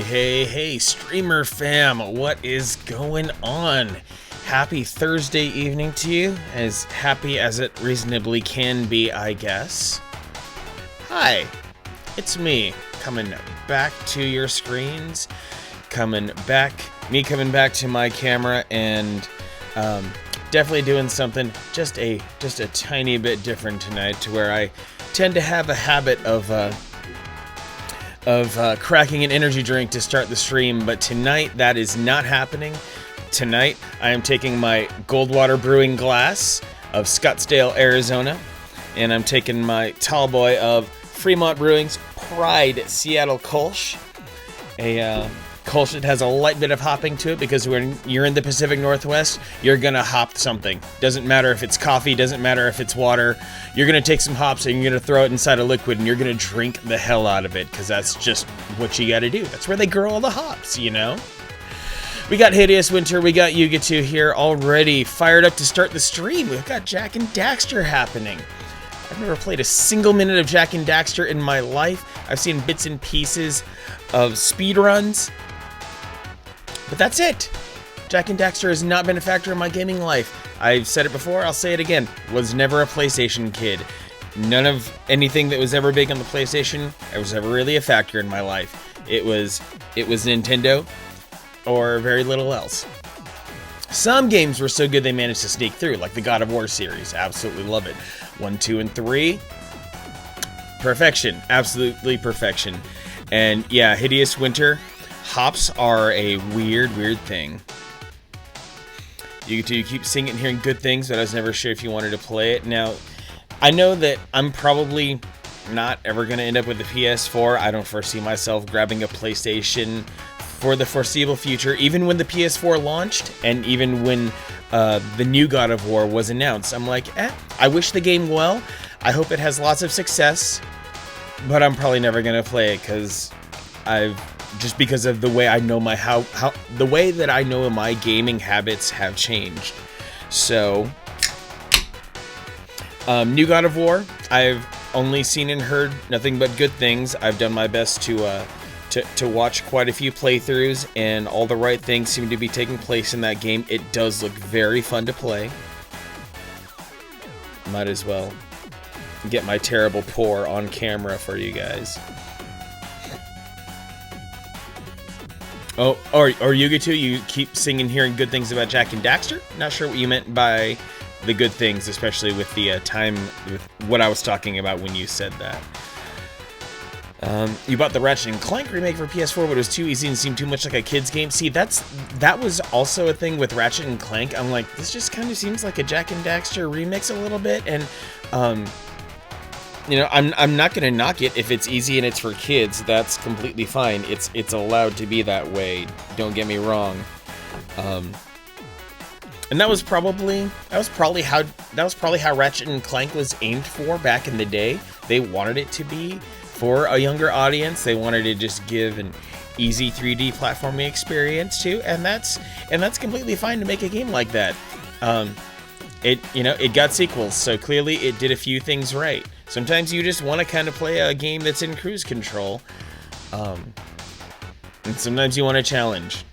Hey, streamer fam, what is going on? Happy Thursday evening to you, as happy as it reasonably can be, I guess. Hi, it's me, coming back to your screens, coming back to my camera, and definitely doing something just a tiny bit different tonight, to where I tend to have a habit of cracking an energy drink to start the stream, but tonight that is not happening. Tonight I am taking my Goldwater brewing glass of Scottsdale, Arizona, and I'm taking my tall boy of Fremont Brewing's Pride Seattle Kolsch, a Kolsch that has a light bit of hopping to it, because when you're in the Pacific Northwest, you're gonna hop something. Doesn't matter if it's coffee, doesn't matter if it's water. You're gonna take some hops and you're gonna throw it inside a liquid, and you're gonna drink the hell out of it, because that's just what you gotta do. That's where they grow all the hops, you know? We got Hideous Winter, we got Yuga2 here already, fired up to start the stream. We've got Jak and Daxter happening. I've never played a single minute of Jak and Daxter in my life. I've seen bits and pieces of speedruns, but that's it. Jak and Daxter has not been a factor in my gaming life. I've said it before, I'll say it again. Was never a PlayStation kid. None of anything that was ever big on the PlayStation was ever really a factor in my life. It was Nintendo or very little else. Some games were so good they managed to sneak through, like the God of War series. Absolutely love it. 1, 2, and 3. Perfection. Absolutely perfection. And yeah, Hideous Winter. Hops are a weird thing. You keep seeing it and hearing good things, but I was never sure if you wanted to play it. Now, I know that I'm probably not ever going to end up with the PS4. I don't foresee myself grabbing a PlayStation for the foreseeable future, even when the PS4 launched, and even when the new God of War was announced. I'm like, I wish the game well. I hope it has lots of success, but I'm probably never going to play it because just because of the way I know the way that I know my gaming habits have changed. So, new God of War, I've only seen and heard nothing but good things. I've done my best to watch quite a few playthroughs, and all the right things seem to be taking place in that game. It does look very fun to play. Might as well get my terrible pour on camera for you guys. Oh, or Yugitu, you keep singing, hearing good things about Jak and Daxter? Not sure what you meant by the good things, especially with the time, with what I was talking about when you said that. You bought the Ratchet & Clank remake for PS4, but it was too easy and seemed too much like a kid's game. See, that was also a thing with Ratchet & Clank. I'm like, this just kind of seems like a Jak and Daxter remix a little bit, and you know, I'm not gonna knock it if it's easy and it's for kids. That's completely fine. It's allowed to be that way. Don't get me wrong. And that was probably how Ratchet & Clank was aimed for back in the day. They wanted it to be for a younger audience. They wanted to just give an easy 3D platforming experience too, and that's completely fine to make a game like that. It got sequels, so clearly it did a few things right. Sometimes you just want to kind of play a game that's in cruise control, and sometimes you want a challenge.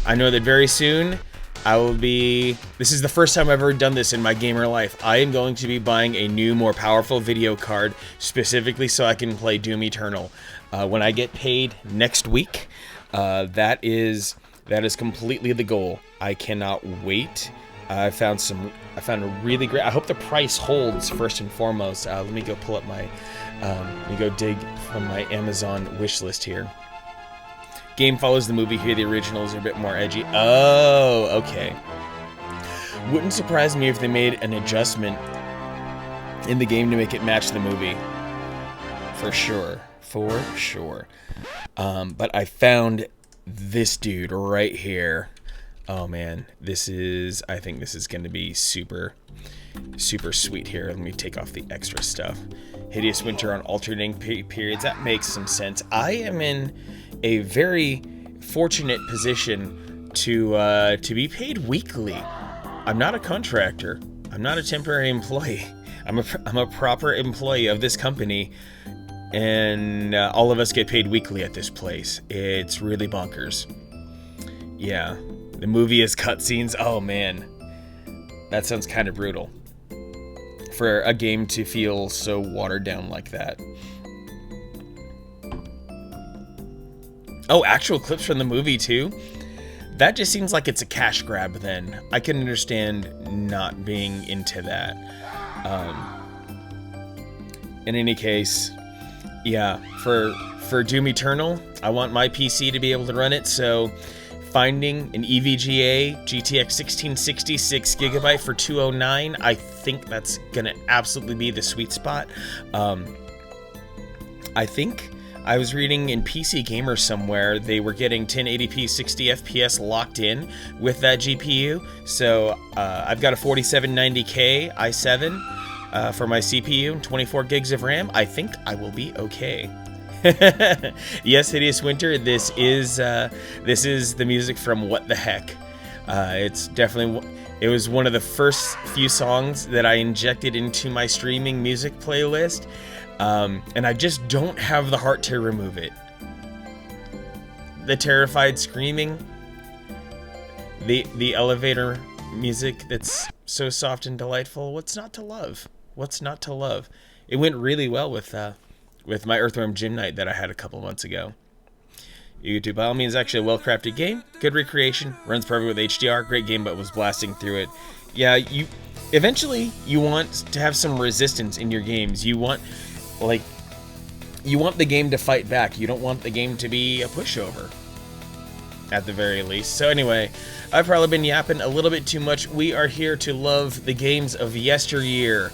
I know that very soon this is the first time I've ever done this in my gamer life. I am going to be buying a new, more powerful video card, specifically so I can play Doom Eternal. When I get paid next week, that is completely the goal. I cannot wait. I found a really great. I hope the price holds first and foremost. Let me go pull up my. Let me go dig from my Amazon wish list here. Game follows the movie here. The originals are a bit more edgy. Oh, okay. Wouldn't surprise me if they made an adjustment in the game to make it match the movie. For sure. But I found this dude right here. Oh man, I think this is going to be super sweet here. Let me take off the extra stuff. Hideous Winter on alternating periods. That makes some sense. I am in a very fortunate position to be paid weekly. I'm not a contractor. I'm not a temporary employee. I'm a proper employee of this company, and all of us get paid weekly at this place. It's really bonkers. Yeah. The movie has cutscenes. Oh man, that sounds kind of brutal for a game to feel so watered down like that. Oh, actual clips from the movie too? That just seems like it's a cash grab then. I can understand not being into that. In any case, yeah, for Doom Eternal, I want my PC to be able to run it, so finding an EVGA GTX 1660 6GB for $209, I think that's gonna absolutely be the sweet spot. I think I was reading in PC Gamer somewhere they were getting 1080p 60 FPS locked in with that GPU. So I've got a 4790K i7 for my CPU and 24 gigs of RAM. I think I will be okay. Yes, Hideous Winter. This is the music from What the Heck. It was one of the first few songs that I injected into my streaming music playlist, and I just don't have the heart to remove it. The terrified screaming, the elevator music that's so soft and delightful. What's not to love? What's not to love? It went really well with my Earthworm Jim night that I had a couple months ago. You get to, by all means, actually a well-crafted game, good recreation, runs perfect with HDR, great game, but was blasting through it. Yeah, eventually you want to have some resistance in your games. You want the game to fight back. You don't want the game to be a pushover, at the very least. So anyway, I've probably been yapping a little bit too much. We are here to love the games of yesteryear.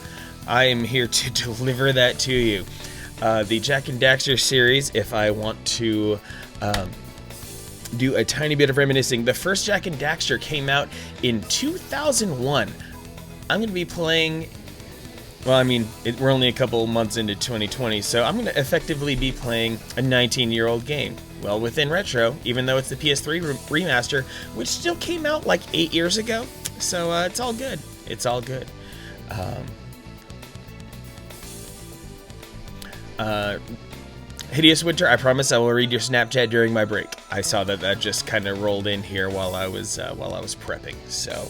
I am here to deliver that to you. The Jak and Daxter series, if I want to do a tiny bit of reminiscing. The first Jak and Daxter came out in 2001. I'm going to be playing... Well, I mean, we're only a couple months into 2020, so I'm going to effectively be playing a 19-year-old game. Well, within retro, even though it's the PS3 remaster, which still came out like 8 years ago. So it's all good. It's all good. Hideous Winter, I promise I will read your Snapchat during my break. I saw that just kind of rolled in here while I was prepping. So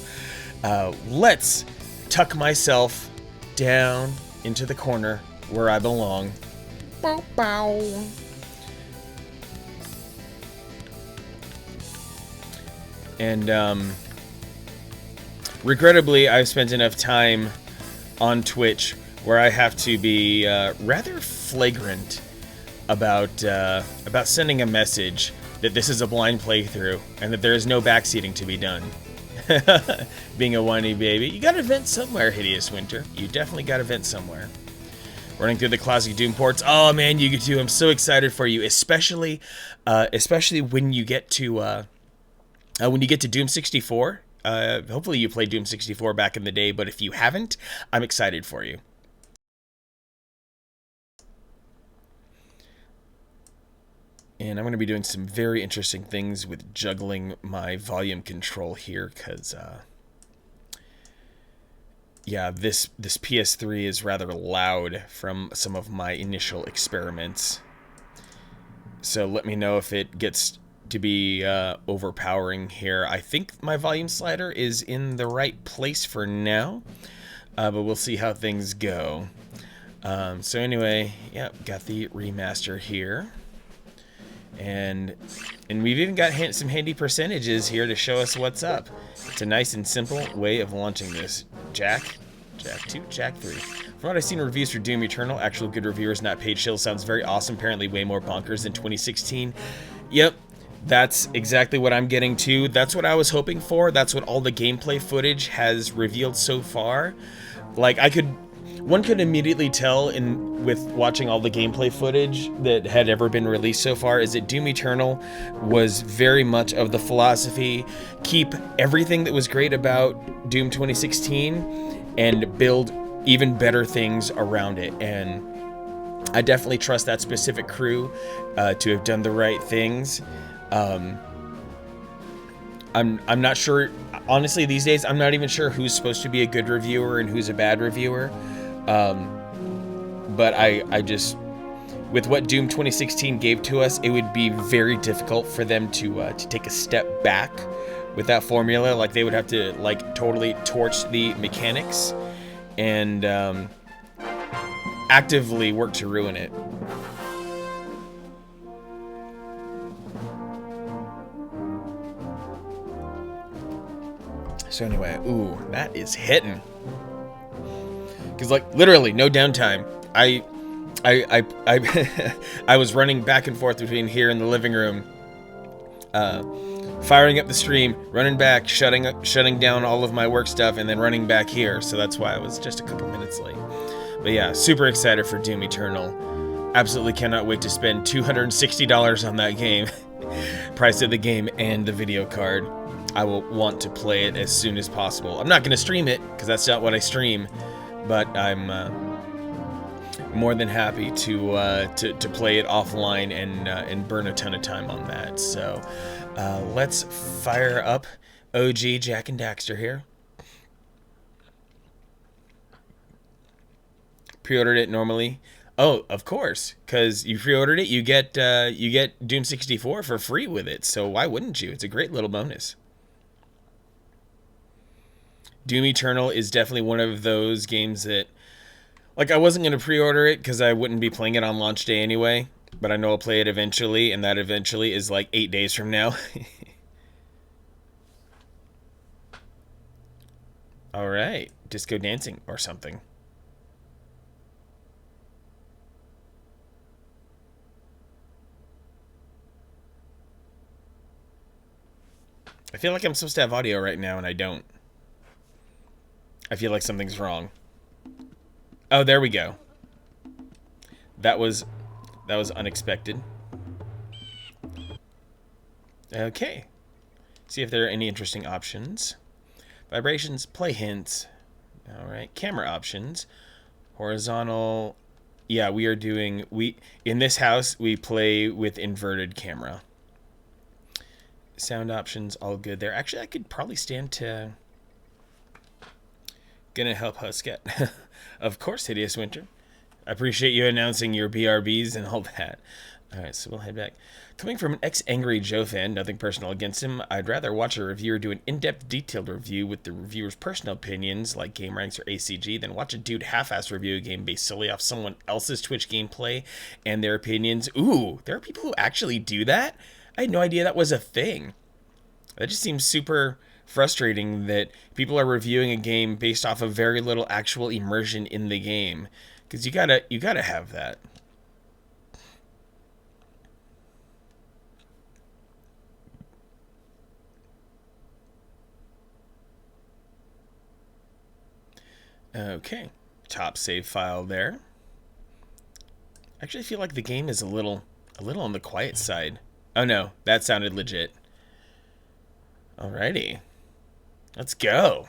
let's tuck myself down into the corner where I belong. Bow, bow. And regrettably, I've spent enough time on Twitch where I have to be rather flagrant about sending a message that this is a blind playthrough and that there is no backseating to be done. Being a whiny baby, you gotta vent somewhere, Hideous Winter. You definitely gotta vent somewhere. Running through the classic Doom ports. Oh man, you too. I'm so excited for you, especially when you get to Doom 64. Hopefully you played Doom 64 back in the day, but if you haven't, I'm excited for you. And I'm going to be doing some very interesting things with juggling my volume control here, because, yeah, this PS3 is rather loud from some of my initial experiments. So let me know if it gets to be overpowering here. I think my volume slider is in the right place for now, but we'll see how things go. So anyway, yeah, got the remaster here. And we've even got some handy percentages here to show us what's up. It's a nice and simple way of launching this. Jak 2, Jak 3. From what I've seen in reviews for Doom Eternal, actual good reviewers, not paid shills, sounds very awesome. Apparently way more bonkers than 2016. Yep, that's exactly what I'm getting to. That's what I was hoping for. That's what all the gameplay footage has revealed so far. Like, one could immediately tell with watching all the gameplay footage that had ever been released so far is that Doom Eternal was very much of the philosophy, keep everything that was great about Doom 2016 and build even better things around it. And I definitely trust that specific crew to have done the right things. I'm not sure, honestly, these days I'm not even sure who's supposed to be a good reviewer and who's a bad reviewer. But I just, with what Doom 2016 gave to us, it would be very difficult for them to take a step back with that formula. Like, they would have to, like, totally torch the mechanics and actively work to ruin it. So anyway, ooh, that is hitting. Because, like, literally no downtime. I was running back and forth between here and the living room, firing up the stream, running back, shutting down all of my work stuff, and then running back here. So that's why I was just a couple minutes late. But yeah, super excited for Doom Eternal. Absolutely cannot wait to spend $260 on that game. Price of the game and the video card. I will want to play it as soon as possible. I'm not going to stream it, because that's not what I stream. But I'm more than happy to play it offline and burn a ton of time on that. So let's fire up OG Jak and Daxter here. Pre-ordered it normally. Oh, of course, because you pre-ordered it, you get Doom 64 for free with it. So why wouldn't you? It's a great little bonus. Doom Eternal is definitely one of those games that, like, I wasn't going to pre-order it because I wouldn't be playing it on launch day anyway. But I know I'll play it eventually, and that eventually is like 8 days from now. Alright, disco dancing or something. I feel like I'm supposed to have audio right now, and I don't. I feel like something's wrong. Oh, there we go. That was unexpected. Okay. See if there are any interesting options. Vibrations, play hints. Alright, camera options. Horizontal. Yeah, we are doing... in this house, we play with inverted camera. Sound options, all good there. Actually, I could probably stand to... Gonna help Husket. Of course, Hideous Winter. I appreciate you announcing your BRBs and all that. Alright, so we'll head back. Coming from an ex-Angry Joe fan, nothing personal against him, I'd rather watch a reviewer do an in-depth, detailed review with the reviewer's personal opinions, like game ranks or ACG, than watch a dude half-ass review a game based solely off someone else's Twitch gameplay and their opinions. Ooh, there are people who actually do that? I had no idea that was a thing. That just seems super frustrating that people are reviewing a game based off of very little actual immersion in the game. Because you gotta have that. Okay, top save file there. Actually, I feel like the game is a little on the quiet side. Oh no, that sounded legit. Alrighty, let's go.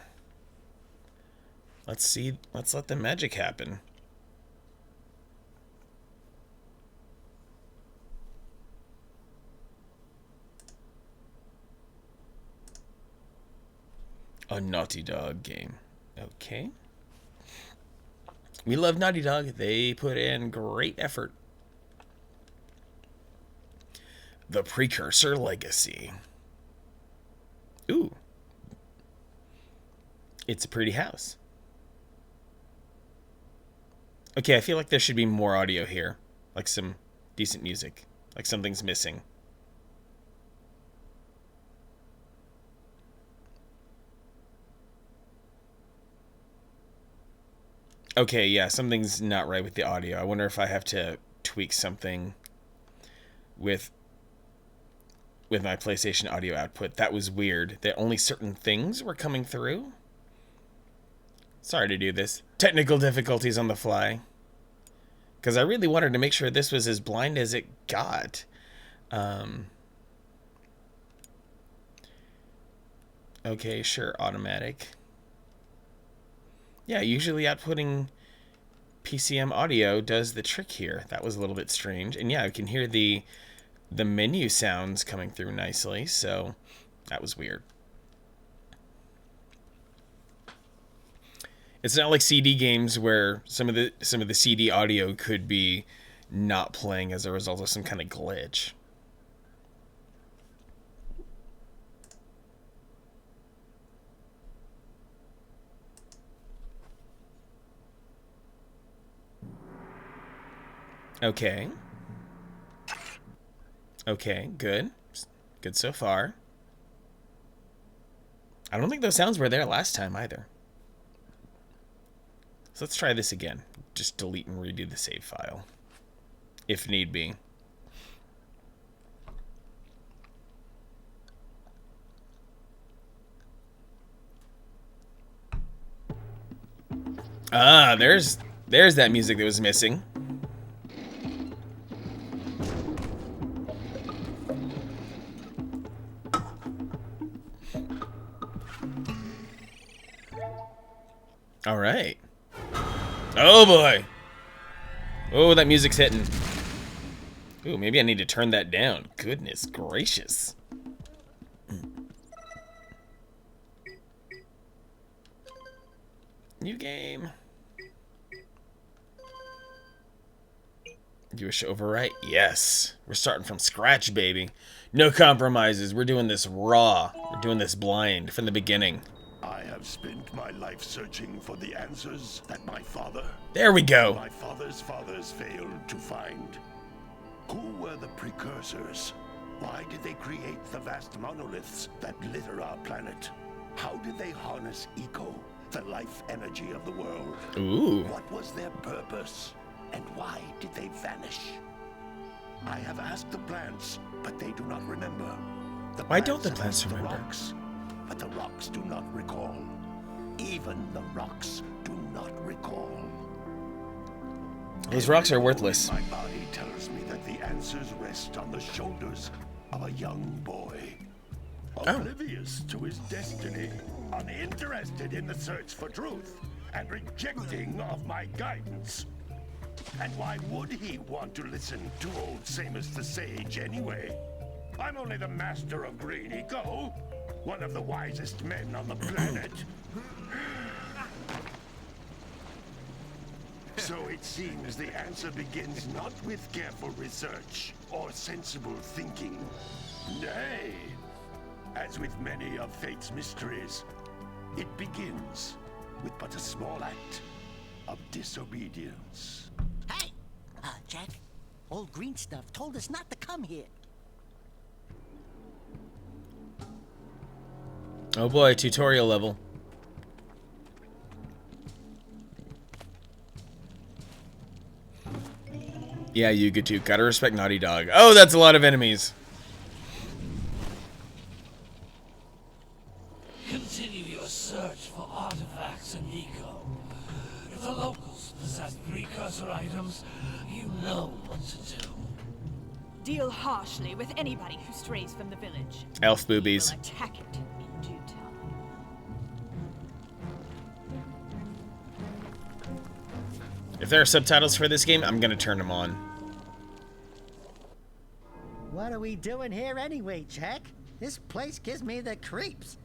Let's see. Let's let the magic happen. A Naughty Dog game. Okay. We love Naughty Dog. They put in great effort. The Precursor Legacy. Ooh. It's a pretty house. Okay, I feel like there should be more audio here. Like some decent music. Like something's missing. Okay, yeah, something's not right with the audio. I wonder if I have to tweak something with my PlayStation audio output. That was weird. That only certain things were coming through. Sorry to do this. Technical difficulties on the fly. Because I really wanted to make sure this was as blind as it got. Okay, sure, automatic. Yeah, usually outputting PCM audio does the trick here. That was a little bit strange. And yeah, I can hear the menu sounds coming through nicely, so that was weird. It's not like CD games where some of the CD audio could be not playing as a result of some kind of glitch. Okay. Okay, good. Good so far. I don't think those sounds were there last time either. So let's try this again. Just delete and redo the save file, if need be. Ah, there's that music that was missing. All right. Oh boy. Oh, that music's hitting. Ooh, maybe I need to turn that down. Goodness gracious. New game. Do a show overwrite? Yes. We're starting from scratch, baby. No compromises. We're doing this raw. We're doing this blind from the beginning. I have spent my life searching for the answers that my father... There we go. My father's fathers failed to find. Who were the precursors? Why did they create the vast monoliths that litter our planet? How did they harness eco, the life energy of the world? Ooh. What was their purpose? And why did they vanish? I have asked the plants, but they do not remember. Why don't the plants remember? The rocks, but the rocks do not recall. Even the rocks do not recall. Those rocks are worthless. My body tells me that the answers rest on the shoulders of a young boy. Oblivious to his destiny, uninterested in the search for truth, and rejecting of my guidance. And why would he want to listen to old Samus the Sage anyway? I'm only the master of green eco, one of the wisest men on the planet. So it seems the answer begins not with careful research or sensible thinking. Nay, as with many of fate's mysteries, it begins with but a small act of disobedience. Hey! Jack, old green stuff told us not to come here. Oh boy, tutorial level. Yeah, you get to. Gotta respect Naughty Dog. Oh, that's a lot of enemies. Continue your search for artifacts and eco. If the locals possess precursor items, you know what to do. Deal harshly with anybody who strays from the village. Elf boobies. We'll attack it in due time. If there are subtitles for this game, I'm gonna turn them on. What are we doing here anyway, Jack? This place gives me the creeps.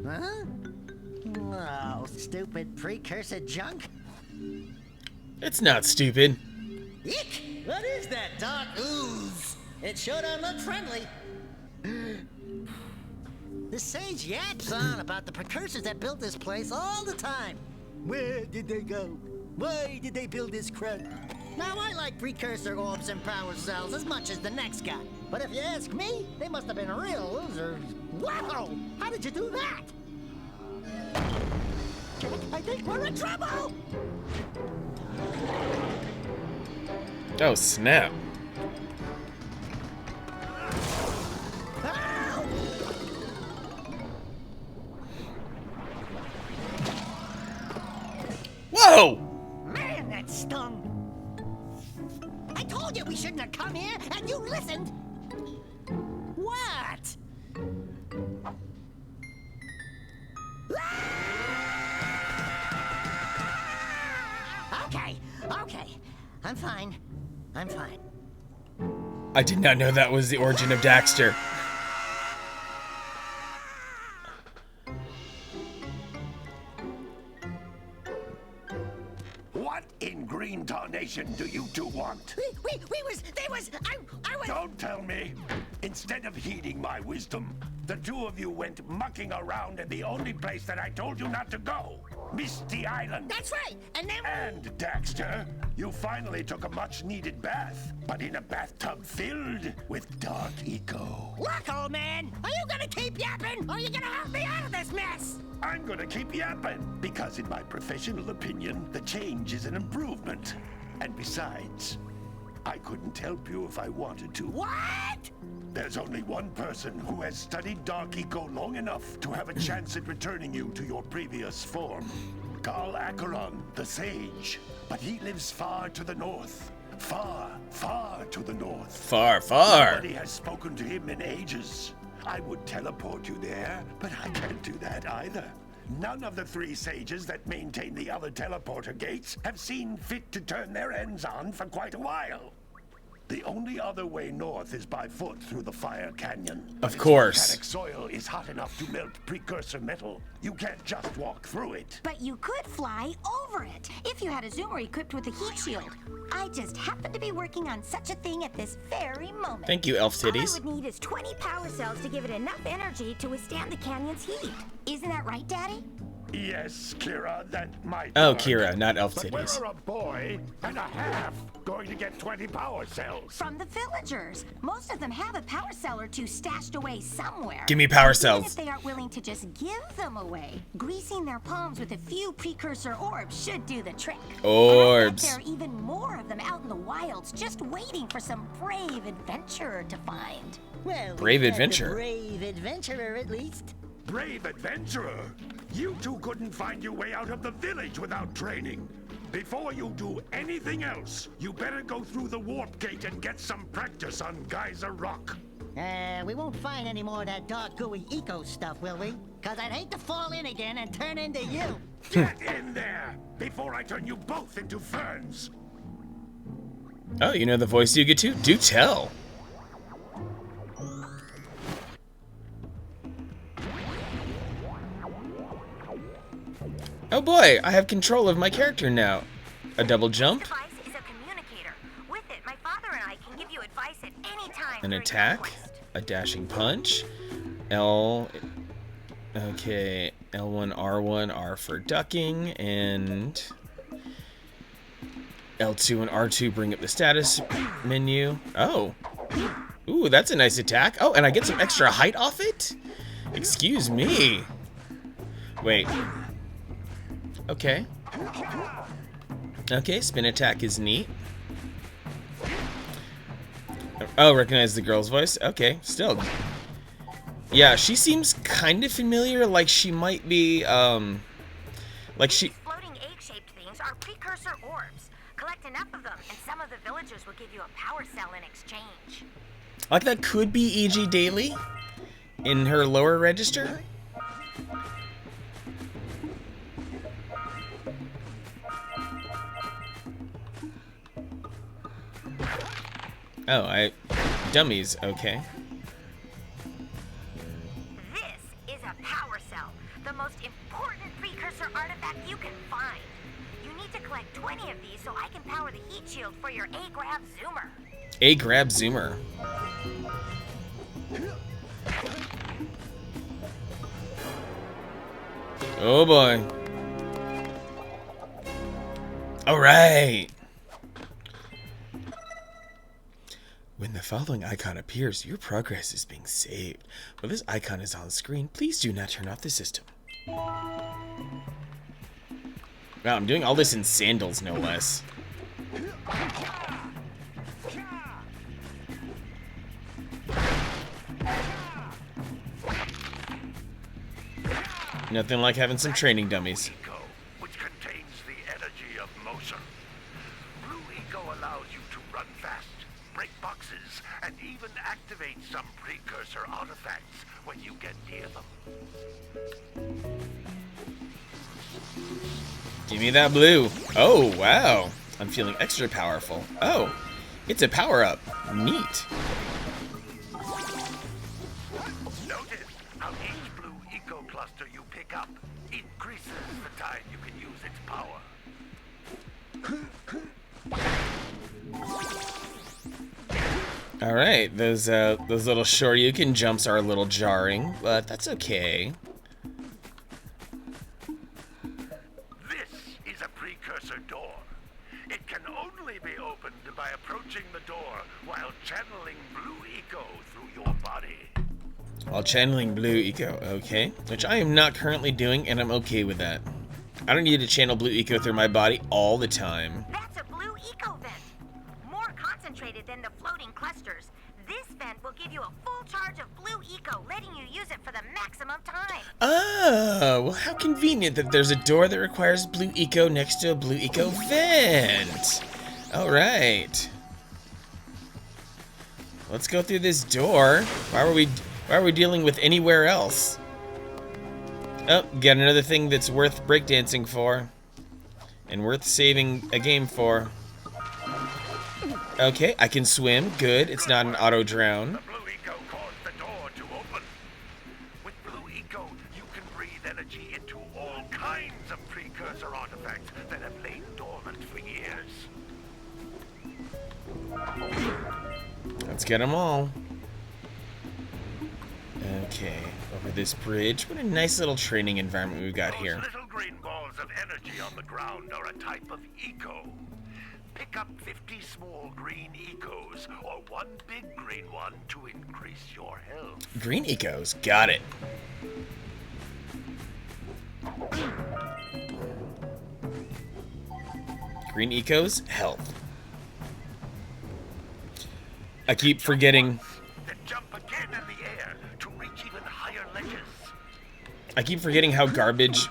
Huh? Oh, stupid precursor junk. It's not stupid. Eek! What is that dark ooze? It sure don't look friendly. The sage yaps on about the precursors that built this place all the time. Where did they go? Why did they build this crap? Now, I like precursor orbs and power cells as much as the next guy. But if you ask me, they must have been real losers. Wow! How did you do that? I think we're in trouble! Oh, snap. Ow! Whoa! Man, that stung! I told you we shouldn't have come here, and you listened! What? Okay. I'm fine. I did not know that was the origin of Daxter. What in green tarnation do you two want? I was... Don't tell me. Instead of heeding my wisdom, the two of you went mucking around in the only place that I told you not to go. Misty Island. That's right, and then... And, Daxter, you finally took a much-needed bath, but in a bathtub filled with dark eco. Look, old man, are you gonna keep yapping, or are you gonna help me out of this mess? I'm gonna keep yapping, because in my professional opinion, the change is an improvement. And besides, I couldn't help you if I wanted to. What? There's only one person who has studied Dark Eco long enough to have a chance at returning you to your previous form. Carl Acheron, the Sage. But he lives far to the north. Far, far to the north. Far, far. Nobody has spoken to him in ages. I would teleport you there, but I can't do that either. None of the three sages that maintain the other teleporter gates have seen fit to turn their ends on for quite a while. The only other way north is by foot through the Fire Canyon. Of course. Volcanic soil is hot enough to melt precursor metal. You can't just walk through it. But you could fly over it if you had a zoomer equipped with a heat shield. I just happen to be working on such a thing at this very moment. Thank you, elf All titties. I would need is 20 power cells to give it enough energy to withstand the canyon's heat. Isn't that right, Daddy? Yes, Kira, that might Oh, work. Kira, not elf But where titties. are a boy and a half going to get 20 power cells? From the villagers. Most of them have a power cell or two stashed away somewhere. Give me power Even cells. if they aren't willing to just give them away, greasing their palms with a few precursor orbs should do the trick. Orbs. And I bet there are even more of them out in the wilds, just waiting for some brave adventurer to find. Well, Brave we got the adventurer. Brave adventurer, at least. Brave adventurer! You two couldn't find your way out of the village without training. Before you do anything else, you better go through the warp gate and get some practice on Geyser Rock. We won't find any more of that dark gooey eco stuff, will we? Cause I'd hate to fall in again and turn into you. Get in there before I turn you both into ferns. Oh, you know the voice you get to? Do tell. Oh boy, I have control of my character now. A double jump, This device is a communicator. With it, my father and I can give you advice at any time. an during attack, your quest. a dashing punch, L. Okay, L1, R1, R for ducking, and L2 and R2 bring up the status menu. Oh. Ooh, that's a nice attack. Oh, and I get some extra height off it? Excuse me. Wait. Okay. Okay, spin attack is neat. Oh, recognize the girl's voice? Okay, still. Yeah, she seems kind of familiar, like she might be, like she... Floating egg-shaped things are precursor orbs. Collect enough of them, and some of the villagers will give you a power cell in exchange. Like that could be E.G. Daily in her lower register. Oh, dummies, okay. This is a power cell, the most important precursor artifact you can find. You need to collect 20 of these so I can power the heat shield for your A-Grab Zoomer. A grab zoomer. Oh boy. All right. When the following icon appears, your progress is being saved. While this icon is on screen, please do not turn off the system. Wow, I'm doing all this in sandals, no less. Nothing like having some training dummies. Eco, which contains the energy of motion. Blue Eco allows you to run fast, break boxes, and even activate some precursor artifacts when you get near them. Give me that blue. Oh, wow. I'm feeling extra powerful. Oh, it's a power-up. Neat. Notice how each Blue Eco cluster you pick up increases the time you can use its power. All right, those little Shoryuken jumps are a little jarring, but that's okay. This is a precursor door. It can only be opened by approaching the door while channeling Blue Eco through your body. While channeling Blue Eco, okay. Which I am not currently doing, and I'm okay with that. I don't need to channel Blue Eco through my body all the time. That's a Blue Eco vent. More concentrated than the floating clusters. This vent will give you a full charge of Blue Eco, letting you use it for the maximum time. Oh, well how convenient that there's a door that requires Blue Eco next to a Blue Eco vent. All right. Let's go through this door. Why are we dealing with anywhere else? Oh, got another thing that's worth breakdancing for. And worth saving a game for. Okay, I can swim. Good. It's not an auto drown. The Blue Eco caused the door to open. With Blue Eco, you can breathe energy into all kinds of precursor artifacts that have lain dormant for years. Let's get them all. Okay, over this bridge. What a nice little training environment we've got here. Those little green balls of energy on the ground are a type of eco. Pick up 50 small green ecos, or one big green one to increase your health. Green ecos, got it. Green ecos, health. I keep forgetting. Then jump again in the air to reach even higher ledges. I keep forgetting how garbage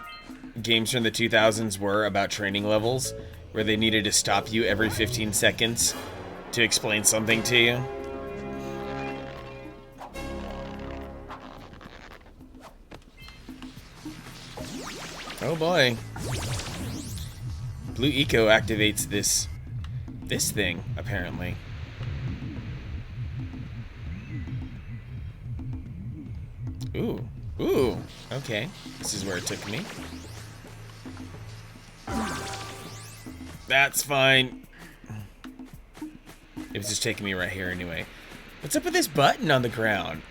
games from the 2000s were about training levels, where they needed to stop you every 15 seconds to explain something to you. Oh boy. Blue Eco activates this thing, apparently. Ooh. Ooh. Okay. This is where it took me. That's fine. It was just taking me right here anyway. What's up with this button on the ground?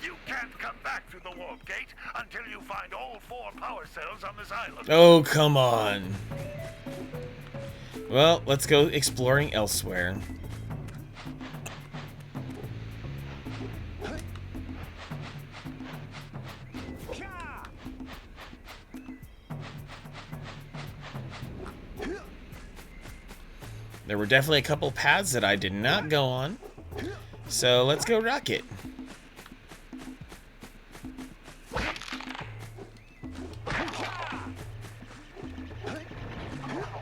You can't come back through the warp gate until you find all 4 power cells on this island. Oh, come on. Well, let's go exploring elsewhere. There were definitely a couple paths that I did not go on. So let's go rocket.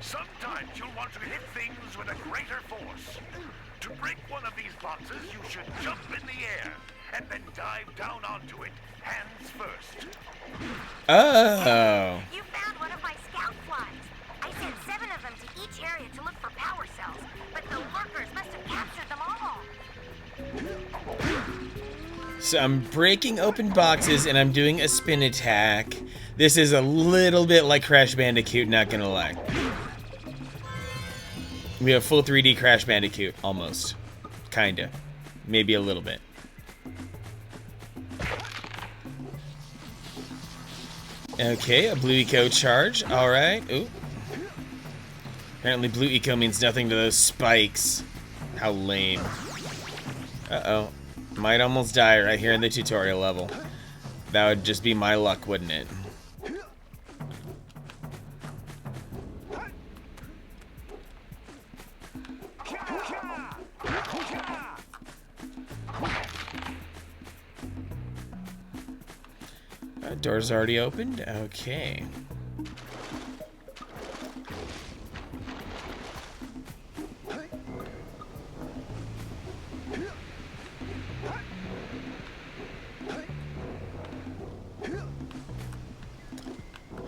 Sometimes you'll want to hit things with a greater force. To break one of these boxes, you should jump in the air and then dive down onto it, hands first. Oh. You found one of my scout flies. I sent 7 of them to each area to look for power cells, but the lurkers must have captured them all. So I'm breaking open boxes and I'm doing a spin attack. This is a little bit like Crash Bandicoot, not gonna lie. We have full 3D Crash Bandicoot, almost. Kinda. Maybe a little bit. Okay, a blue eco charge. Alright. Ooh. Apparently blue eco means nothing to those spikes. How lame. Uh-oh. Might almost die right here in the tutorial level. That would just be my luck, wouldn't it? Door's already opened? Okay.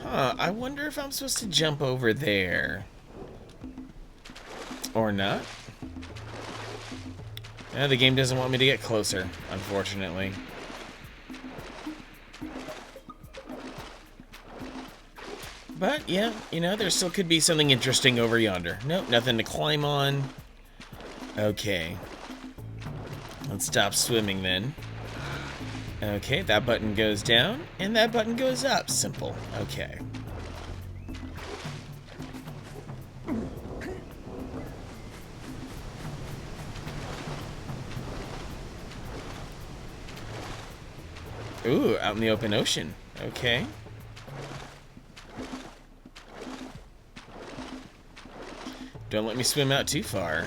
Huh, I wonder if I'm supposed to jump over there. Or not. Yeah, the game doesn't want me to get closer, unfortunately. But, yeah, you know, there still could be something interesting over yonder. Nope, nothing to climb on. Okay. Let's stop swimming then. Okay, that button goes down, and that button goes up. Simple. Okay. Ooh, out in the open ocean. Okay. Don't let me swim out too far.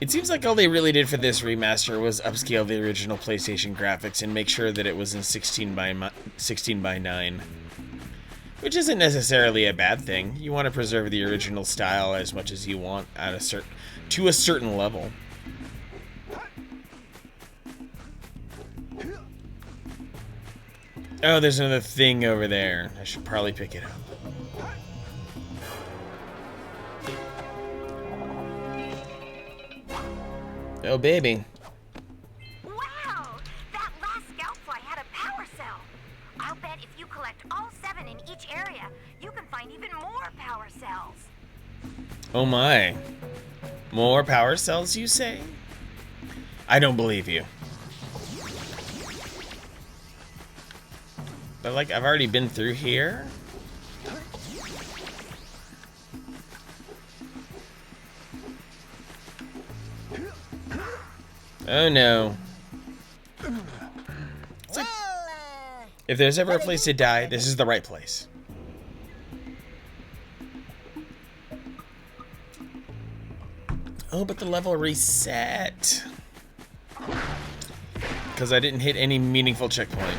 It seems like all they really did for this remaster was upscale the original PlayStation graphics and make sure that it was in 16 by 9. Which isn't necessarily a bad thing. You want to preserve the original style as much as you want at to a certain level. Oh, there's another thing over there. I should probably pick it up. Oh, baby. Wow! That last scout fly had a power cell. I'll bet if you collect all 7 in each area, you can find even more power cells. Oh my. More power cells, you say? I don't believe you. But like, I've already been through here. Oh no. Like, if there's ever a place to die, this is the right place. Oh, but the level reset. Because I didn't hit any meaningful checkpoint.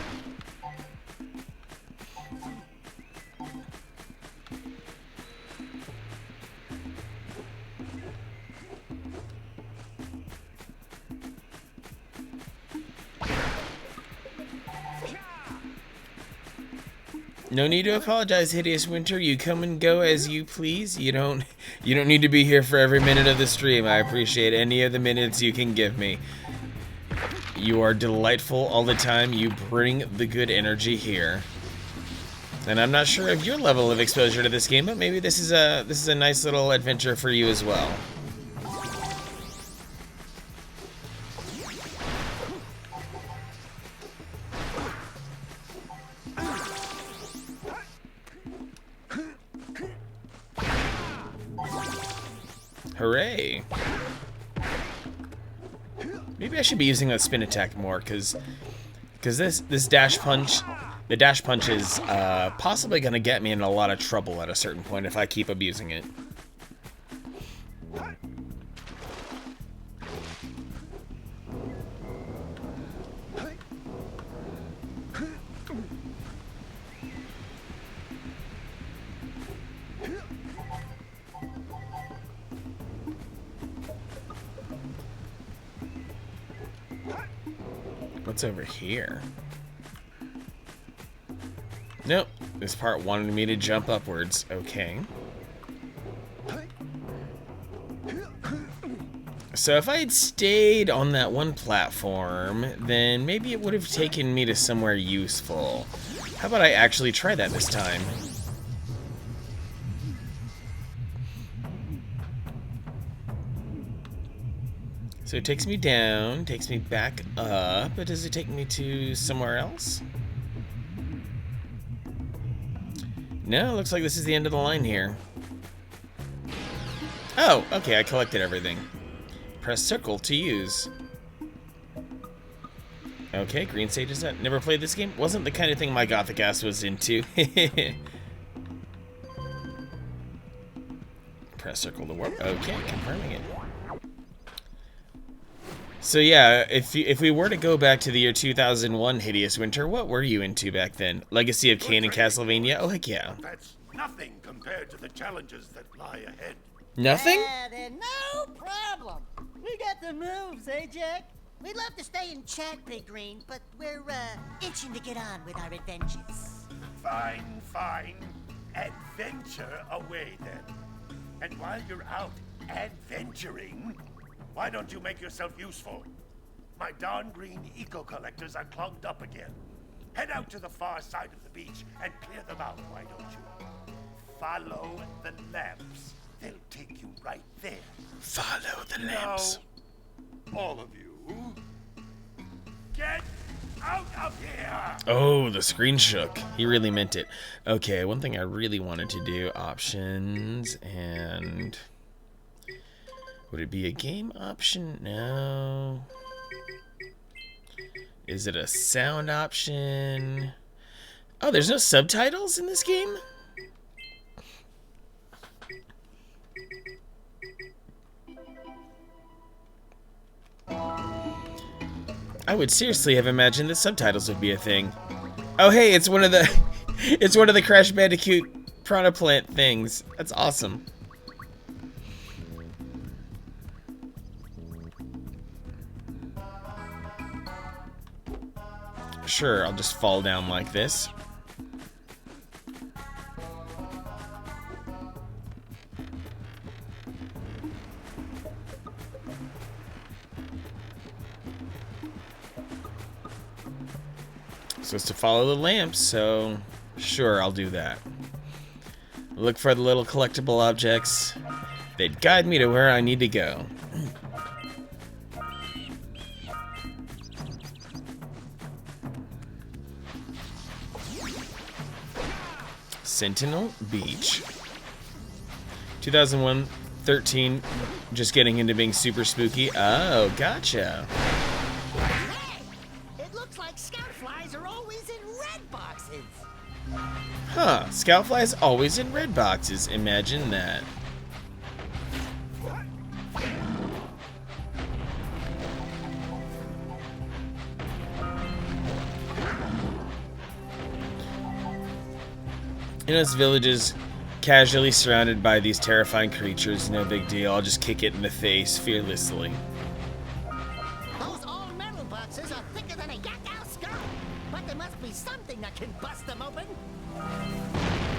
No need to apologize, Hideous Winter. You come and go as you please. You don't need to be here for every minute of the stream. I appreciate any of the minutes you can give me. You are delightful all the time. You bring the good energy here. And I'm not sure of your level of exposure to this game, but maybe this is a nice little adventure for you as well. Hooray. Maybe I should be using that spin attack more, because this dash punch, the dash punch is possibly going to get me in a lot of trouble at a certain point if I keep abusing it. What's over here? Nope. This part wanted me to jump upwards. Okay. So if I had stayed on that one platform, then maybe it would have taken me to somewhere useful. How about I actually try that this time? So it takes me down, takes me back up, but does it take me to somewhere else? No, it looks like this is the end of the line here. Oh, okay, I collected everything. Press circle to use. Okay, green stage is that. Never played this game? Wasn't the kind of thing my gothic ass was into. Press circle to warp. Okay, confirming it. So yeah, if we were to go back to the year 2001, Hideous Winter, what were you into back then? Legacy of Kain and Castlevania? Oh, heck yeah. That's nothing compared to the challenges that lie ahead. Nothing? Then no problem. We got the moves, eh, Jack? We'd love to stay and chat, Big Green, but we're itching to get on with our adventures. Fine, fine. Adventure away then. And while you're out adventuring, why don't you make yourself useful? My darn green eco-collectors are clogged up again. Head out to the far side of the beach and clear them out, why don't you? Follow the lamps. They'll take you right there. Follow the lamps. Now, all of you, get out of here! Oh, the screen shook. He really meant it. Okay, one thing I really wanted to do, options, and... would it be a game option? No. Is it a sound option? Oh, there's no subtitles in this game? I would seriously have imagined that subtitles would be a thing. Oh hey, it's one of the it's one of the Crash Bandicoot Piranha Plant things. That's awesome. Sure, I'll just fall down like this. So it's to follow the lamps, so sure, I'll do that. Look for the little collectible objects. They'd guide me to where I need to go. Sentinel Beach. 2001-13, just getting into being super spooky. Oh, gotcha. Hey! It looks like scout flies are always in red boxes. Huh, Scoutfly's always in red boxes. Imagine that. You know, this village is casually surrounded by these terrifying creatures. No big deal. I'll just kick it in the face fearlessly. Those all-metal boxes are thicker than a Jak Daxter, but there must be something that can bust them open.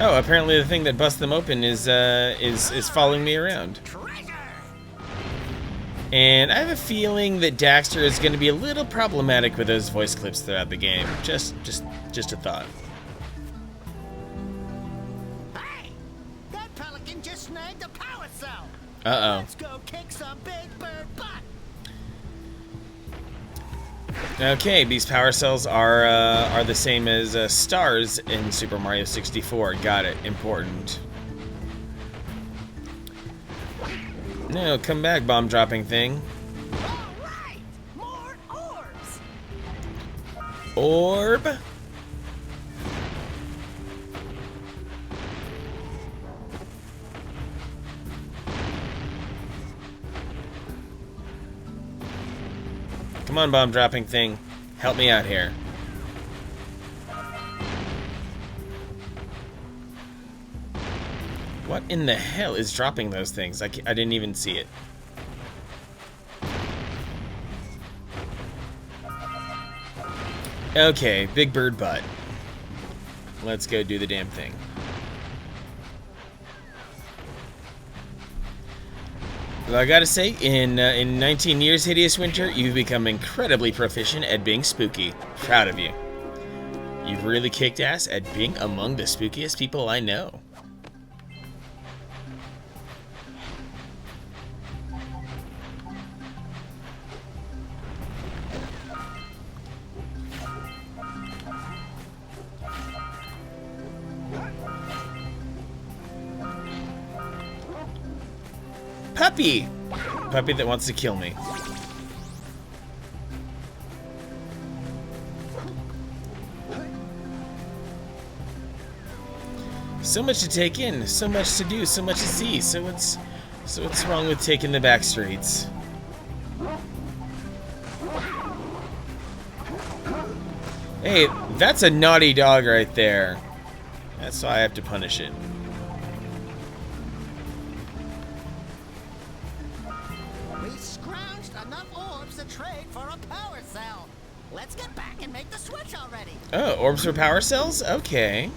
Oh, apparently the thing that busts them open is following me around. Treasure! And I have a feeling that Daxter is going to be a little problematic with those voice clips throughout the game. Just a thought. Hey! That pelican just snagged a power cell. Uh-oh. Let's go kick some big bird butt. Okay, these power cells are the same as stars in Super Mario 64. Got it. Important. No, come back, bomb-dropping thing. All right! More orbs! Orb? Come on, bomb-dropping thing. Help me out here. What in the hell is dropping those things? I didn't even see it. Okay, big bird butt. Let's go do the damn thing. Well, I gotta say, in 19 years, Hideous Winter, you've become incredibly proficient at being spooky. Proud of you. You've really kicked ass at being among the spookiest people I know. Puppy! Puppy that wants to kill me. So much to take in, so much to do, so much to see. So what's wrong with taking the back streets? Hey, that's a naughty dog right there. That's why I have to punish it. We scrounged enough orbs to trade for a power cell. Let's get back and make the switch already. Oh, orbs for power cells? Okay.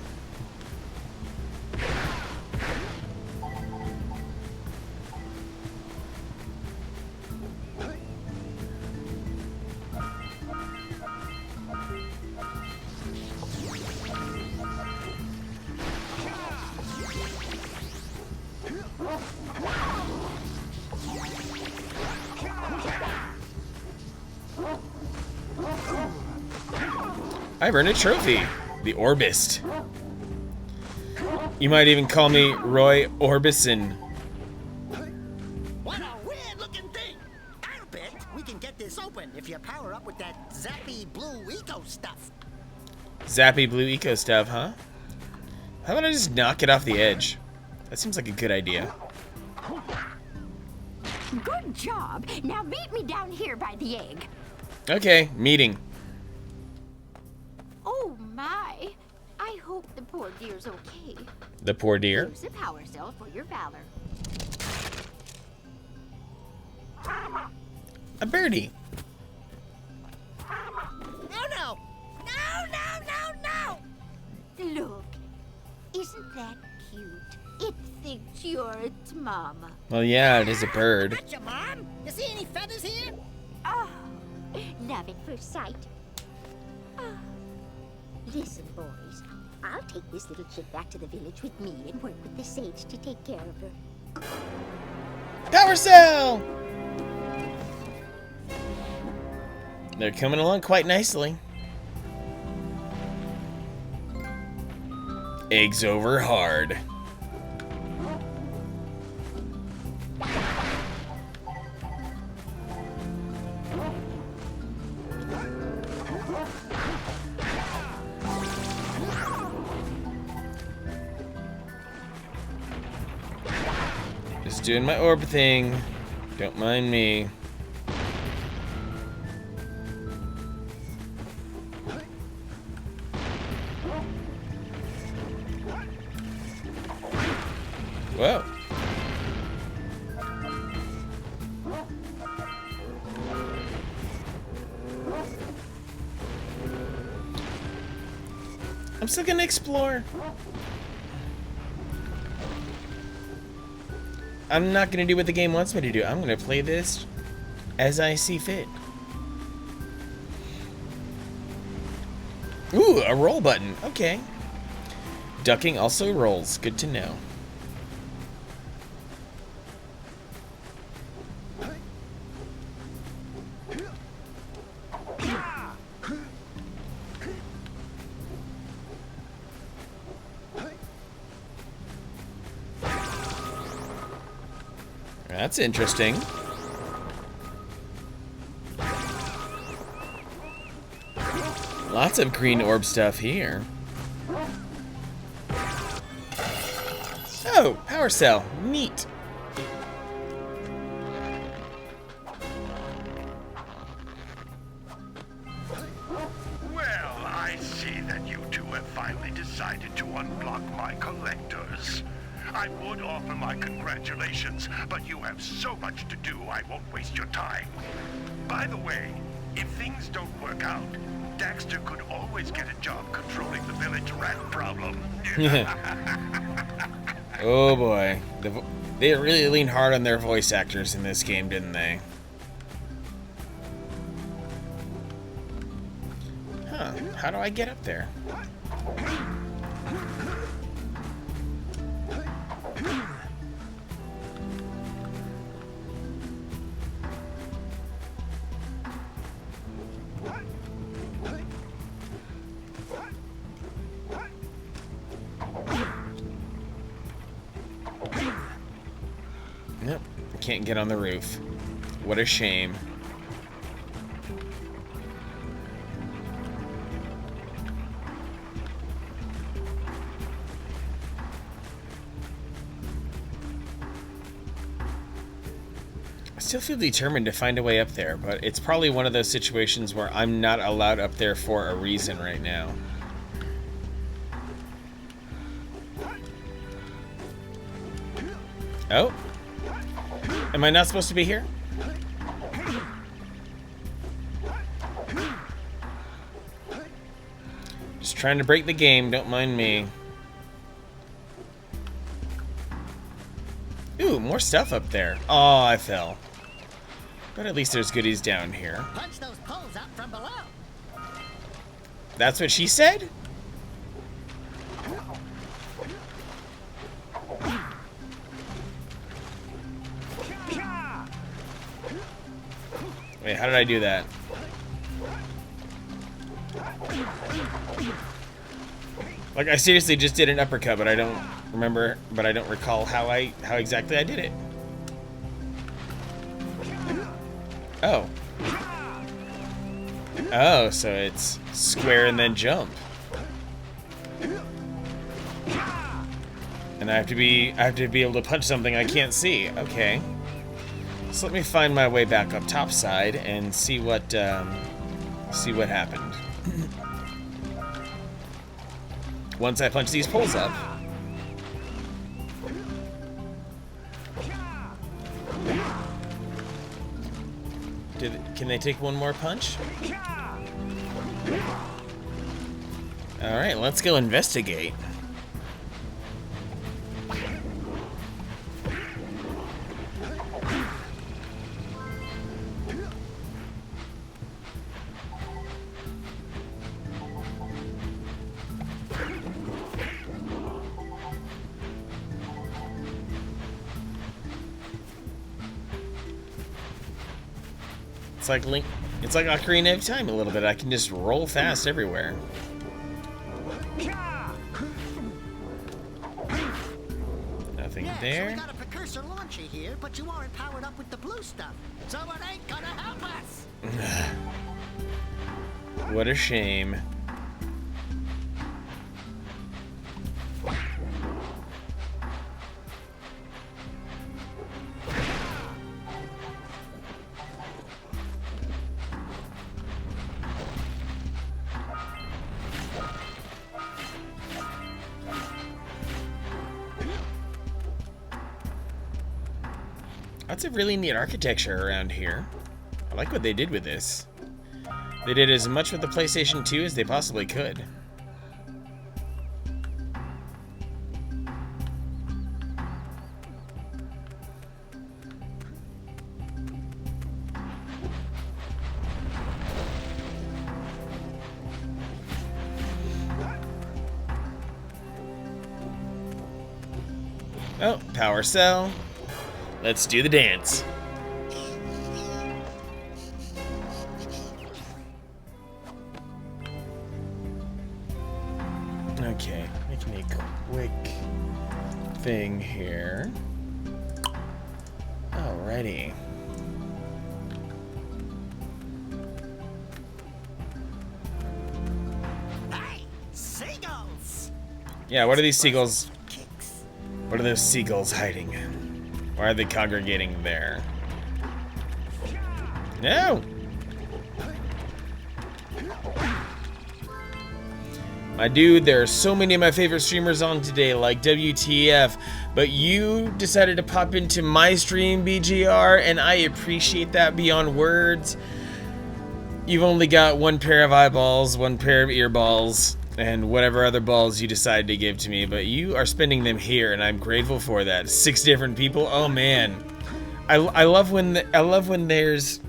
I've earned a trophy. The Orbist. You might even call me Roy Orbison. What a weird-looking thing! I'll bet we can get this open if you power up with that zappy blue eco stuff. Zappy blue eco stuff, huh? How about I just knock it off the edge? That seems like a good idea. Good job. Now meet me down here by the egg. Okay, meeting. Oh my. I hope the poor deer's okay. The poor deer. Here's a power cell for your valor. A birdie. No, no! No, no, no, no! Look. Isn't that cute? It thinks you're its mama. Well, yeah, it is a bird. Gotcha, Mom! You see any feathers here? Oh, love at first sight. Oh. Listen, boys. I'll take this little chick back to the village with me and work with the sage to take care of her. Power cell! They're coming along quite nicely. Eggs over hard. Just doing my orb thing. Don't mind me. Whoa. I'm still gonna explore. I'm not gonna do what the game wants me to do. I'm gonna play this as I see fit. Ooh, a roll button. Okay. Ducking also rolls. Good to know. That's interesting. Lots of green orb stuff here. Oh, power cell. Neat. Well, I see that you two have finally decided to unblock my collectors. I would offer my congratulations, but you have so much to do, I won't waste your time. By the way, if things don't work out, Daxter could always get a job controlling the village rat problem. Oh boy. They really leaned hard on their voice actors in this game, didn't they? Huh. How do I get up there? Nope, can't get on the roof. What a shame. I still feel determined to find a way up there, but it's probably one of those situations where I'm not allowed up there for a reason right now. Oh. Am I not supposed to be here? Just trying to break the game, don't mind me. Ooh, more stuff up there. Oh, I fell. But at least there's goodies down here. Punch those poles out from below. That's what she said? Wait, how did I do that? Like, I seriously just did an uppercut, but I don't remember, but I don't recall how exactly I did it. Oh. Oh, so it's square and then jump. And I have to be able to punch something I can't see. Okay. So let me find my way back up topside and see what happened. Once I punch these poles up. Can they take one more punch? Alright, let's go investigate. It's like Link. It's like Ocarina of Time a little bit. I can just roll fast everywhere. Nothing Yeah, there. so we got a precursor launcher here, but you aren't powered up with the blue stuff. So it ain't gonna help us. What a shame. That's a really neat architecture around here. I like what they did with this. They did as much with the PlayStation 2 as they possibly could. Oh, power cell. Let's do the dance. Okay, making a quick thing here. Alrighty. Hey, seagulls! Yeah, what are these seagulls? Kicks. What are those seagulls hiding? Why are they congregating there? No! My dude, there are so many of my favorite streamers on today, like WTF, but you decided to pop into my stream, BGR, and I appreciate that beyond words. You've only got one pair of eyeballs, one pair of earballs, and whatever other balls you decide to give to me, but you are spending them here, and I'm grateful for that. 6 different people. Oh man, I love when there's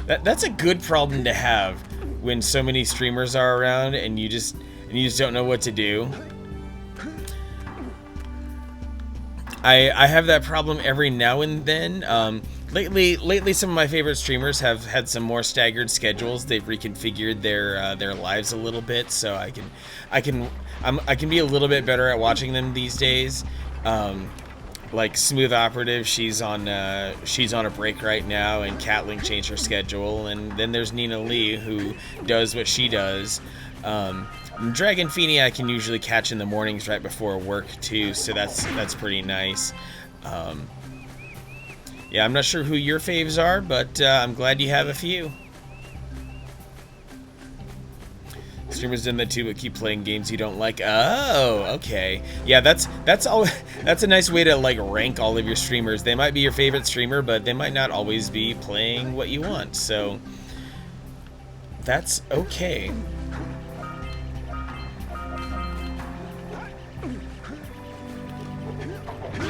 that's a good problem to have when so many streamers are around and you just don't know what to do. I have that problem every now and then. Lately, some of my favorite streamers have had some more staggered schedules. They've reconfigured their lives a little bit, so I can be a little bit better at watching them these days. Like Smooth Operative, she's on a break right now, and Catlink changed her schedule, and then there's Nina Lee who does what she does. Dragon Feeny I can usually catch in the mornings right before work too, so that's pretty nice. Yeah, I'm not sure who your faves are, but I'm glad you have a few. Streamers done that too, but keep playing games you don't like. Oh, okay. Yeah, that's a nice way to like rank all of your streamers. They might be your favorite streamer, but they might not always be playing what you want. So that's okay.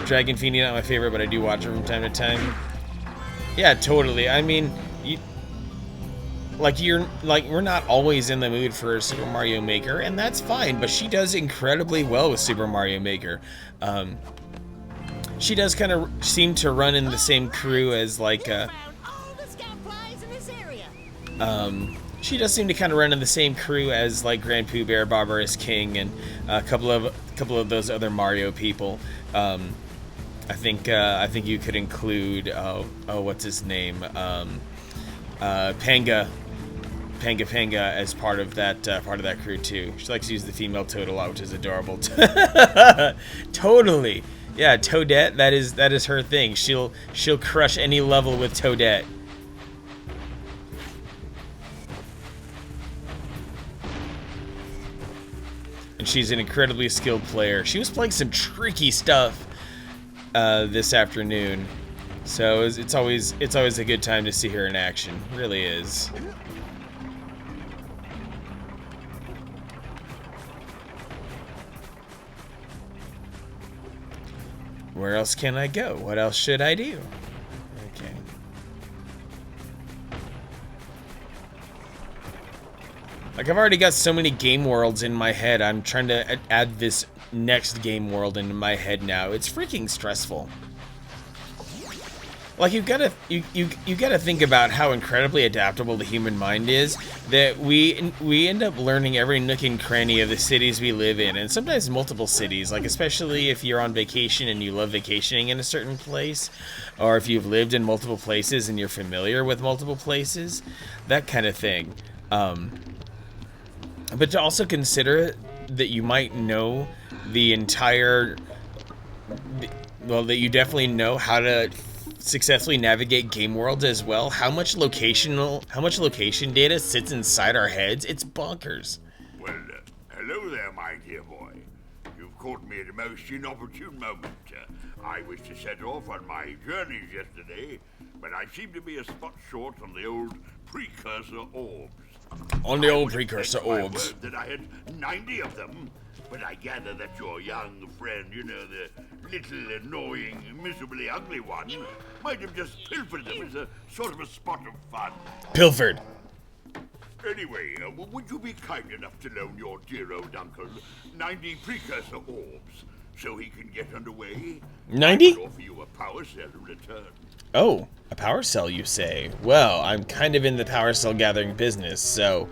Dragon Feeny not my favorite, but I do watch her from time to time. Yeah, totally. I mean, we're not always in the mood for Super Mario Maker, and that's fine, but she does incredibly well with Super Mario Maker. She does kind of seem to run in the same crew as like she does seem to kind of run in the same crew as like Grand Pooh Bear, Barbarous King, and a couple of those other Mario people. I think you could include what's his name, Panga as part of that crew too. She likes to use the female Toad a lot, which is adorable. Totally, yeah. Toadette, that is her thing. She'll crush any level with Toadette. And she's an incredibly skilled player. She was playing some tricky stuff this afternoon, so it's always a good time to see her in action. It really is. Where else can I go? What else should I do? Okay. Like, I've already got so many game worlds in my head. I'm trying to add this next game world into my head now. It's freaking stressful. Like you gotta think about how incredibly adaptable the human mind is. That we end up learning every nook and cranny of the cities we live in, and sometimes multiple cities. Like especially if you're on vacation and you love vacationing in a certain place, or if you've lived in multiple places and you're familiar with multiple places, that kind of thing. But to also consider that you might know the entire, well, that you definitely know how to successfully navigate game worlds as well. How much location data sits inside our heads? It's bonkers. Well, hello there, my dear boy. You've caught me at a most inopportune moment. I was to set off on my journeys yesterday, but I seem to be a spot short on the old precursor orbs. On the old precursor orbs. That I had 90 of them, but I gather that your young friend, you know, the little annoying, miserably ugly one, might have just pilfered them as a sort of a spot of fun. Pilfered. Anyway, would you be kind enough to loan your dear old uncle 90 precursor orbs so he can get underway? 90? I could offer you a power cell in return. Oh, a power cell, you say? Well, I'm kind of in the power cell gathering business, so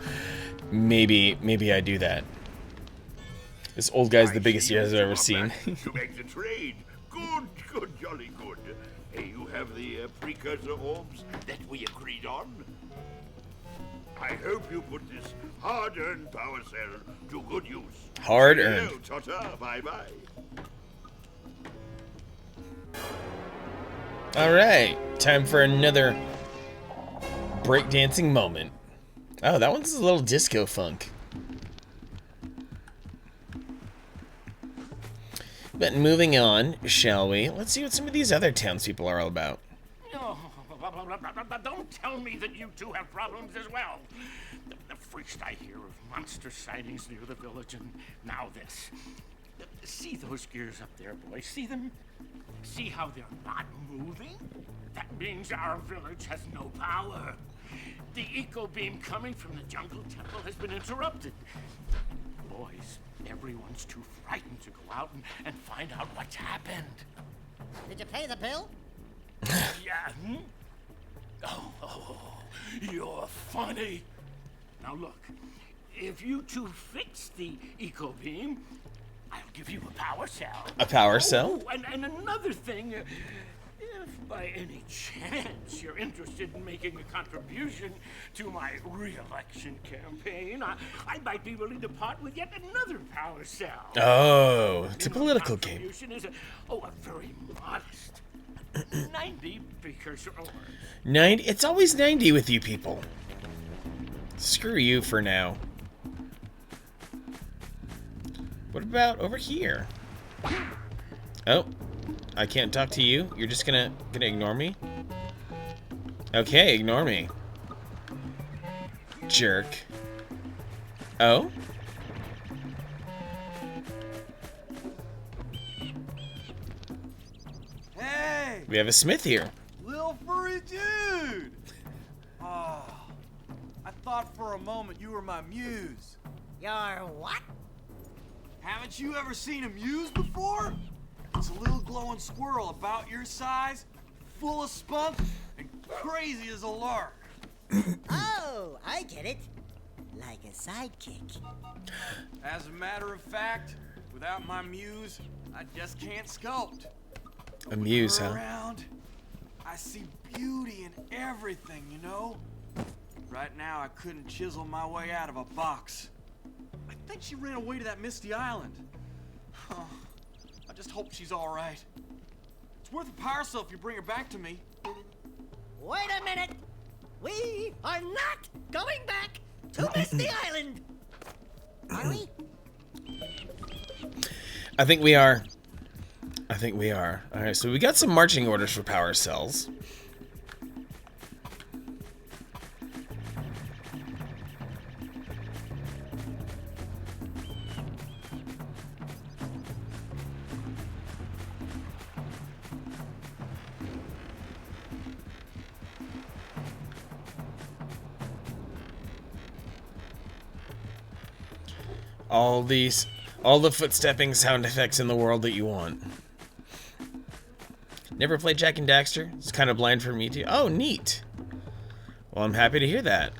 maybe I do that. This old guy's the biggest he has ever seen. To make the trade. Good, jolly good. Hey, you have the precursor orbs that we agreed on? I hope you put this hard-earned power cell to good use. Hard-earned. Ta-ta, bye-bye. Alright, time for another breakdancing moment. Oh, that one's a little disco funk. But moving on, shall we? Let's see what some of these other townspeople are all about. Oh, don't tell me that you two have problems as well. First I hear of monster sightings near the village, and now this. See those gears up there, boys? See them? See how they're not moving? That means our village has no power. The eco beam coming from the jungle temple has been interrupted. Boys, everyone's too frightened to go out and find out what's happened. Did you pay the bill? Yeah. Oh, you're funny. Now look, if you two fix the eco beam, I'll give you a power cell. A power cell? Oh, and another thing, if by any chance you're interested in making a contribution to my re-election campaign, I might be willing to part with yet another power cell. Oh, it's a political game. Contribution is a very modest 90 precursor orbs. 90? It's always 90 with you people. Screw you for now. What about over here? Oh, I can't talk to you. You're just gonna ignore me? Okay, ignore me. Jerk. Oh? Hey! We have a smith here. Little furry dude! Oh, I thought for a moment you were my muse. Your what? Haven't you ever seen a muse before? It's a little glowing squirrel about your size, full of spunk, and crazy as a lark. Oh, I get it. Like a sidekick. As a matter of fact, without my muse, I just can't sculpt. A muse, Look huh? around, I see beauty in everything, you know? Right now, I couldn't chisel my way out of a box. I think she ran away to that misty island. I just hope she's all right. It's worth a power cell if you bring her back to me. Wait a minute. We are not going back to Misty Island. Are we? I think we are. Alright, so we got some marching orders for power cells. All the footstepping sound effects in the world that you want. Never played Jak and Daxter. It's kind of blind for me too. Oh, neat. Well, I'm happy to hear that.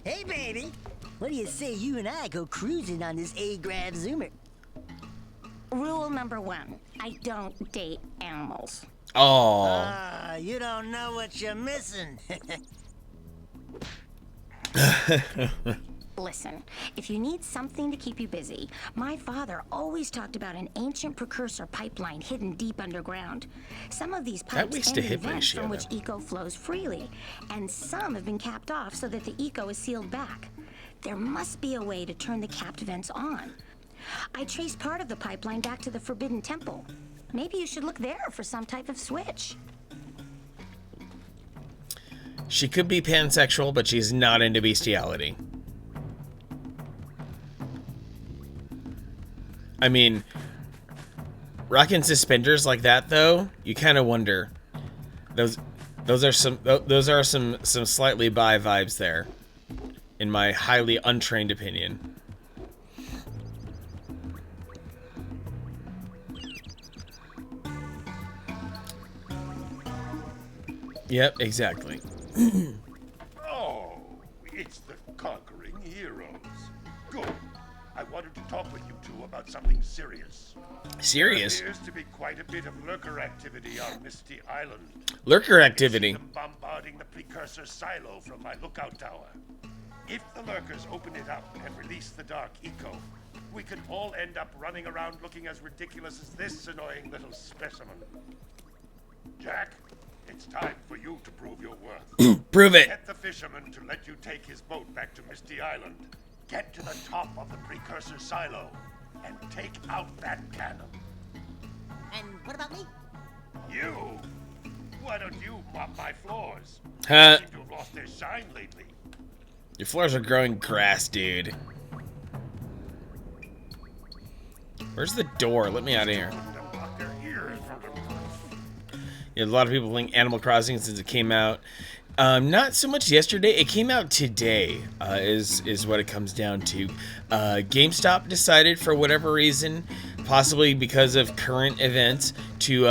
Hey, baby. What do you say you and I go cruising on this A-Grav Zoomer? Rule number 1, I don't date animals. Oh. You don't know what you're missing. Listen, if you need something to keep you busy, my father always talked about an ancient precursor pipeline hidden deep underground. Some of these pipes end in vents from which eco flows freely, and some have been capped off so that the eco is sealed back. There must be a way to turn the capped vents on. I traced part of the pipeline back to the Forbidden Temple. Maybe you should look there for some type of switch. She could be pansexual, but she's not into bestiality. I mean, rocking suspenders like that, though, you kind of wonder. Those are some slightly bi vibes there, in my highly untrained opinion. Yep, exactly. Oh, it's the conquering heroes. Good. I wanted to talk with you two about something serious. Serious? There appears to be quite a bit of lurker activity on Misty Island. Lurker activity? I see them bombarding the precursor silo from my lookout tower. If the lurkers open it up and release the dark eco, we could all end up running around looking as ridiculous as this annoying little specimen. Jak, it's time for you to prove your worth. Prove it. Get the fisherman to let you take his boat back to Misty Island. Get to the top of the precursor silo and take out that cannon. And what about me? You? Why don't you mop my floors? Huh? They seem to have lost their shine lately. Your floors are growing grass, dude. Where's the door? Let me out of here. Yeah, a lot of people playing Animal Crossing since it came out. Not so much yesterday. It came out today, is what it comes down to. GameStop decided, for whatever reason, possibly because of current events, to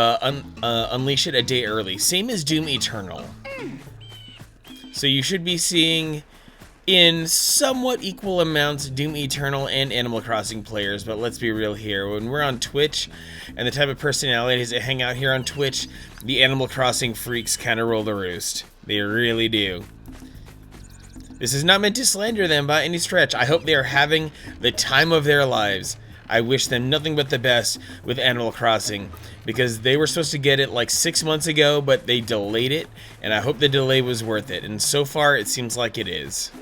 unleash it a day early. Same as Doom Eternal. So you should be seeing, in somewhat equal amounts, Doom Eternal and Animal Crossing players, but let's be real here. When we're on Twitch, and the type of personalities that hang out here on Twitch, the Animal Crossing freaks kind of rule the roost. They really do. This is not meant to slander them by any stretch. I hope they are having the time of their lives. I wish them nothing but the best with Animal Crossing, because they were supposed to get it like 6 months ago, but they delayed it, and I hope the delay was worth it. And so far, it seems like it is.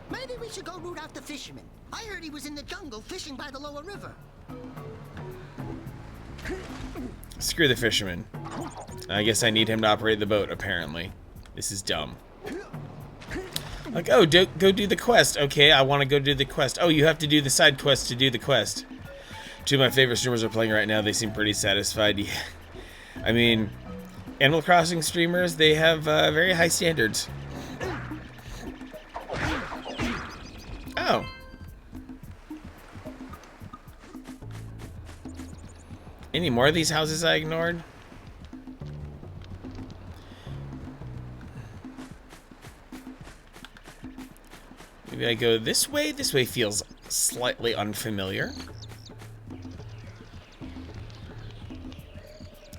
Maybe we should go root out the fisherman. I heard he was in the jungle fishing by the lower river. Screw the fisherman. I guess I need him to operate the boat, apparently. This is dumb. Like, oh, go do the quest. Okay, I want to go do the quest. Oh, you have to do the side quest to do the quest. Two of my favorite streamers are playing right now. They seem pretty satisfied. Yeah. I mean, Animal Crossing streamers, they have very high standards. Oh. Any more of these houses I ignored? Maybe I go this way? This way feels slightly unfamiliar.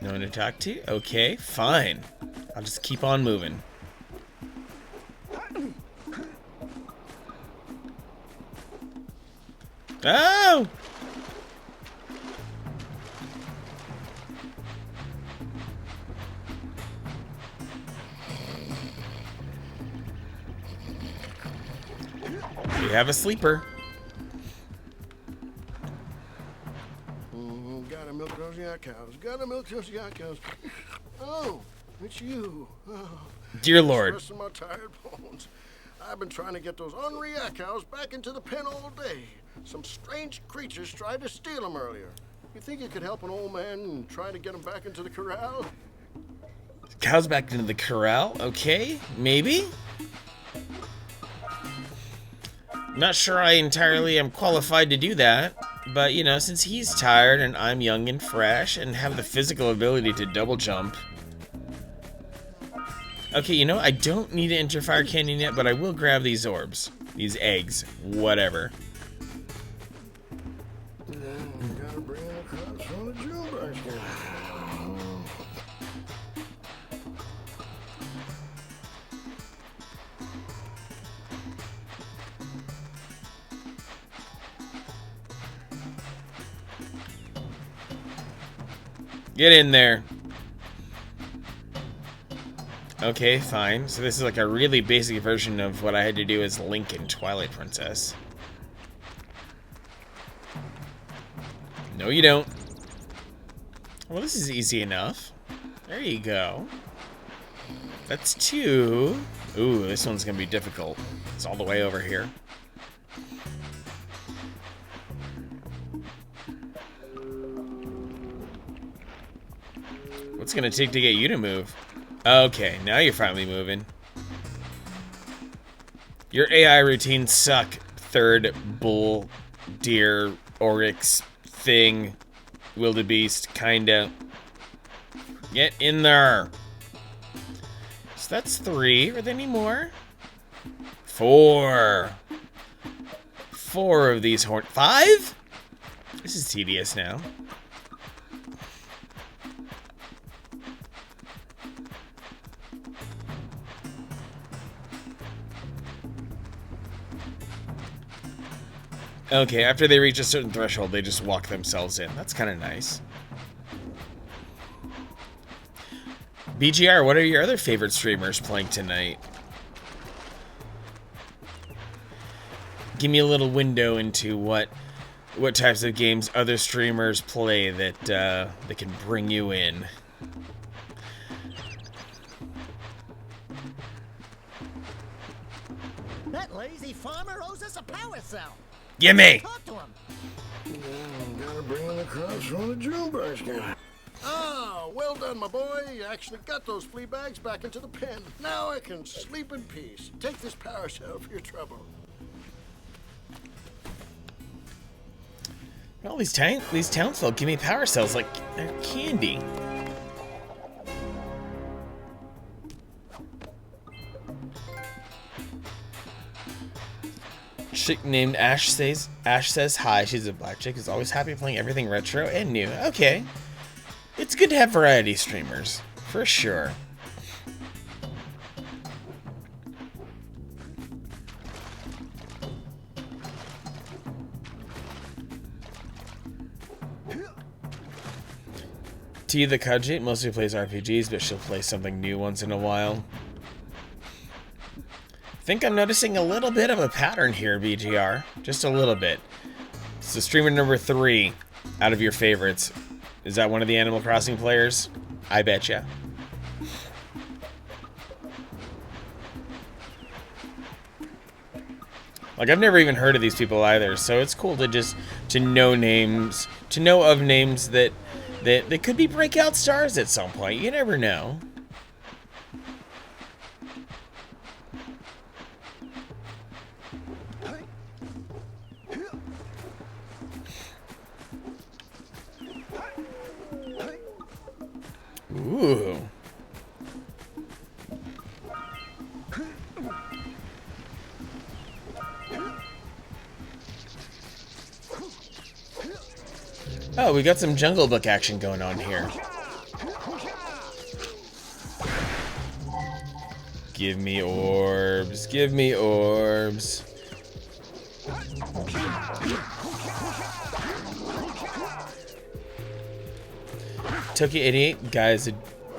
No one to talk to? Okay, fine. I'll just keep on moving. Oh! We have a sleeper. Gotta milk those yak cows. Gotta milk those yak cows. Oh, it's you. Oh, Dear Lord. Resting my tired bones. I've been trying to get those ornery yak cows back into the pen all day. Some strange creatures tried to steal them earlier. You think you could help an old man and try to get them back into the corral? Cows back into the corral? Okay, maybe? Not sure I entirely am qualified to do that. But, you know, since he's tired and I'm young and fresh and have the physical ability to double jump. Okay, you know, I don't need to enter Fire Canyon yet, but I will grab these orbs. These eggs. Whatever. Get in there. Okay, fine. So this is like a really basic version of what I had to do as Link in Twilight Princess. No, you don't. Well, this is easy enough. There you go. That's 2. Ooh, this one's gonna be difficult. It's all the way over here. What's it gonna take to get you to move? Okay, now you're finally moving. Your AI routines suck. Third bull, deer, oryx, thing, wildebeest, kinda. Get in there. So that's 3. Are there any more? 4. 4 of these 5? This is tedious now. Okay, after they reach a certain threshold, they just walk themselves in. That's kind of nice. BGR, what are your other favorite streamers playing tonight? Give me a little window into what types of games other streamers play that can bring you in. That lazy farmer owes us a power cell. Gimme! Talk to him. Gotta bring in the crops from the Junebug skin. Ah, well done, my boy. You actually got those flea bags back into the pen. Now I can sleep in peace. Take this power cell for your trouble. Well, these townsfolk give me power cells like they're candy. Chick named Ash says hi. She's a black chick who's always happy playing everything retro and new. Okay. It's good to have variety streamers, for sure. T the Kaji mostly plays RPGs, but she'll play something new once in a while. I think I'm noticing a little bit of a pattern here, BGR. Just a little bit. So streamer number 3 out of your favorites. Is that one of the Animal Crossing players? I betcha. Like, I've never even heard of these people either, so it's cool to know names, to know of names that could be breakout stars at some point. You never know. Ooh. Oh, we got some Jungle Book action going on here. Give me orbs. Give me orbs. Tokyo88, guys, a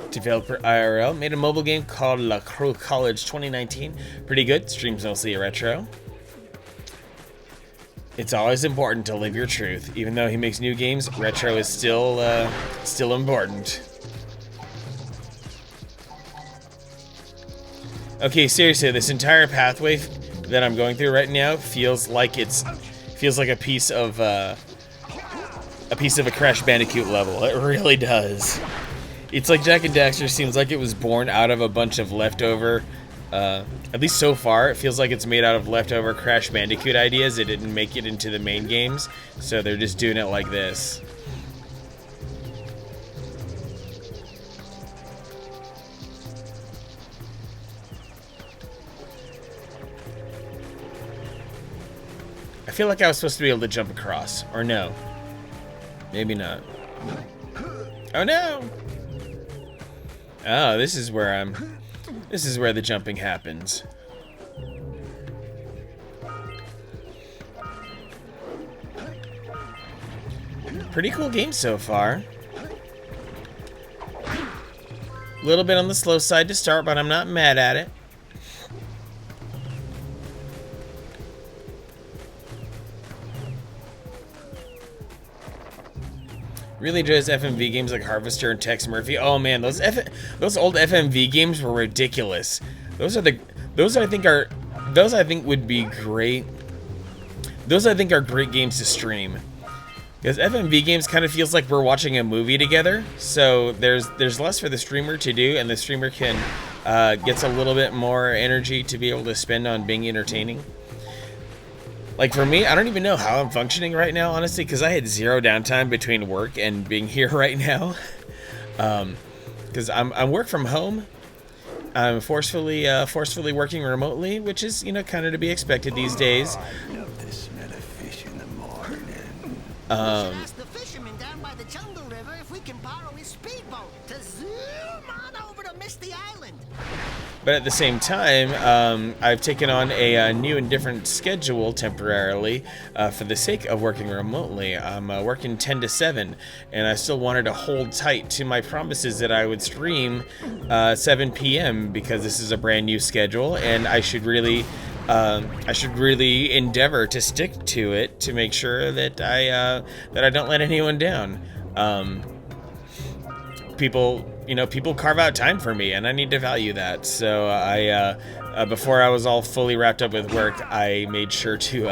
developer IRL, made a mobile game called La Croix College 2019. Pretty good. Streams mostly a retro. It's always important to live your truth. Even though he makes new games, retro is still important. Okay, seriously, this entire pathway that I'm going through right now feels like a piece of a Crash Bandicoot level. It really does. It's like Jak and Daxter seems like it was born out of a bunch of leftover At least so far, it feels like it's made out of leftover Crash Bandicoot ideas. It didn't make it into the main games, so they're just doing it like this. I feel like I was supposed to be able to jump across, or no. Maybe not. Oh no! Oh, this is where the jumping happens. Pretty cool game so far. A little bit on the slow side to start, but I'm not mad at it. Really enjoys FMV games like Harvester and Tex Murphy. Oh man, those old FMV games were ridiculous. Those I think would be great. Those I think are great games to stream. Because FMV games kind of feels like we're watching a movie together. So there's less for the streamer to do, and the streamer can gets a little bit more energy to be able to spend on being entertaining. Like for me, I don't even know how I'm functioning right now, honestly, because I had zero downtime between work and being here right now. Because I'm work from home. I'm forcefully working remotely, which is, you know, kind of to be expected these days. I love the smell of fish in the morning. We should ask the fisherman down by the Jungle River if we can borrow his speedboat to zoom on over to Misty Island. But at the same time, I've taken on a new and different schedule temporarily for the sake of working remotely. I'm working 10 to 7, and I still wanted to hold tight to my promises that I would stream 7 p.m. because this is a brand new schedule, and I should really endeavor to stick to it to make sure that I don't let anyone down. People carve out time for me, and I need to value that. So before I was all fully wrapped up with work, I made sure to,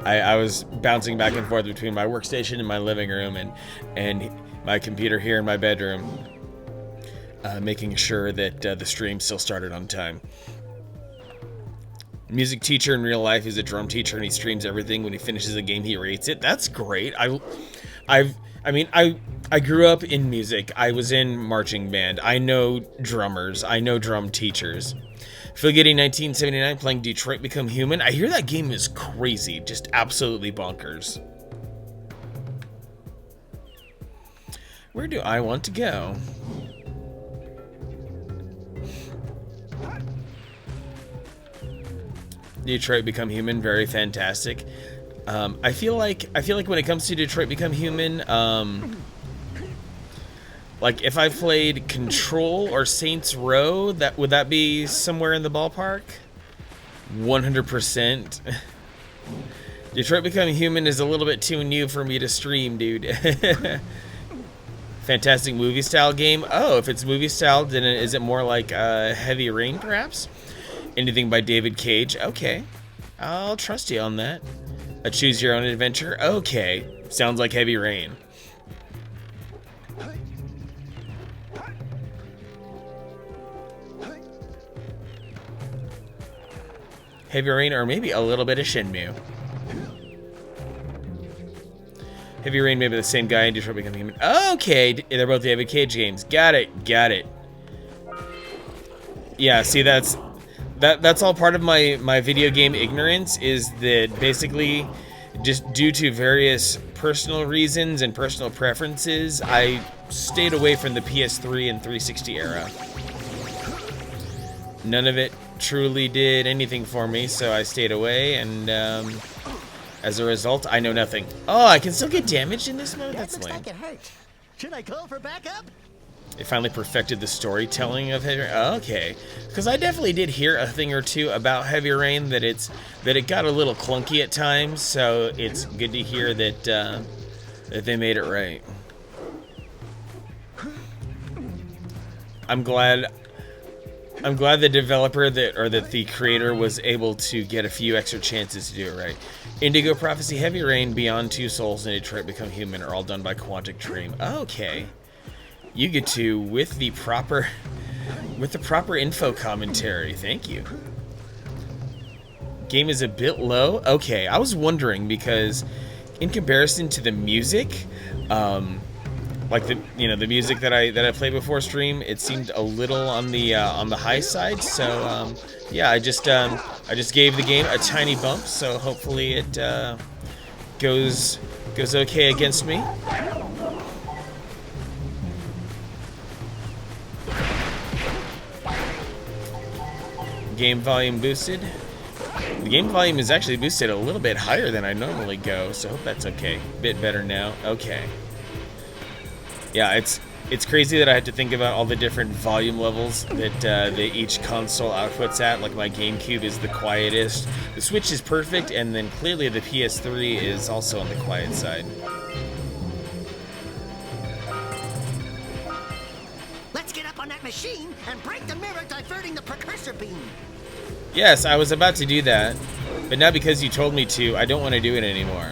I was bouncing back and forth between my workstation and my living room and my computer here in my bedroom, making sure that the stream still started on time. Music teacher in real life is a drum teacher, and he streams everything. When he finishes a game, he rates it. That's great. I grew up in music. I was in marching band. I know drummers. I know drum teachers. Phil Getty 1979 playing Detroit Become Human. I hear that game is crazy. Just absolutely bonkers. Where do I want to go? Detroit Become Human, very fantastic. I feel like when it comes to Detroit Become Human, like if I played Control or Saints Row, would that be somewhere in the ballpark? 100%. Detroit Become Human is a little bit too new for me to stream, dude. Fantastic movie style game. Oh, if it's movie style, then is it more like Heavy Rain, perhaps? Anything by David Cage? Okay, I'll trust you on that. A choose your own adventure? Okay, sounds like Heavy Rain. Heavy Rain, or maybe a little bit of Shenmue. Heavy Rain, maybe the same guy in Detroit Become Human. Okay, they're both David Cage games. Got it. Yeah, see, that's all part of my video game ignorance, is that basically just due to various personal reasons and personal preferences, I stayed away from the PS3 and 360 era. None of it truly did anything for me, so I stayed away, and as a result, I know nothing. Oh, I can still get damaged in this mode? That's lame. Looks like it hurt. Should I call for backup? They finally perfected the storytelling of Heavy Rain. Okay, because I definitely did hear a thing or two about Heavy Rain, that it got a little clunky at times. So it's good to hear that that they made it right. I'm glad the developer that the creator was able to get a few extra chances to do it right. Indigo Prophecy, Heavy Rain, Beyond Two Souls, and Detroit Become Human are all done by Quantic Dream. Okay. You get to, with the proper With the proper info commentary, thank you. Game is a bit low. Okay, I was wondering because in comparison to the music, like the music that I played before stream, it seemed a little on the high side. So yeah, I just gave the game a tiny bump. So hopefully it goes okay against me. Game volume boosted. The game volume is actually boosted a little bit higher than I normally go, so I hope that's okay. Bit better now. Okay. Yeah, it's crazy that I had to think about all the different volume levels that each console outputs at. Like my GameCube is the quietest, the Switch is perfect, and then clearly the PS3 is also on the quiet side. Let's get up on that machine and break the mirror diverting the precursor beam. Yes, I was about to do that, but now because you told me to, I don't want to do it anymore.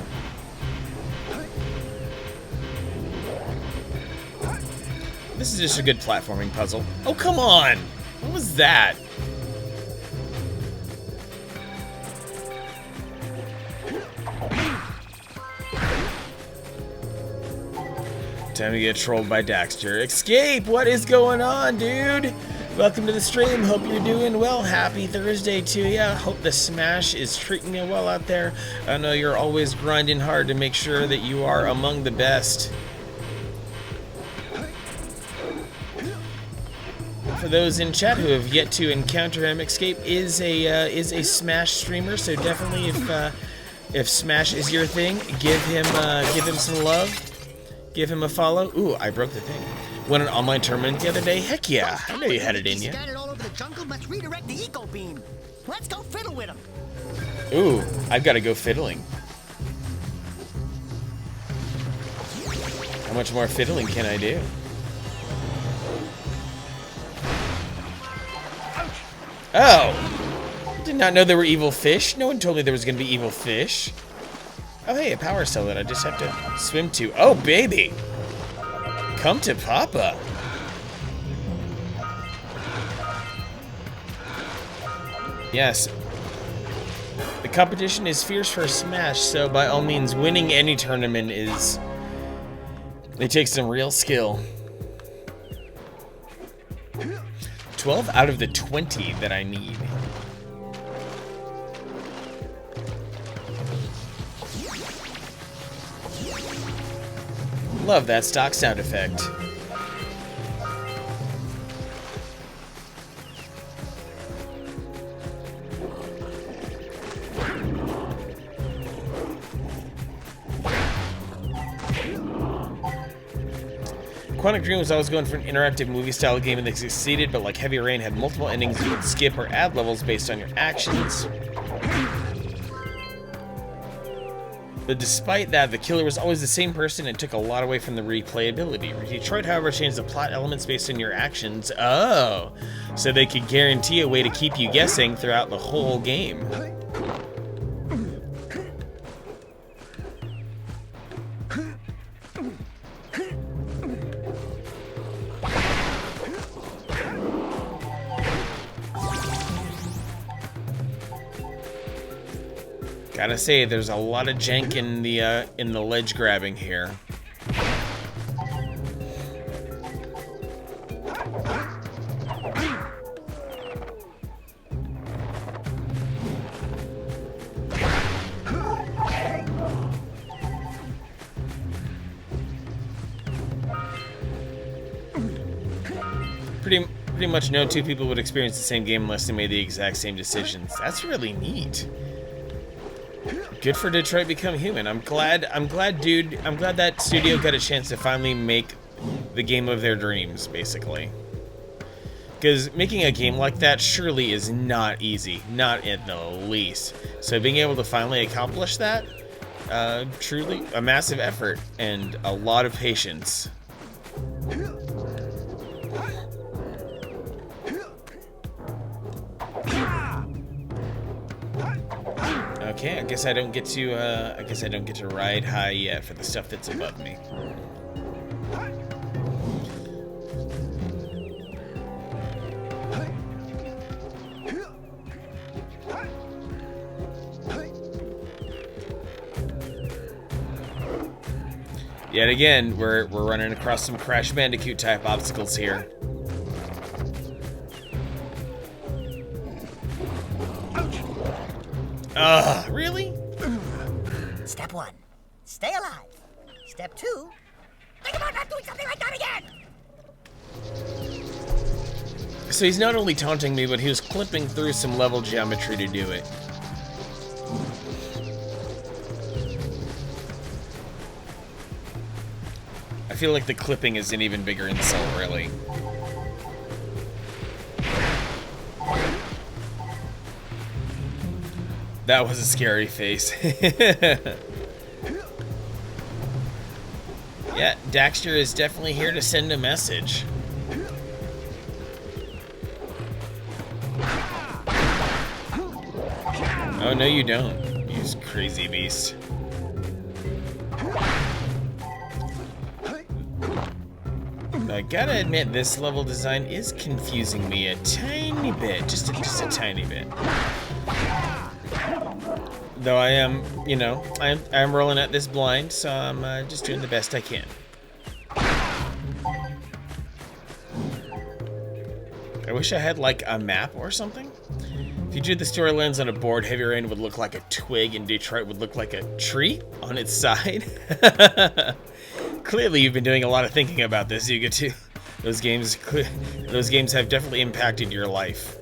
This is just a good platforming puzzle. Oh, come on! What was that? Time to get trolled by Daxter. Escape! What is going on, dude? Welcome to the stream. Hope you're doing well. Happy Thursday to ya. Hope the Smash is treating you well out there. I know you're always grinding hard to make sure that you are among the best. For those in chat who have yet to encounter him, Escape is a Smash streamer. So definitely, if Smash is your thing, give him some love. Give him a follow. Ooh, I broke the thing. Won an online tournament the other day. Heck yeah, I know you had it in you. Scattered all over the jungle. Let's redirect the eco beam. Let's go fiddle with him. Ooh, I've got to go fiddling. How much more fiddling can I do? Oh! Did not know there were evil fish. No one told me there was going to be evil fish. Oh, hey, a power cell that I just have to swim to. Oh, baby! Come to Papa. Yes. The competition is fierce for Smash, so by all means, winning any tournament is... It takes some real skill. 12 out of the 20 that I need. Love that stock sound effect. Quantic Dream was always going for an interactive movie-style game, and they succeeded, but like Heavy Rain had multiple endings you could skip or add levels based on your actions. But despite that, the killer was always the same person and took a lot away from the replayability. Detroit, however, changed the plot elements based on your actions. Oh, so they could guarantee a way to keep you guessing throughout the whole game. Gotta say, there's a lot of jank in the ledge grabbing here. Pretty much no two people would experience the same game unless they made the exact same decisions. That's really neat. Good for Detroit Become Human. I'm glad, dude. I'm glad that studio got a chance to finally make the game of their dreams, basically. Because making a game like that surely is not easy, not in the least. So being able to finally accomplish that, truly a massive effort and a lot of patience. Okay, I guess I don't get to ride high yet for the stuff that's above me. Yet again, we're running across some Crash Bandicoot type obstacles here. Ugh, really? Step 1, stay alive. Step 2, think about not doing something like that again. So he's not only taunting me, but he was clipping through some level geometry to do it. I feel like the clipping is an even bigger insult, really. That was a scary face. Yeah, Daxter is definitely here to send a message. Oh, no you don't, you crazy beast. I gotta admit, this level design is confusing me a tiny bit, just a tiny bit. Though I am, you know, I'm rolling at this blind, so I'm just doing the best I can. I wish I had like a map or something. If you drew the storylines on a board, Heavy Rain would look like a twig and Detroit would look like a tree on its side. Clearly, you've been doing a lot of thinking about this, Yuga 2. Those games have definitely impacted your life.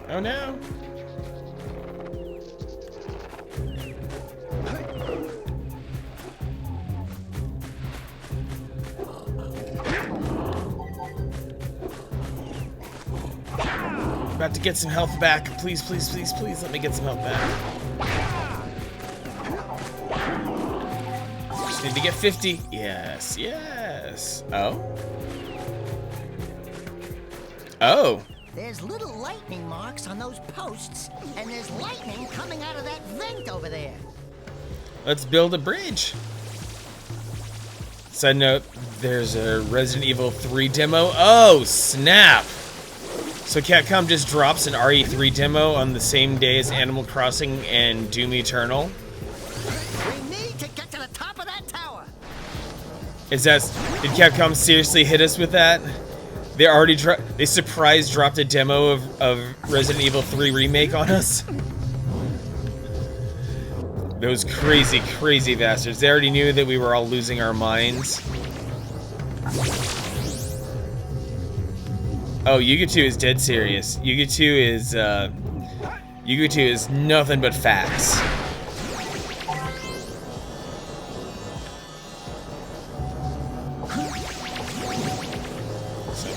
Oh no! About to get some health back. Please, please, please, please let me get some health back. Just need to get 50. Yes, yes. Oh? Oh. There's little lightning marks on those posts, and there's lightning coming out of that vent over there. Let's build a bridge. Side note, there's a Resident Evil 3 demo. Oh, snap! So Capcom just drops an RE3 demo on the same day as Animal Crossing and Doom Eternal. We need to get to the top of that tower. Did Capcom seriously hit us with that? They surprise dropped a demo of Resident Evil 3 Remake on us? Those crazy, crazy bastards. They already knew that we were all losing our minds. Oh, Yuga 2 is dead serious. Yuga 2 is nothing but facts.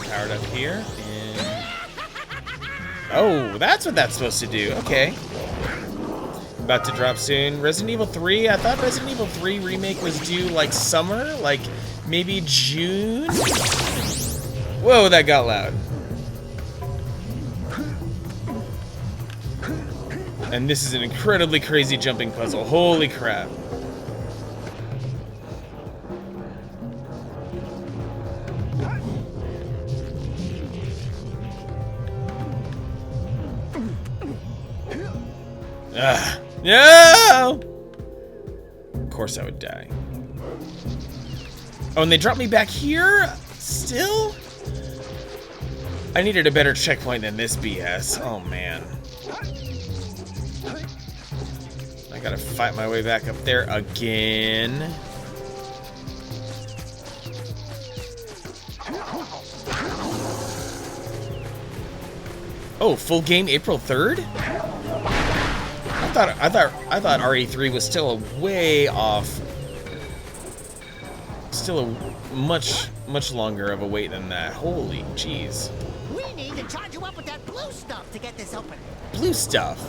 Powered up here, and... Oh, that's what that's supposed to do. Okay. About to drop soon. Resident Evil 3, I thought Resident Evil 3 Remake was due, like, summer? Like, maybe June? Whoa, that got loud. And this is an incredibly crazy jumping puzzle. Holy crap. Ugh. No! Of course I would die. Oh, and they dropped me back here? Still? I needed a better checkpoint than this BS. Oh, man. I gotta fight my way back up there again. Oh, full game April 3rd? I thought RE3 was still a way off. Still a much longer of a wait than that. Holy jeez. We need to charge you up with that blue stuff to get this open. Blue stuff.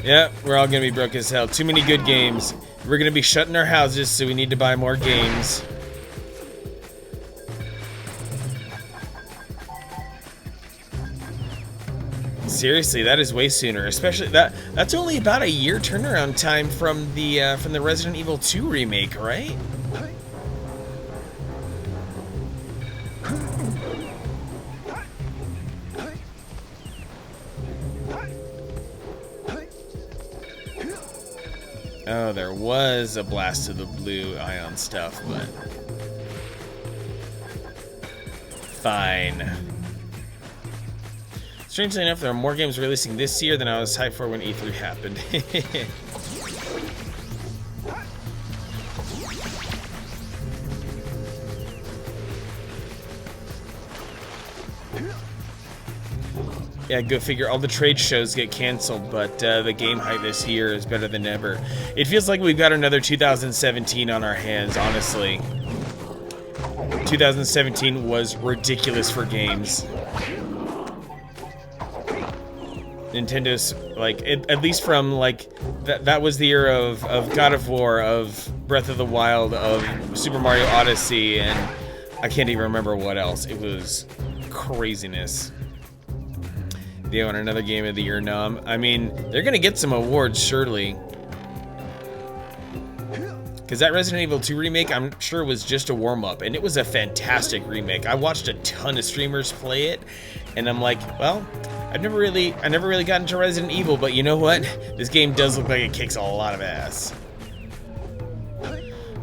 Yeah, we're all gonna be broke as hell. Too many good games. We're gonna be shutting our houses, so we need to buy more games. Seriously, that is way sooner. Especially that's only about a year turnaround time from the Resident Evil 2 remake, right? Oh, there was a blast of the blue ion stuff, but fine. Strangely enough, there are more games releasing this year than I was hyped for when E3 happened. Yeah, go figure. All the trade shows get canceled, but the game hype this year is better than ever. It feels like we've got another 2017 on our hands, honestly. 2017 was ridiculous for games. Nintendo's, like, at least from, like, that was the year of God of War, of Breath of the Wild, of Super Mario Odyssey, and I can't even remember what else. It was craziness. They own another game of the year now. I mean, they're gonna get some awards, surely. Because that Resident Evil 2 remake, I'm sure, was just a warm-up, and it was a fantastic remake. I watched a ton of streamers play it, and I'm like, well, I never really got into Resident Evil, but you know what? This game does look like it kicks a lot of ass.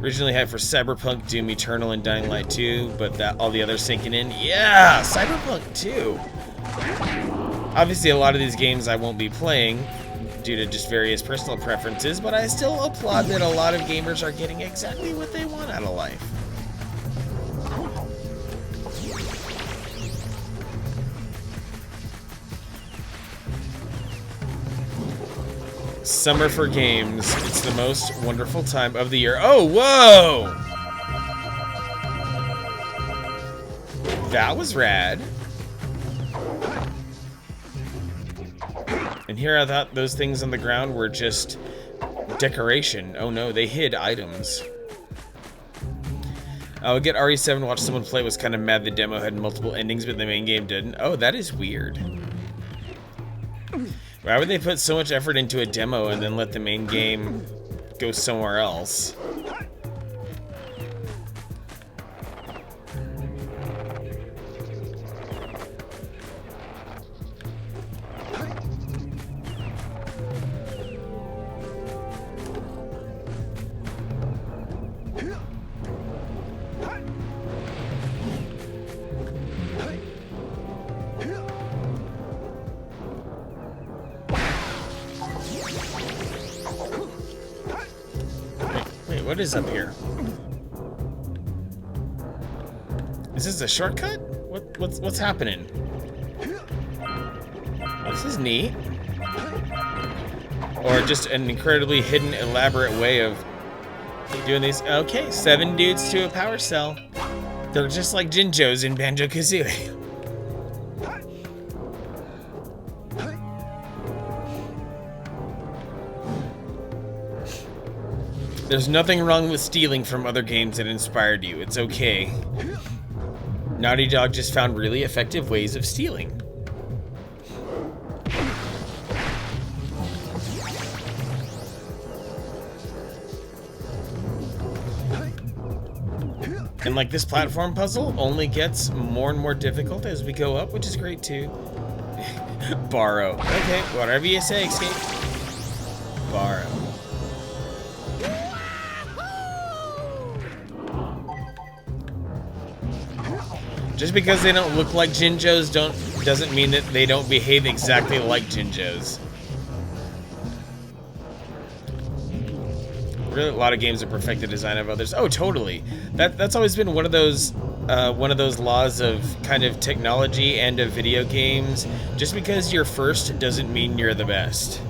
Originally had for Cyberpunk, Doom Eternal, and Dying Light 2, but all the others sinking in. Yeah, Cyberpunk 2. Obviously, a lot of these games I won't be playing due to just various personal preferences, but I still applaud that a lot of gamers are getting exactly what they want out of life. Summer for games. It's the most wonderful time of the year. Oh, whoa! That was rad. And here I thought those things on the ground were just decoration. Oh no, they hid items. I would get RE7, watch someone play, was kind of mad the demo had multiple endings, but the main game didn't. Oh, that is weird. Why would they put so much effort into a demo and then let the main game go somewhere else? What is up here? Is this a shortcut? What's happening? This is neat. Or just an incredibly hidden, elaborate way of doing these. Okay, 7 dudes to a power cell. They're just like Jinjos in Banjo-Kazooie. There's nothing wrong with stealing from other games that inspired you. It's okay. Naughty Dog just found really effective ways of stealing. And like this platform puzzle only gets more and more difficult as we go up, which is great too. Borrow. Okay, whatever you say, Escape. Borrow. Just because they don't look like Jinjos doesn't mean that they don't behave exactly like Jinjos. Really, a lot of games have perfected the design of others. Oh, totally. That's always been one of those laws of kind of technology and of video games. Just because you're first doesn't mean you're the best.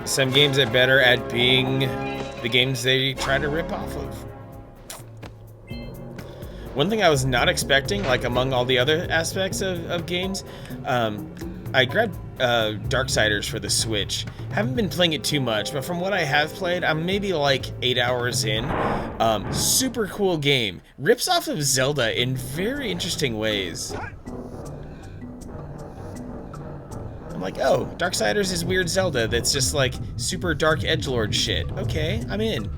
Some games are better at being the games they try to rip off of. One thing I was not expecting, like among all the other aspects of games, I grabbed Darksiders for the Switch. Haven't been playing it too much, but from what I have played, I'm maybe like 8 hours in. Super cool game. Rips off of Zelda in very interesting ways. I'm like, oh, Darksiders is weird Zelda that's just like super dark edgelord shit. Okay, I'm in.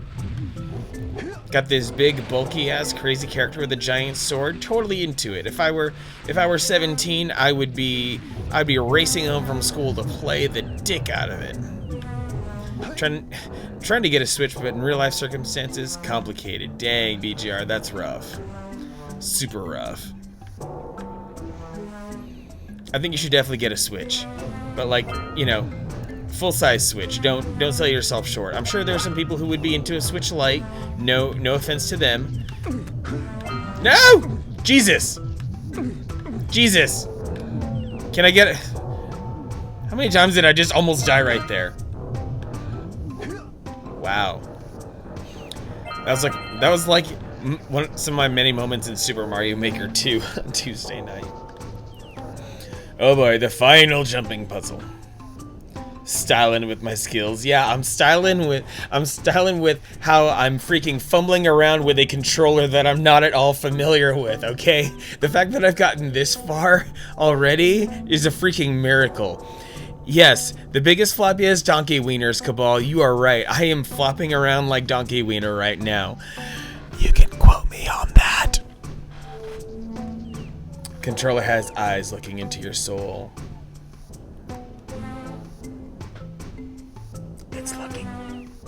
Got this big, bulky-ass, crazy character with a giant sword. Totally into it. If I were 17, I'd be racing home from school to play the dick out of it. Trying to get a Switch, but in real life circumstances, complicated. Dang, BGR, that's rough. Super rough. I think you should definitely get a Switch, but like, you know, full-size Switch. Don't sell yourself short. I'm sure there are some people who would be into a Switch Lite. No offense to them. No! Jesus! Jesus! Can I get it? How many times did I just almost die right there? Wow. That was like some of my many moments in Super Mario Maker 2 on Tuesday night. Oh boy, the final jumping puzzle. Styling with my skills. Yeah, I'm styling with how I'm freaking fumbling around with a controller that I'm not at all familiar with, okay? The fact that I've gotten this far already is a freaking miracle. Yes, the biggest floppy is Donkey Wieners, Cabal. You are right. I am flopping around like Donkey Wiener right now. You can quote me on that. Controller has eyes looking into your soul.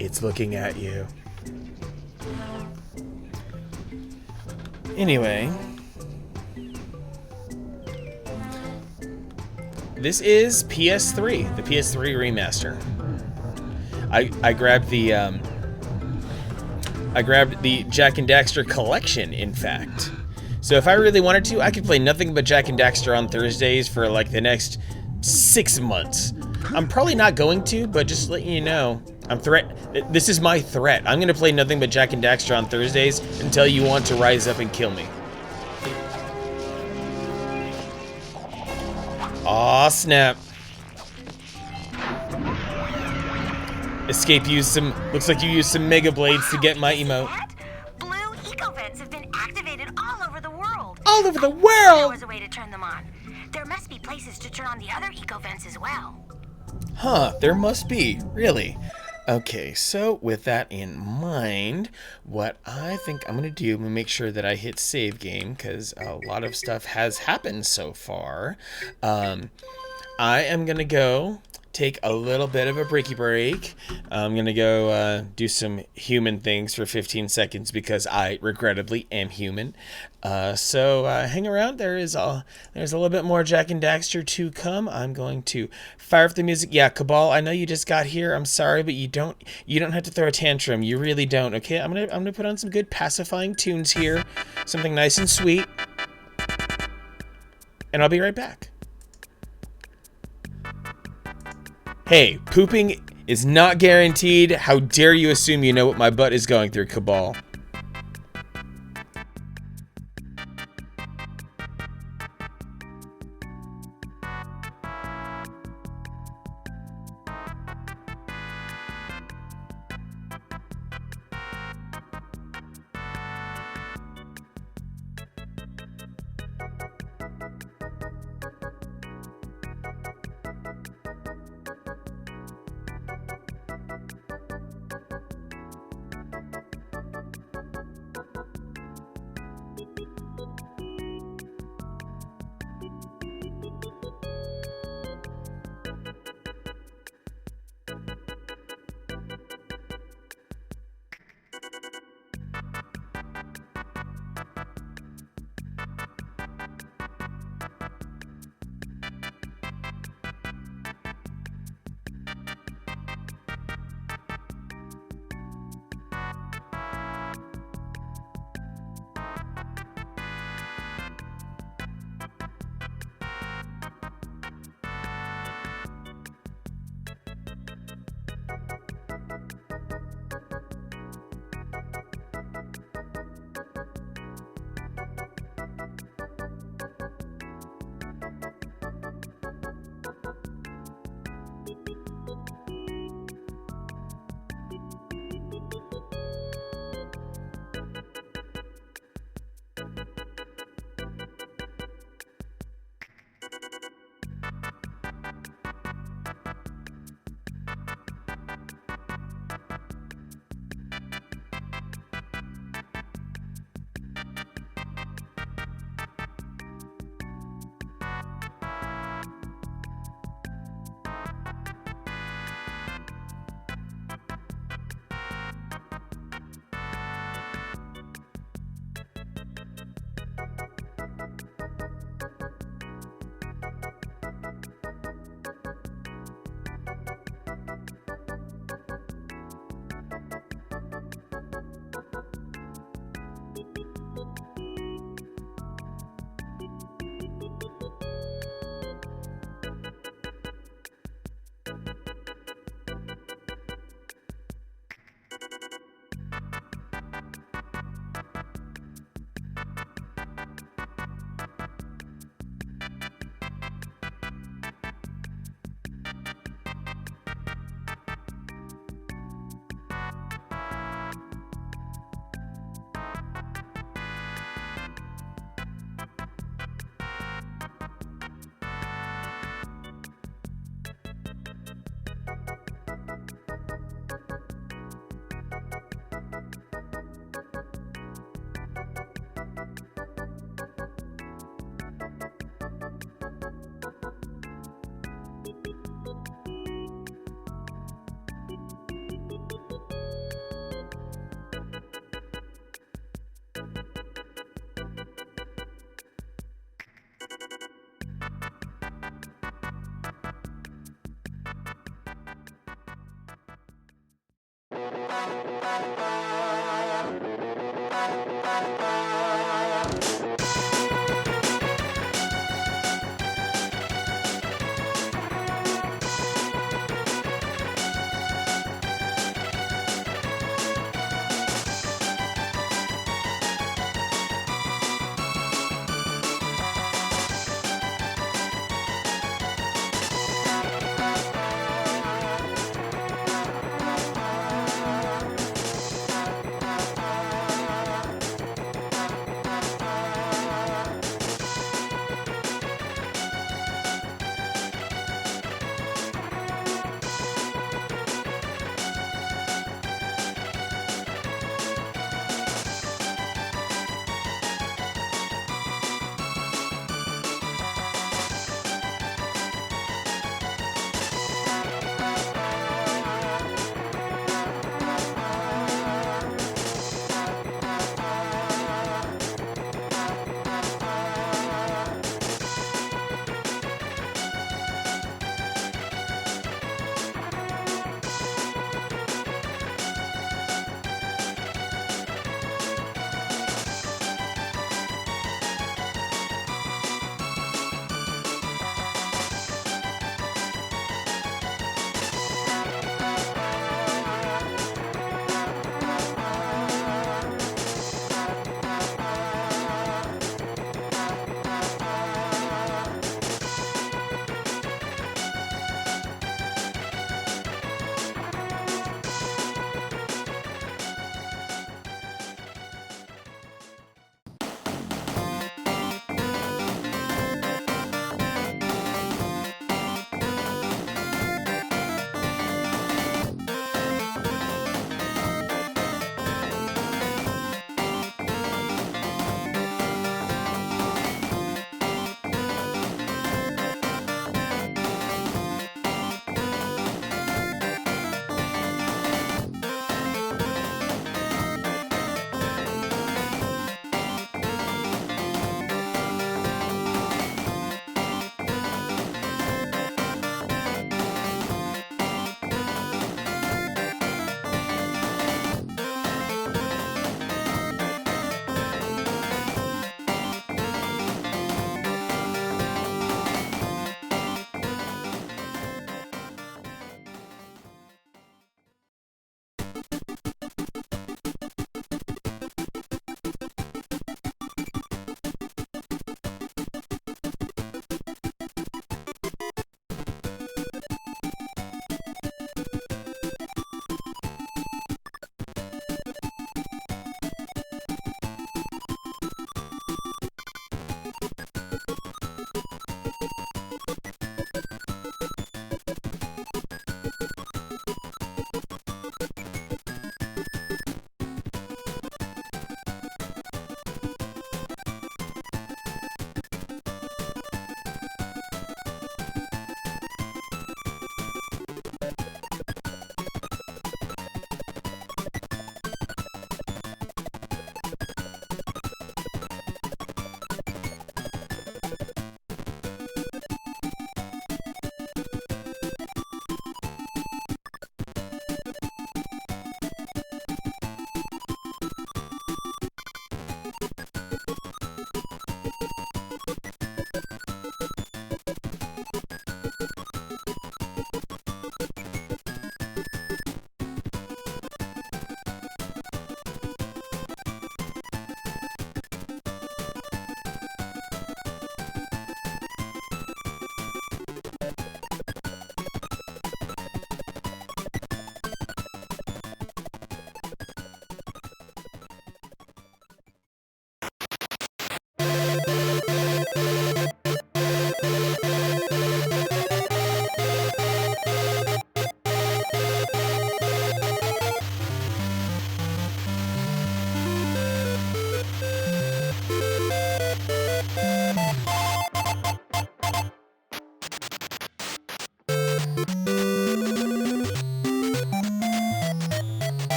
It's looking at you. Anyway. This is PS3, the PS3 remaster. I grabbed the Jak and Daxter collection, in fact. So if I really wanted to, I could play nothing but Jak and Daxter on Thursdays for like the next 6 months. I'm probably not going to, but just letting you know, this is my threat. I'm gonna play nothing but Jak and Daxter on Thursdays until you want to rise up and kill me. Aw, snap. Escape used some, looks like you used some Mega Blades to get my emote. Blue eco vents have been activated all over the world. All over the world? There was a way to turn them on. There must be places to turn on the other eco vents as well. Huh, there must be, really. Okay, so with that in mind, what I think I'm gonna do, I'm gonna make sure that I hit save game, because a lot of stuff has happened so far. I am gonna go take a little bit of a breaky break. I'm gonna go do some human things for 15 seconds because I regrettably am human. So hang around. There's a little bit more Jak and Daxter to come. I'm going to fire up the music. Yeah, Cabal, I know you just got here. I'm sorry, but you don't have to throw a tantrum. You really don't. Okay, I'm gonna put on some good pacifying tunes here, something nice and sweet, and I'll be right back. Hey, pooping is not guaranteed. How dare you assume you know what my butt is going through, Cabal?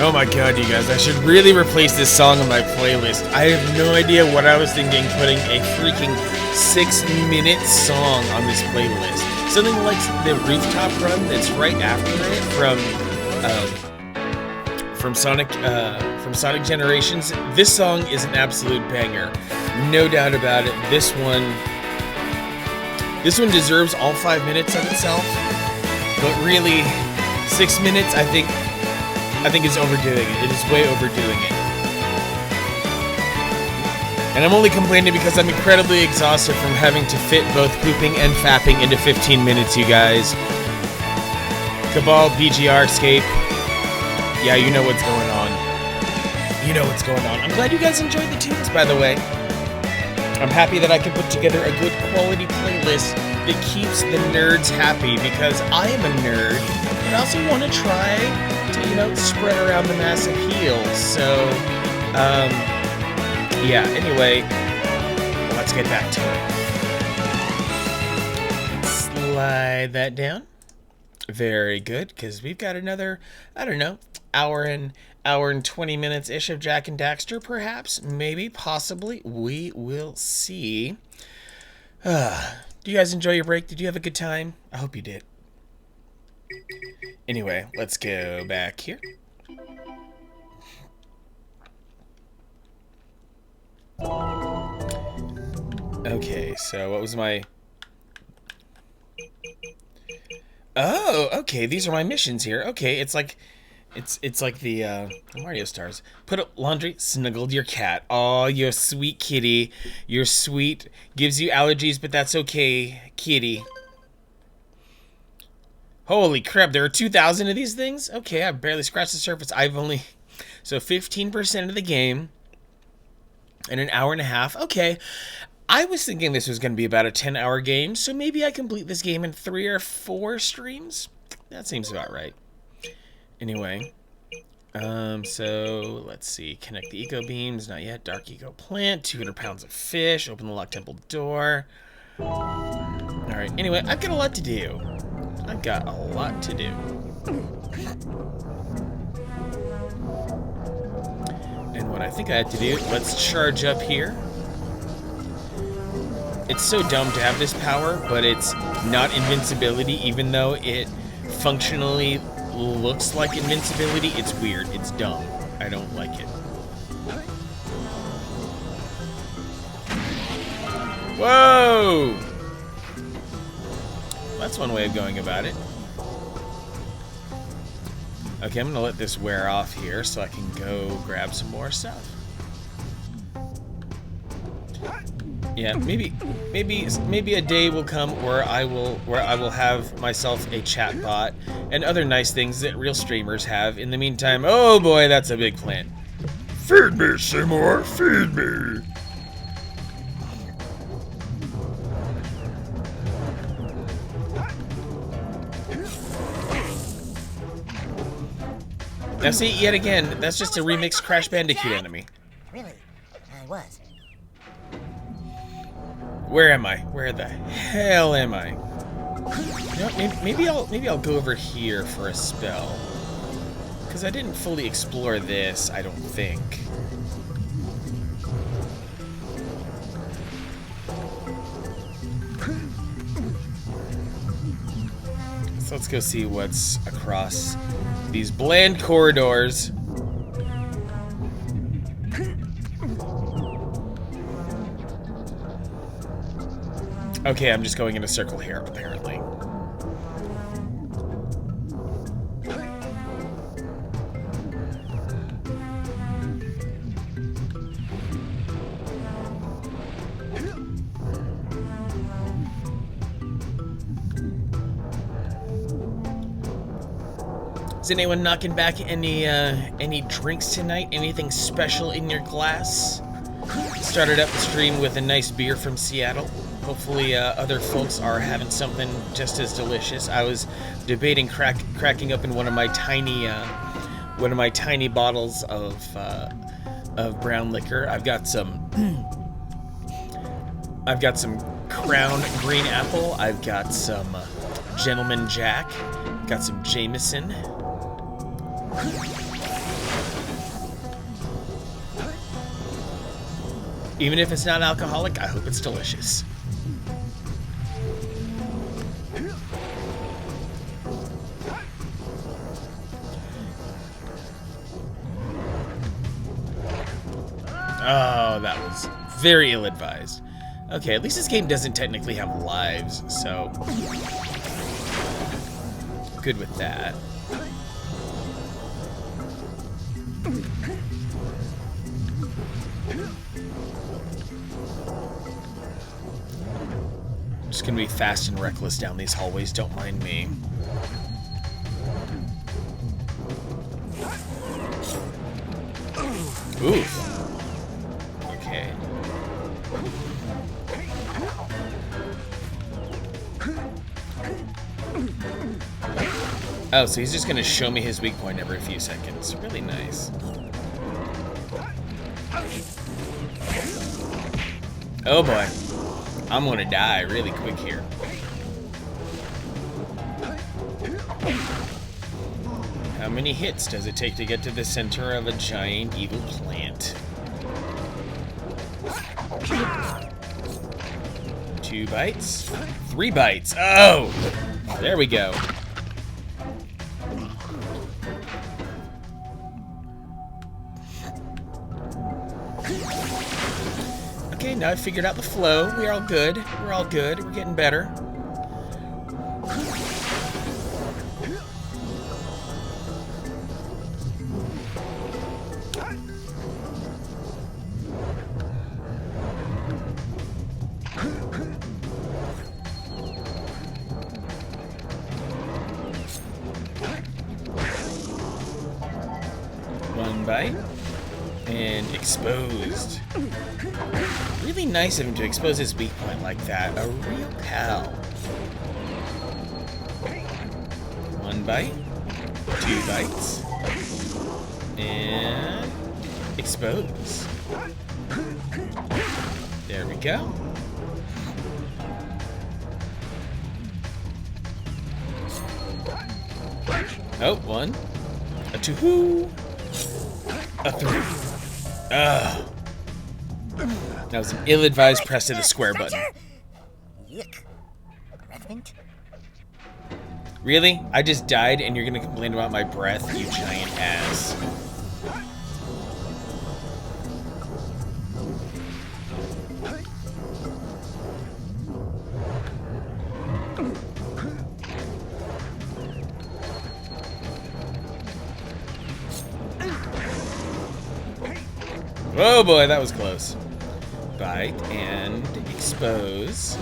Oh my god, you guys, I should really replace this song on my playlist. I have no idea what I was thinking putting a freaking 6-minute song on this playlist. Something like the Rooftop Run that's right after it from Sonic Generations. This song is an absolute banger. No doubt about it. This one deserves all 5 minutes of itself. But really, 6 minutes, I think it's overdoing it. It is way overdoing it. And I'm only complaining because I'm incredibly exhausted from having to fit both pooping and fapping into 15 minutes, you guys. Cabal, BGR, Escape. Yeah, you know what's going on. You know what's going on. I'm glad you guys enjoyed the tunes, by the way. I'm happy that I can put together a good quality playlist that keeps the nerds happy, because I am a nerd, but I also want to try to, you know, spread around the mass appeal. So, yeah, anyway, let's get back to it. Slide that down. Very good, because we've got another, I don't know, hour and 20 minutes-ish of Jak and Daxter, perhaps, maybe, possibly. We will see. Do you guys enjoy your break? Did you have a good time? I hope you did. Anyway, let's go back here. Okay, so what was my... Oh, okay, these are my missions here. Okay, it's like the Mario stars. Put up laundry, snuggled your cat. Oh, you're sweet kitty. You're sweet. Gives you allergies, but that's okay, kitty. Holy crap, there are 2,000 of these things? Okay, I barely scratched the surface. I've only... So 15% of the game in an hour and a half. Okay, I was thinking this was going to be about a 10-hour game, so maybe I complete this game in 3 or 4 streams? That seems about right. Anyway, so let's see. Connect the eco beams. Not yet. Dark eco plant. 200 pounds of fish. Open the locked temple door. Alright, anyway, I've got a lot to do. I've got a lot to do. And what I think I have to do, let's charge up here. It's so dumb to have this power, but it's not invincibility, even though it functionally looks like invincibility. It's weird. It's dumb. I don't like it. Whoa! That's one way of going about it. Okay, I'm gonna let this wear off here so I can go grab some more stuff. Yeah, maybe a day will come where I will have myself a chat bot and other nice things that real streamers have. In the meantime, oh boy, that's a big plan. Feed me, Seymour, feed me. Now see, yet again, that's just a remixed Crash Bandicoot enemy. Really? I was. Where am I? Where the hell am I? You know, maybe I'll go over here for a spell, because I didn't fully explore this, I don't think. So let's go see what's across these bland corridors. Okay, I'm just going in a circle here, apparently. Is anyone knocking back any drinks tonight? Anything special in your glass? Started up the stream with a nice beer from Seattle. Hopefully other folks are having something just as delicious. I was debating cracking open one of my tiny bottles of brown liquor. I've got some Crown Green Apple. I've got some Gentleman Jack. Got some Jameson. Even if it's not alcoholic, I hope it's delicious. Oh, that was very ill-advised. Okay, at least this game doesn't technically have lives, so good with that. I'm just gonna be fast and reckless down these hallways, don't mind me. Oof. Okay. Oh, so he's just gonna show me his weak point every few seconds. Really nice. Oh boy. I'm gonna die really quick here. How many hits does it take to get to the center of a giant evil plant? 2 bites? 3 bites. Oh! There we go. Okay, now I've figured out the flow. We're all good. We're all good. We're getting better. One bite. And exposed. Really nice of him to expose his weak point like that. A real pal. 1 bite. 2 bites. And expose. There we go. Oh, 1. A 2. A 3. Ugh. That was an ill-advised press of the square button. Yuck. Revenant? Really? I just died and you're gonna complain about my breath, you giant ass. Oh boy, that was close. Bite and expose.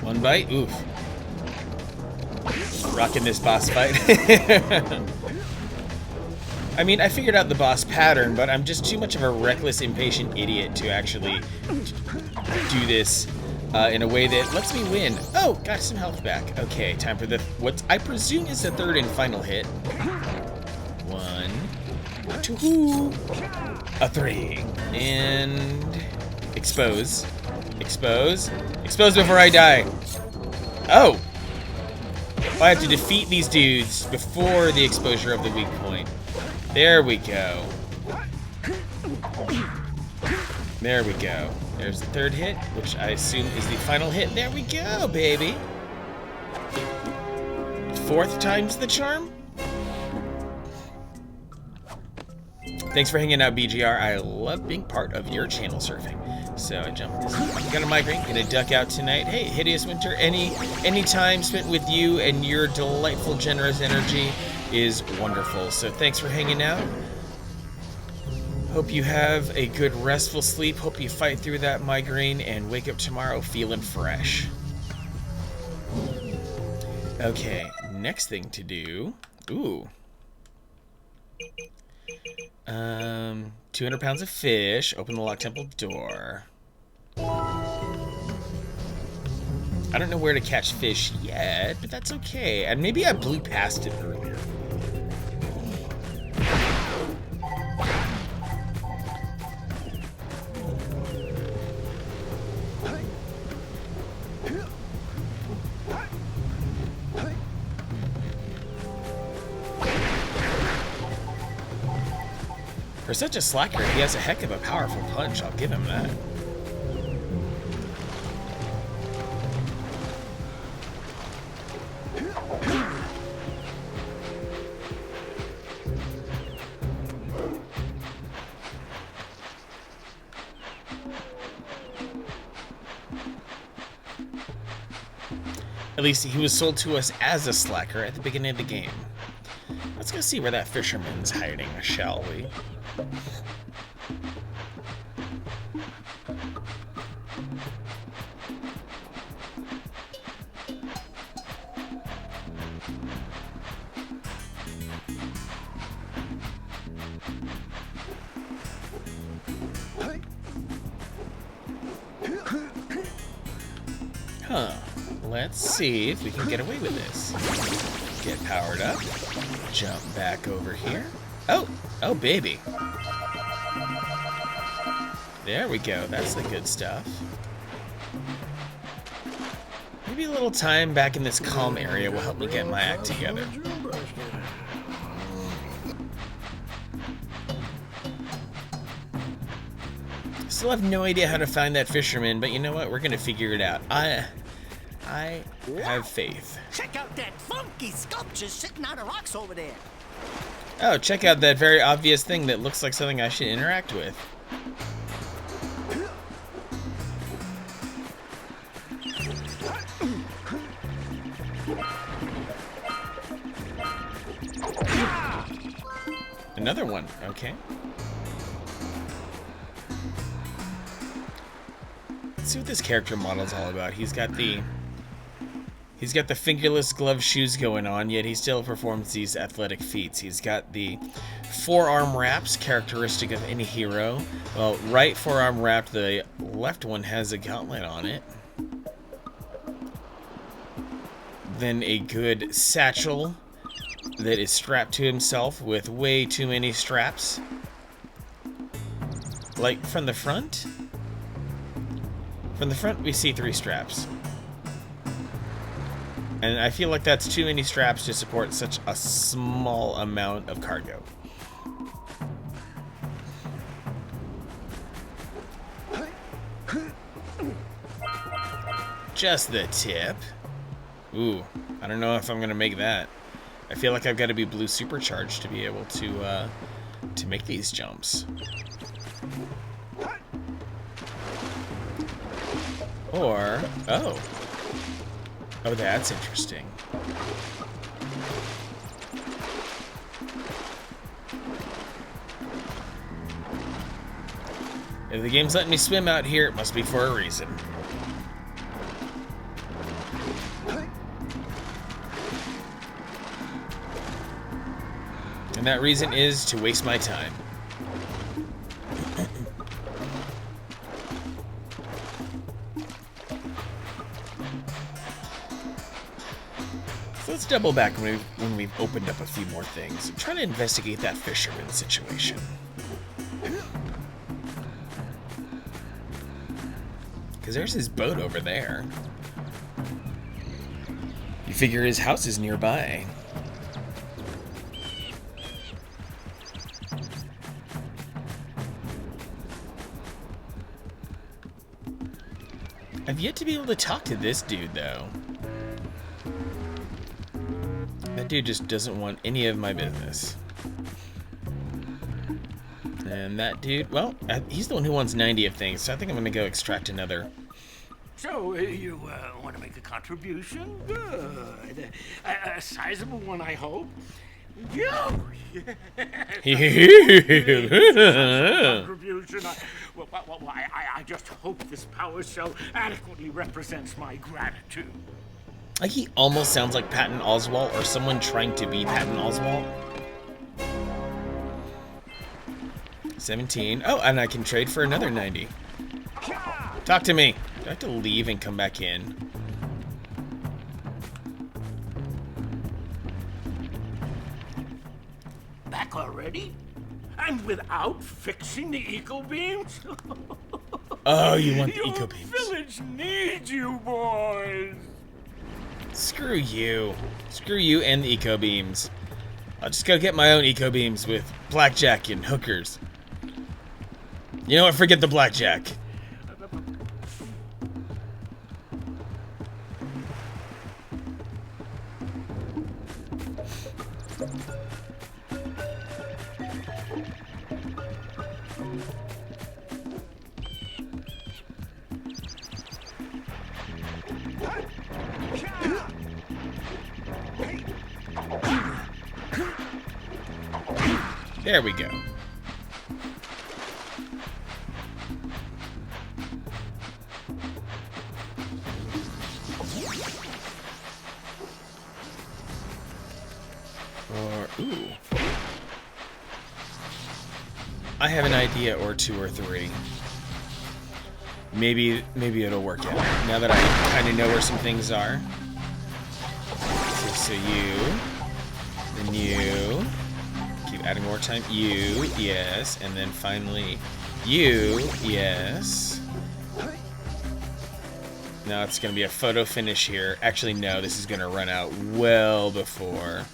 1 bite. Oof. Rocking this boss fight. I mean, I figured out the boss pattern, but I'm just too much of a reckless, impatient idiot to actually do this in a way that lets me win. Oh, got some health back. Okay, time for the what I presume is the 3rd and final hit. 1, 2, a 3, and expose, expose, expose before I die. Oh, I have to defeat these dudes before the exposure of the weak point. There we go. There we go. There's the 3rd hit, which I assume is the final hit. There we go, baby. 4th time's the charm. Thanks for hanging out, BGR. I love being part of your channel surfing. So I jumped this. Got a migraine. Gonna duck out tonight. Hey, Hideous Winter. Any time spent with you and your delightful, generous energy is wonderful. So thanks for hanging out. Hope you have a good restful sleep. Hope you fight through that migraine and wake up tomorrow feeling fresh. Okay, next thing to do. Ooh. 200 pounds of fish. Open the lock temple door. I don't know where to catch fish yet, but that's okay. And maybe I blew past it earlier. For such a slacker, he has a heck of a powerful punch. I'll give him that. At least he was sold to us as a slacker at the beginning of the game. Let's go see where that fisherman's hiding, shall we? Huh. Let's see if we can get away with this. Get powered up. Jump back over here. Oh! Oh, baby. There we go. That's the good stuff. Maybe a little time back in this calm area will help me get my act together. Still have no idea how to find that fisherman, but you know what? We're gonna figure it out. I have faith. Check out that funky sculpture sitting on the rocks over there. Oh, check out that very obvious thing that looks like something I should interact with. Another one, okay. Let's see what this character model's all about. He's got the fingerless glove shoes going on, yet he still performs these athletic feats. He's got the forearm wraps, characteristic of any hero. Well, right forearm wrapped, the left one has a gauntlet on it. Then a good satchel that is strapped to himself with way too many straps. Like, from the front? From the front, we see 3 straps. And I feel like that's too many straps to support such a small amount of cargo. Just the tip. Ooh, I don't know if I'm gonna make that. I feel like I've got to be blue supercharged to be able to make these jumps. Or, oh, that's interesting. If the game's letting me swim out here, it must be for a reason. And that reason is to waste my time. So let's double back when we've opened up a few more things. I'm trying to investigate that fisherman situation. Because there's his boat over there. You figure his house is nearby. I've yet to be able to talk to this dude, though. That dude just doesn't want any of my business. And that dude, well, he's the one who wants 90 of things, so I think I'm going to go extract another. So, you want to make a contribution? Good. A sizable one, I hope. Contribution. I just hope this power cell adequately represents my gratitude. Like, he almost sounds like Patton Oswalt or someone trying to be Patton Oswalt. 17. Oh, and I can trade for another 90. Talk to me. Do I have to leave and come back in? Back already? And without fixing the eco beams? Oh, you want the eco beams? Your village needs you, boys. Screw you. Screw you and the eco beams. I'll just go get my own eco beams with blackjack and hookers. You know what? Forget the blackjack. There we go. Or, ooh. I have an idea, or two or three. Maybe it'll work out. Now that I kind of know where some things are. So you, then you. Keep adding more time. You, yes, and then finally you, yes. Now it's gonna be a photo finish here. Actually, no, this is gonna run out well before.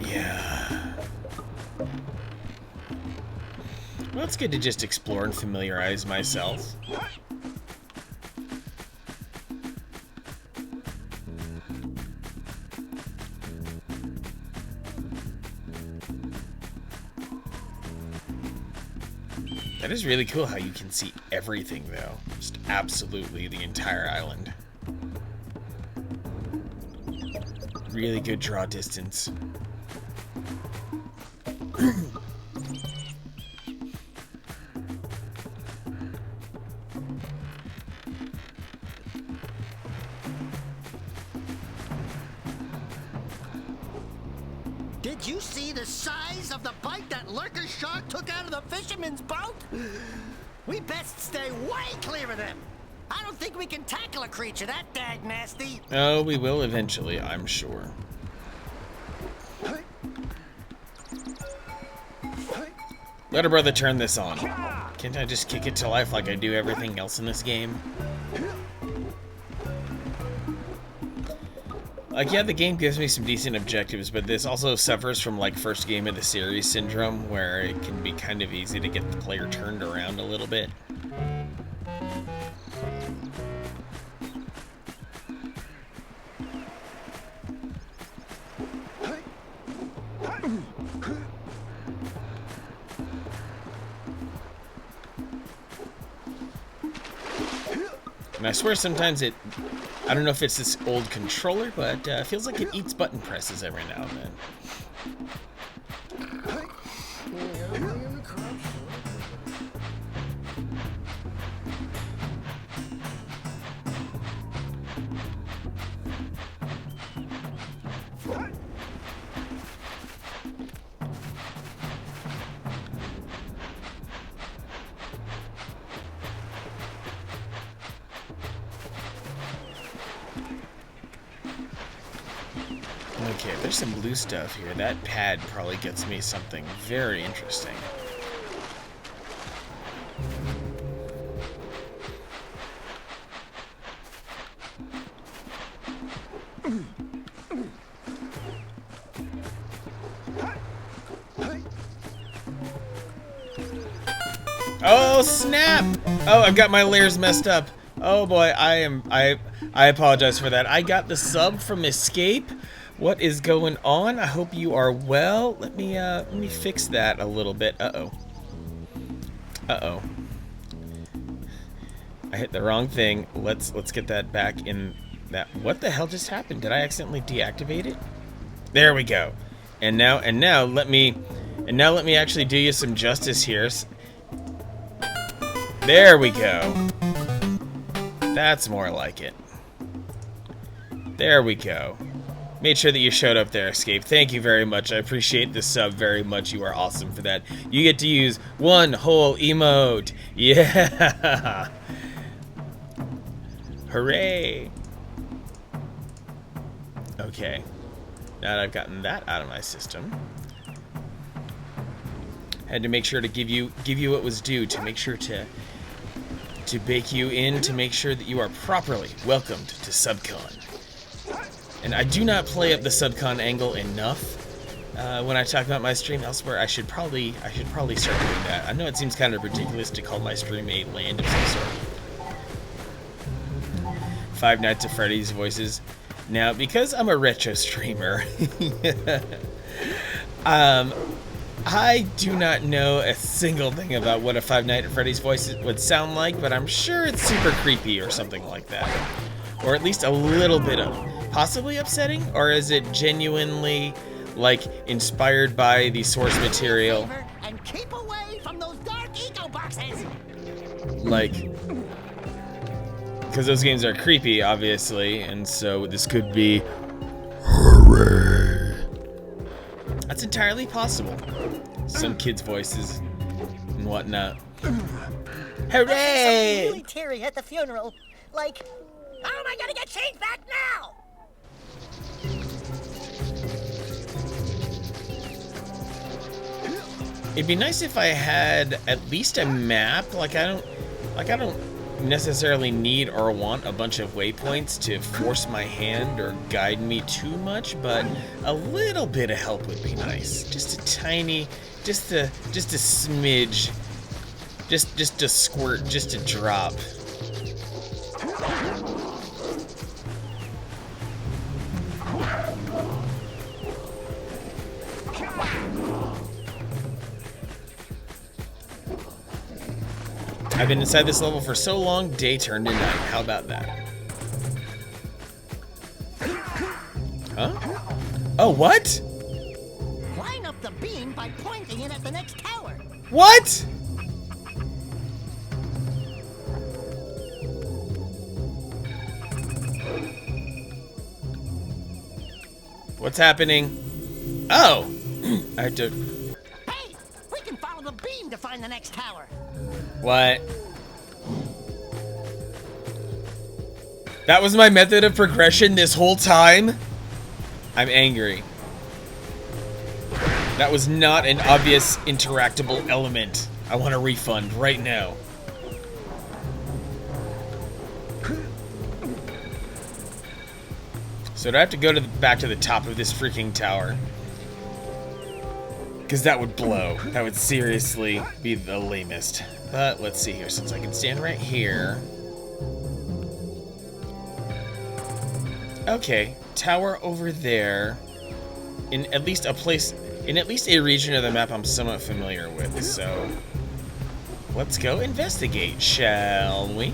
Yeah. Well, it's good to just explore and familiarize myself. That is really cool how you can see everything, though. Just absolutely the entire island. Really good draw distance. Did you see the size of the bite that lurker shark took out of the fisherman's boat? We best stay way clear of them. I don't think we can tackle a creature that dag nasty. Oh, we will eventually, I'm sure. Let a brother turn this on. Can't I just kick it to life like I do everything else in this game? Like, yeah, the game gives me some decent objectives, but this also suffers from, like, first game of the series syndrome, where it can be kind of easy to get the player turned around a little bit. And I swear sometimes it... I don't know if it's this old controller, but it feels like it eats button presses every now and then. Okay, there's some blue stuff here. That pad probably gets me something very interesting. Oh, snap! Oh, I've got my layers messed up. Oh boy, I apologize for that. I got the sub from Escape. What is going on? I hope you are well. Let me fix that a little bit. Uh-oh. Uh-oh. I hit the wrong thing. Let's get that back in that. What the hell just happened? Did I accidentally deactivate it? There we go. And now let me actually do you some justice here. There we go. That's more like it. There we go. Made sure that you showed up there, Escape. Thank you very much. I appreciate the sub very much. You are awesome for that. You get to use one whole emote. Yeah. Hooray. Okay. Now that I've gotten that out of my system, had to make sure to give you what was due, to make sure to bake you in, to make sure that you are properly welcomed to SubCon. And I do not play up the subcon angle enough when I talk about my stream elsewhere. I should probably start doing that. I know it seems kind of ridiculous to call my stream a land of some sort. Five Nights at Freddy's voices. Now, because I'm a retro streamer, I do not know a single thing about what a Five Nights at Freddy's voice would sound like, but I'm sure it's super creepy or something like that. Or at least a little bit of possibly upsetting, or is it genuinely like inspired by the source material? And keep away from those dark eco boxes. Like, because those games are creepy, obviously, and so this could be hooray. That's entirely possible. Some kids' voices and whatnot. Hooray! Really teary at the funeral. Like, how am I gonna get change back now? It'd be nice if I had at least a map. Like I don't necessarily need or want a bunch of waypoints to force my hand or guide me too much, but a little bit of help would be nice. Just a tiny, just a smidge, just a squirt, just a drop. I've been inside this level for so long, day turned to night. How about that? Huh? Oh, what? Line up the beam by pointing it at the next tower. What? What's happening? Oh! I have to... Hey! We can follow the beam to find the next tower. What? That was my method of progression this whole time? I'm angry. That was not an obvious interactable element. I want a refund right now. So do I have to go to back to the top of this freaking tower? Because that would blow. That would seriously be the lamest. But let's see here, since I can stand right here. Okay, tower over there. In at least a place, in at least a region of the map I'm somewhat familiar with, so let's go investigate, shall we?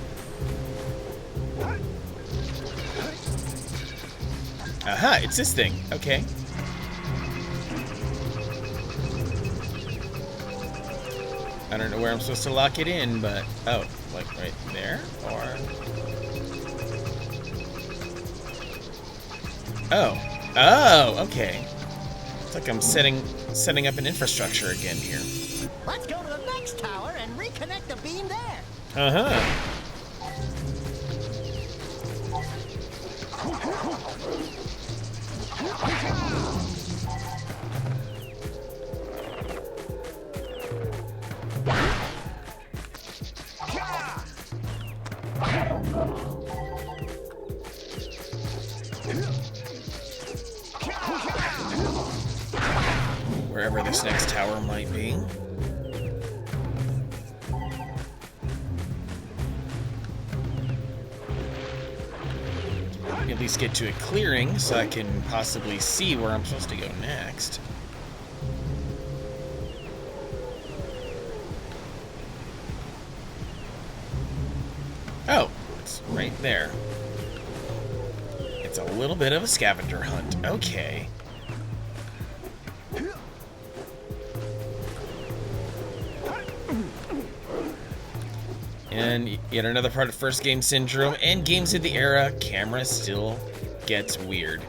Aha, it's this thing. Okay. I don't know where I'm supposed to lock it in, but... Oh, like right there? Or... Oh. Oh, okay. It's like I'm setting up an infrastructure again here. Let's go to the next tower and reconnect the beam there. Uh-huh. Wherever this next tower might be. At least get to a clearing so I can possibly see where I'm supposed to go next. Oh, it's right there. It's a little bit of a scavenger hunt. Okay. And yet another part of first game syndrome and games of the era, camera still gets weird.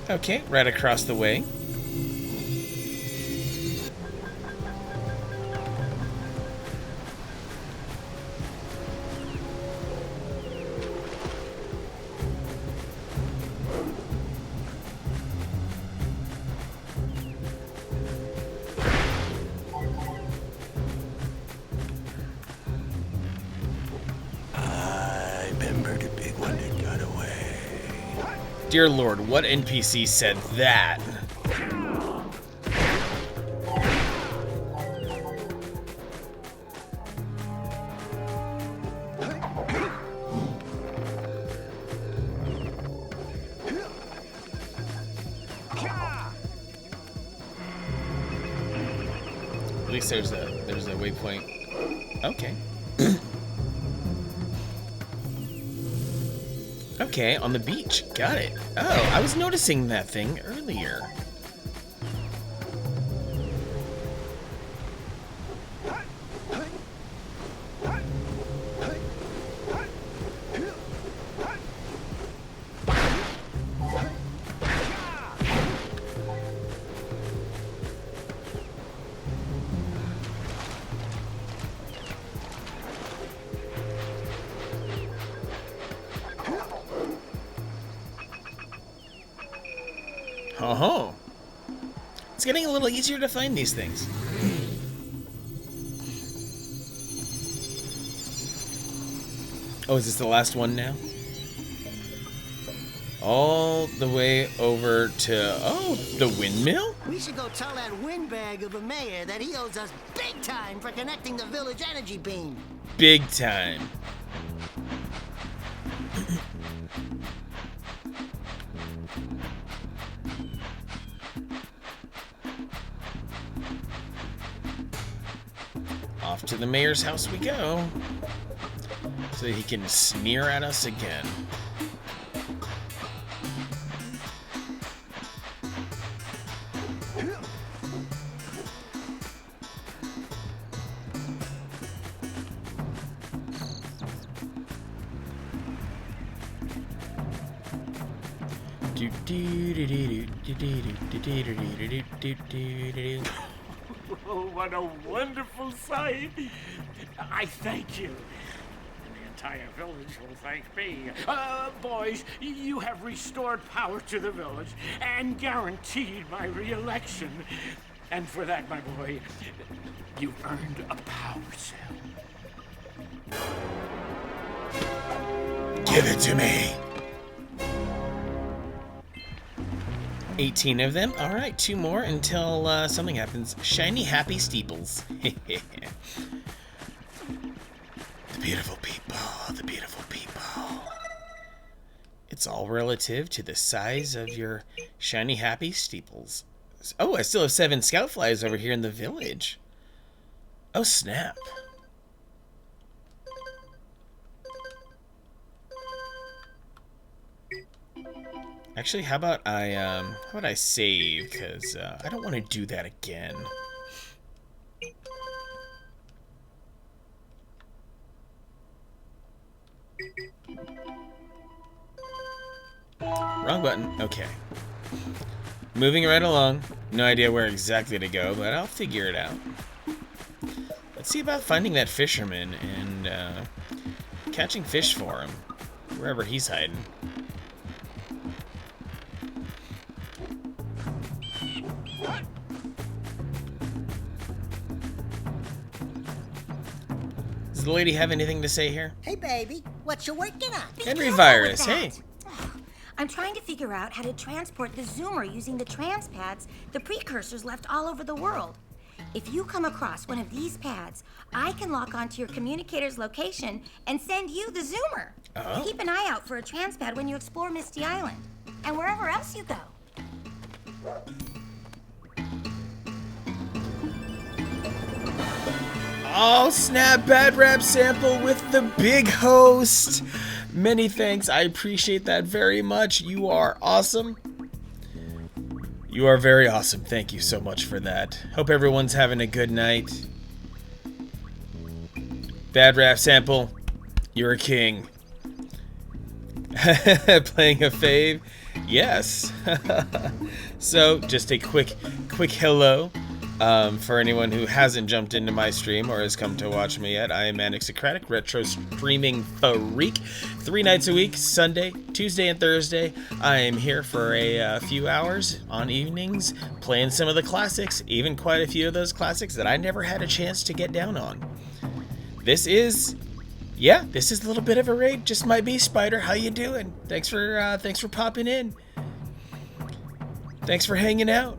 Okay, right across the way. Dear Lord, what NPC said that? At least there's a waypoint. Okay. Okay, on the beach. Got it. Oh, I was noticing that thing earlier. Oh, it's getting a little easier to find these things. Oh, is this the last one now? All the way over to, oh, the windmill? We should go tell that windbag of a mayor that he owes us big time for connecting the village energy beam. Big time. Off to the mayor's house we go, so he can sneer at us again. Oh, what a wonderful sight! I thank you. And the entire village will thank me. Boys, you have restored power to the village and guaranteed my re-election. And for that, my boy, you've earned a power cell. Give it to me. 18 of them. All right, 2 more until something happens. Shiny, happy steeples. The beautiful people, the beautiful people. It's all relative to the size of your shiny, happy steeples. Oh, I still have 7 scout flies over here in the village. Oh, snap. Actually, how about I save, because I don't want to do that again. Wrong button. Okay. Moving right along. No idea where exactly to go, but I'll figure it out. Let's see about finding that fisherman and catching fish for him, wherever he's hiding. Does the lady have anything to say here? Hey, baby, what you working on? Henry Virus, hey. I'm trying to figure out how to transport the Zoomer using the trans pads the precursors left all over the world. If you come across one of these pads, I can lock onto your communicator's location and send you the Zoomer. Oh. Keep an eye out for a trans pad when you explore Misty Island and wherever else you go. Oh, snap, bad rap sample with the big host. Many thanks. I appreciate that very much. You are awesome. You are very awesome. Thank you so much for that. Hope everyone's having a good night. Bad rap sample, you're a king. Playing a fave? Yes. So, just a quick hello. For anyone who hasn't jumped into my stream or has come to watch me yet, I am Manic Socratic, retro streaming freak. 3 nights a week, Sunday, Tuesday, and Thursday. I am here for a few hours on evenings, playing some of the classics, even quite a few of those classics that I never had a chance to get down on. This is yeah, this is a little bit of a raid. Just might be Spider. How you doing? Thanks for popping in. Thanks for hanging out.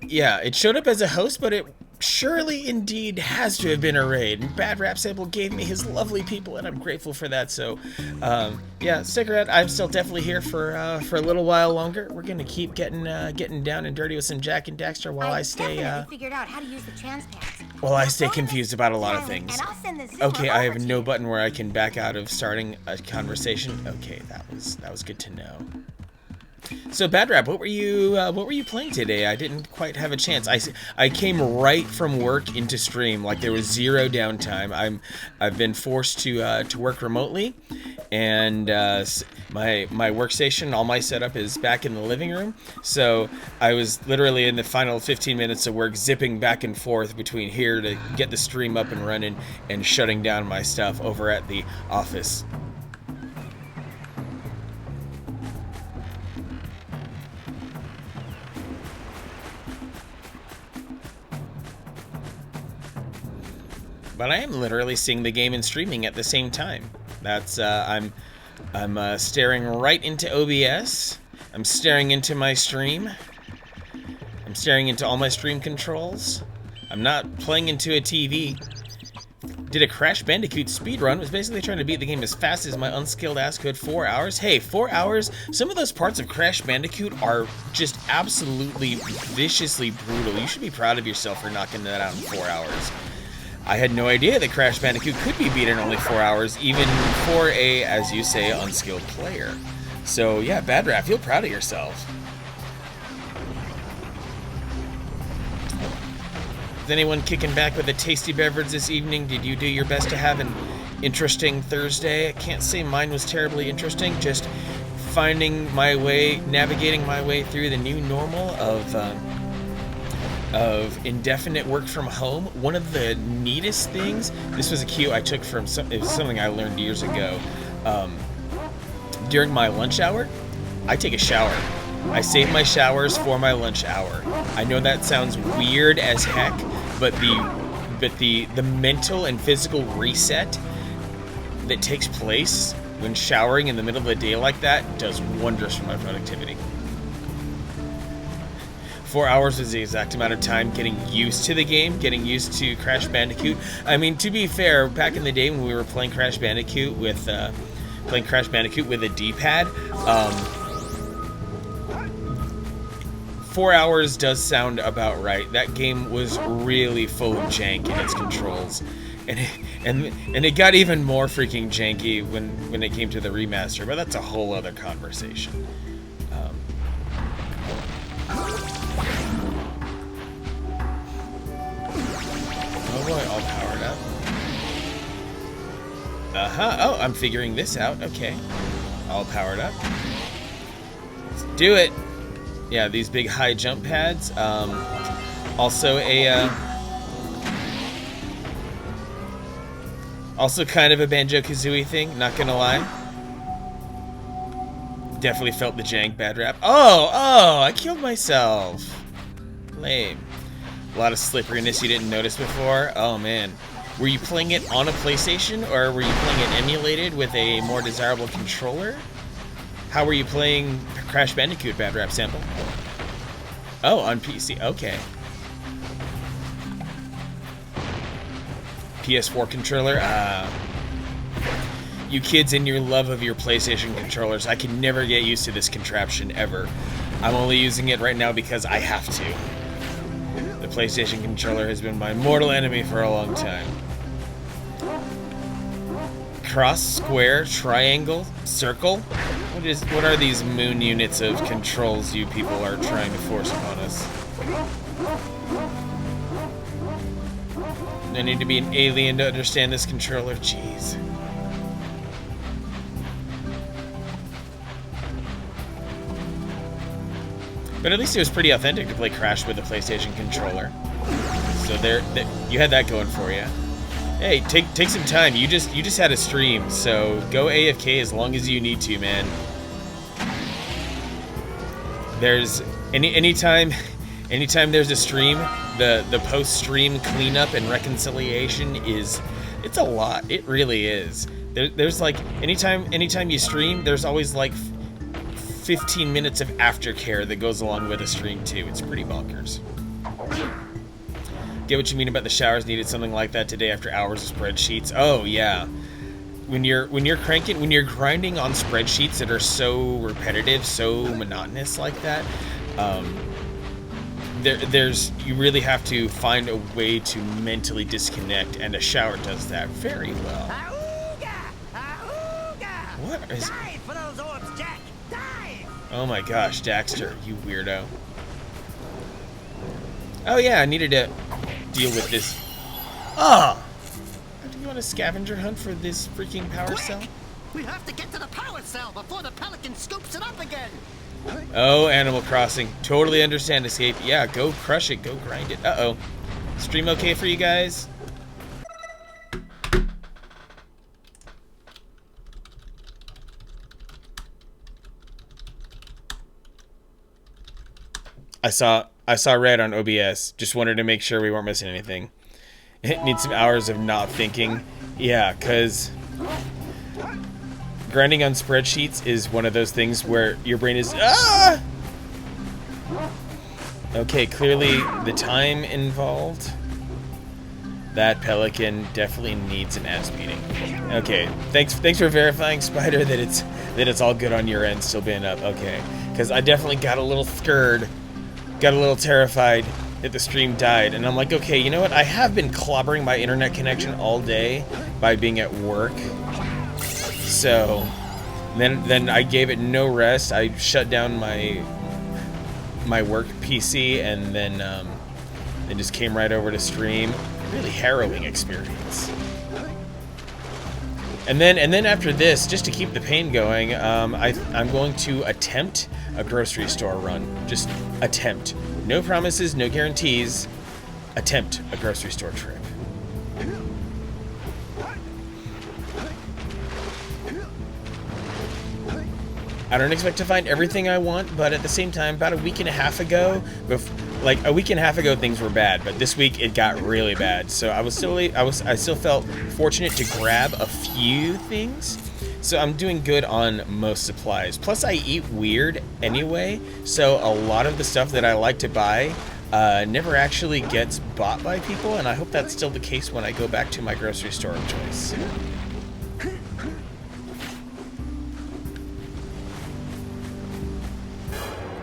Yeah, it showed up as a host, but it surely indeed has to have been a raid. And Bad Rap Sample gave me his lovely people, and I'm grateful for that. So, yeah, stick around. I'm still definitely here for a little while longer. We're gonna keep getting down and dirty with some Jak and Daxter while I stay. Figured out how to use the transpads. While I stay confused about a lot of things. Okay, I have no button where I can back out of starting a conversation. Okay, that was good to know. So Bad Rap, what were you playing today? I didn't quite have a chance. I came right from work into stream, like there was zero downtime. I've been forced to work remotely, and my workstation, all my setup is back in the living room. So I was literally in the final 15 minutes of work, zipping back and forth between here to get the stream up and running, and shutting down my stuff over at the office. But I am literally seeing the game and streaming at the same time. That's I'm staring right into OBS. I'm staring into my stream. I'm staring into all my stream controls. I'm not playing into a TV. Did a Crash Bandicoot speedrun. Was basically trying to beat the game as fast as my unskilled ass could. 4 hours. Hey, 4 hours. Some of those parts of Crash Bandicoot are just absolutely viciously brutal. You should be proud of yourself for knocking that out in 4 hours. I had no idea that Crash Bandicoot could be beat in only 4 hours, even for a, as you say, unskilled player. So yeah, Bad Rap, feel proud of yourself. Is anyone kicking back with a tasty beverage this evening? Did you do your best to have an interesting Thursday? I can't say mine was terribly interesting, just finding my way, navigating my way through the new normal of indefinite work from home. One of the neatest things, this was a cue I took from it was something I learned years ago. During my lunch hour, I take a shower. I save my showers for my lunch hour. I know that sounds weird as heck, but the mental and physical reset that takes place when showering in the middle of the day like that does wonders for my productivity. 4 hours was the exact amount of time getting used to the game, getting used to Crash Bandicoot. I mean, to be fair, back in the day when we were playing Crash Bandicoot with a D-pad, 4 hours does sound about right. That game was really full of jank in its controls, and it got even more freaking janky when it came to the remaster. But that's a whole other conversation. Oh boy, all powered up. Oh, I'm figuring this out. Okay. All powered up. Let's do it. Yeah, these big high jump pads. Also also kind of a Banjo-Kazooie thing, not gonna lie. Definitely felt the jank, Bad Rap. Oh, I killed myself. Lame. A lot of slipperiness you didn't notice before. Oh man. Were you playing it on a PlayStation, or were you playing it emulated with a more desirable controller? How were you playing Crash Bandicoot, Bad Rap Sample? Oh, on PC. Okay. PS4 controller. You kids and your love of your PlayStation controllers. I can never get used to this contraption ever. I'm only using it right now because I have to. The PlayStation controller has been my mortal enemy for a long time. Cross, square, triangle, circle? What are these moon units of controls you people are trying to force upon us? I need to be an alien to understand this controller. Jeez. But at least it was pretty authentic to play Crash with a PlayStation controller. So you had that going for you. Hey, take some time. You just had a stream, so go AFK as long as you need to, man. There's anytime there's a stream, the post-stream cleanup and reconciliation is It's a lot. It really is. There's like, anytime you stream, there's always like 15 minutes of aftercare that goes along with a stream too. It's pretty bonkers. Get what you mean about the showers needed something like that today after hours of spreadsheets. Oh yeah. When you're grinding on spreadsheets that are so repetitive, so monotonous like that, you really have to find a way to mentally disconnect, and a shower does that very well. What is? Dive for those orbs, Jak! Dive! Oh my gosh, Daxter, you weirdo. Oh yeah, I needed to deal with this. Ah! Do you want a scavenger hunt for this freaking power cell? We have to get to the power cell before the pelican scoops it up again. Oh, Animal Crossing. Totally understand, Escape. Yeah, go crush it. Go grind it. Uh-oh. Stream okay for you guys? I saw red on OBS. Just wanted to make sure we weren't missing anything. It needs some hours of not thinking. Yeah, because grinding on spreadsheets is one of those things where your brain is... Ah! Okay, clearly the time involved. That pelican definitely needs an ass beating. Okay, thanks for verifying, Spider, that it's all good on your end, still being up. Okay, because I definitely got a little scared, got a little terrified that the stream died, and I'm like, okay, you know what? I have been clobbering my internet connection all day by being at work. So then I gave it no rest. I shut down my work PC and then just came right over to stream. Really harrowing experience. And then after this, just to keep the pain going, I'm going to attempt a grocery store run. Just attempt. No promises, no guarantees. Attempt a grocery store trip. I don't expect to find everything I want, but at the same time, about a week and a half ago, things were bad, but this week it got really bad. So I still felt fortunate to grab a few things. So I'm doing good on most supplies. Plus, I eat weird anyway, so a lot of the stuff that I like to buy never actually gets bought by people, and I hope that's still the case when I go back to my grocery store of choice.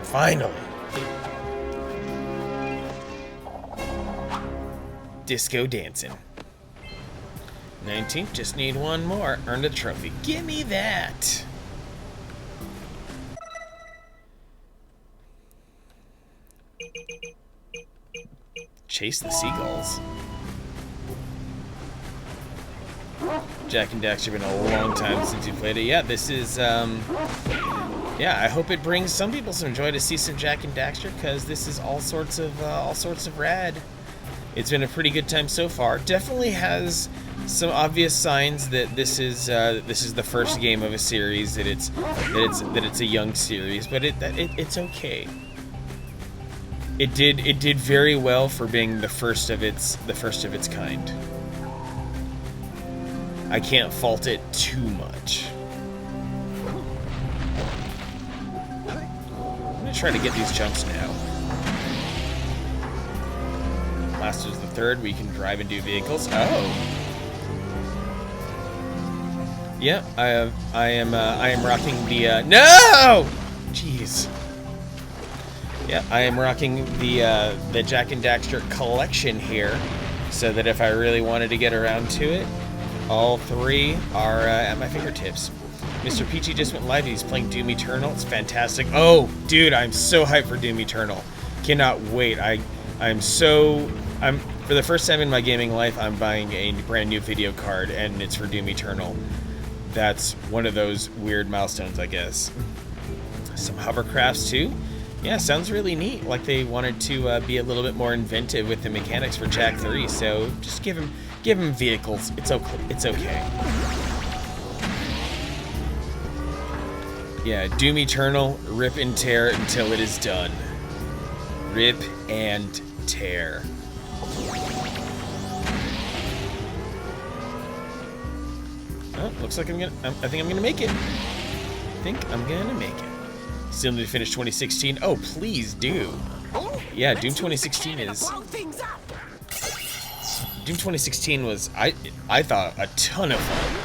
Finally. Disco dancing. 19th, just need one more. Earned a trophy. Give me that. Chase the seagulls. Jak and Daxter, been a long time since you played it. Yeah, this is, yeah, I hope it brings some people some joy to see some Jak and Daxter, because this is all sorts of rad. It's been a pretty good time so far. Definitely has some obvious signs that this is the first game of a series, that it's a young series, but it's okay. It did very well for being the first of its kind. I can't fault it too much. I'm gonna try to get these jumps now. Last is the third, we can drive and do vehicles. Oh. Yeah, I am rocking the no! Jeez. Yeah, I am rocking the Jak and Daxter collection here, so that if I really wanted to get around to it, all three are at my fingertips. Mr. Peachy just went live. He's playing Doom Eternal. It's fantastic. Oh, dude, I'm so hyped for Doom Eternal. Cannot wait. I'm for the first time in my gaming life, I'm buying a brand new video card, and it's for Doom Eternal. That's one of those weird milestones, I guess. Some hovercrafts too. Yeah, sounds really neat. Like they wanted to be a little bit more inventive with the mechanics for Jak 3. So just give him vehicles. It's okay. It's okay. Yeah, Doom Eternal, rip and tear until it is done. Rip and tear. Oh, looks like I think I'm gonna make it. I think I'm gonna make it. Still need to finish 2016. Oh, please do. Yeah, Doom 2016 is... Doom 2016 was, I thought, a ton of fun.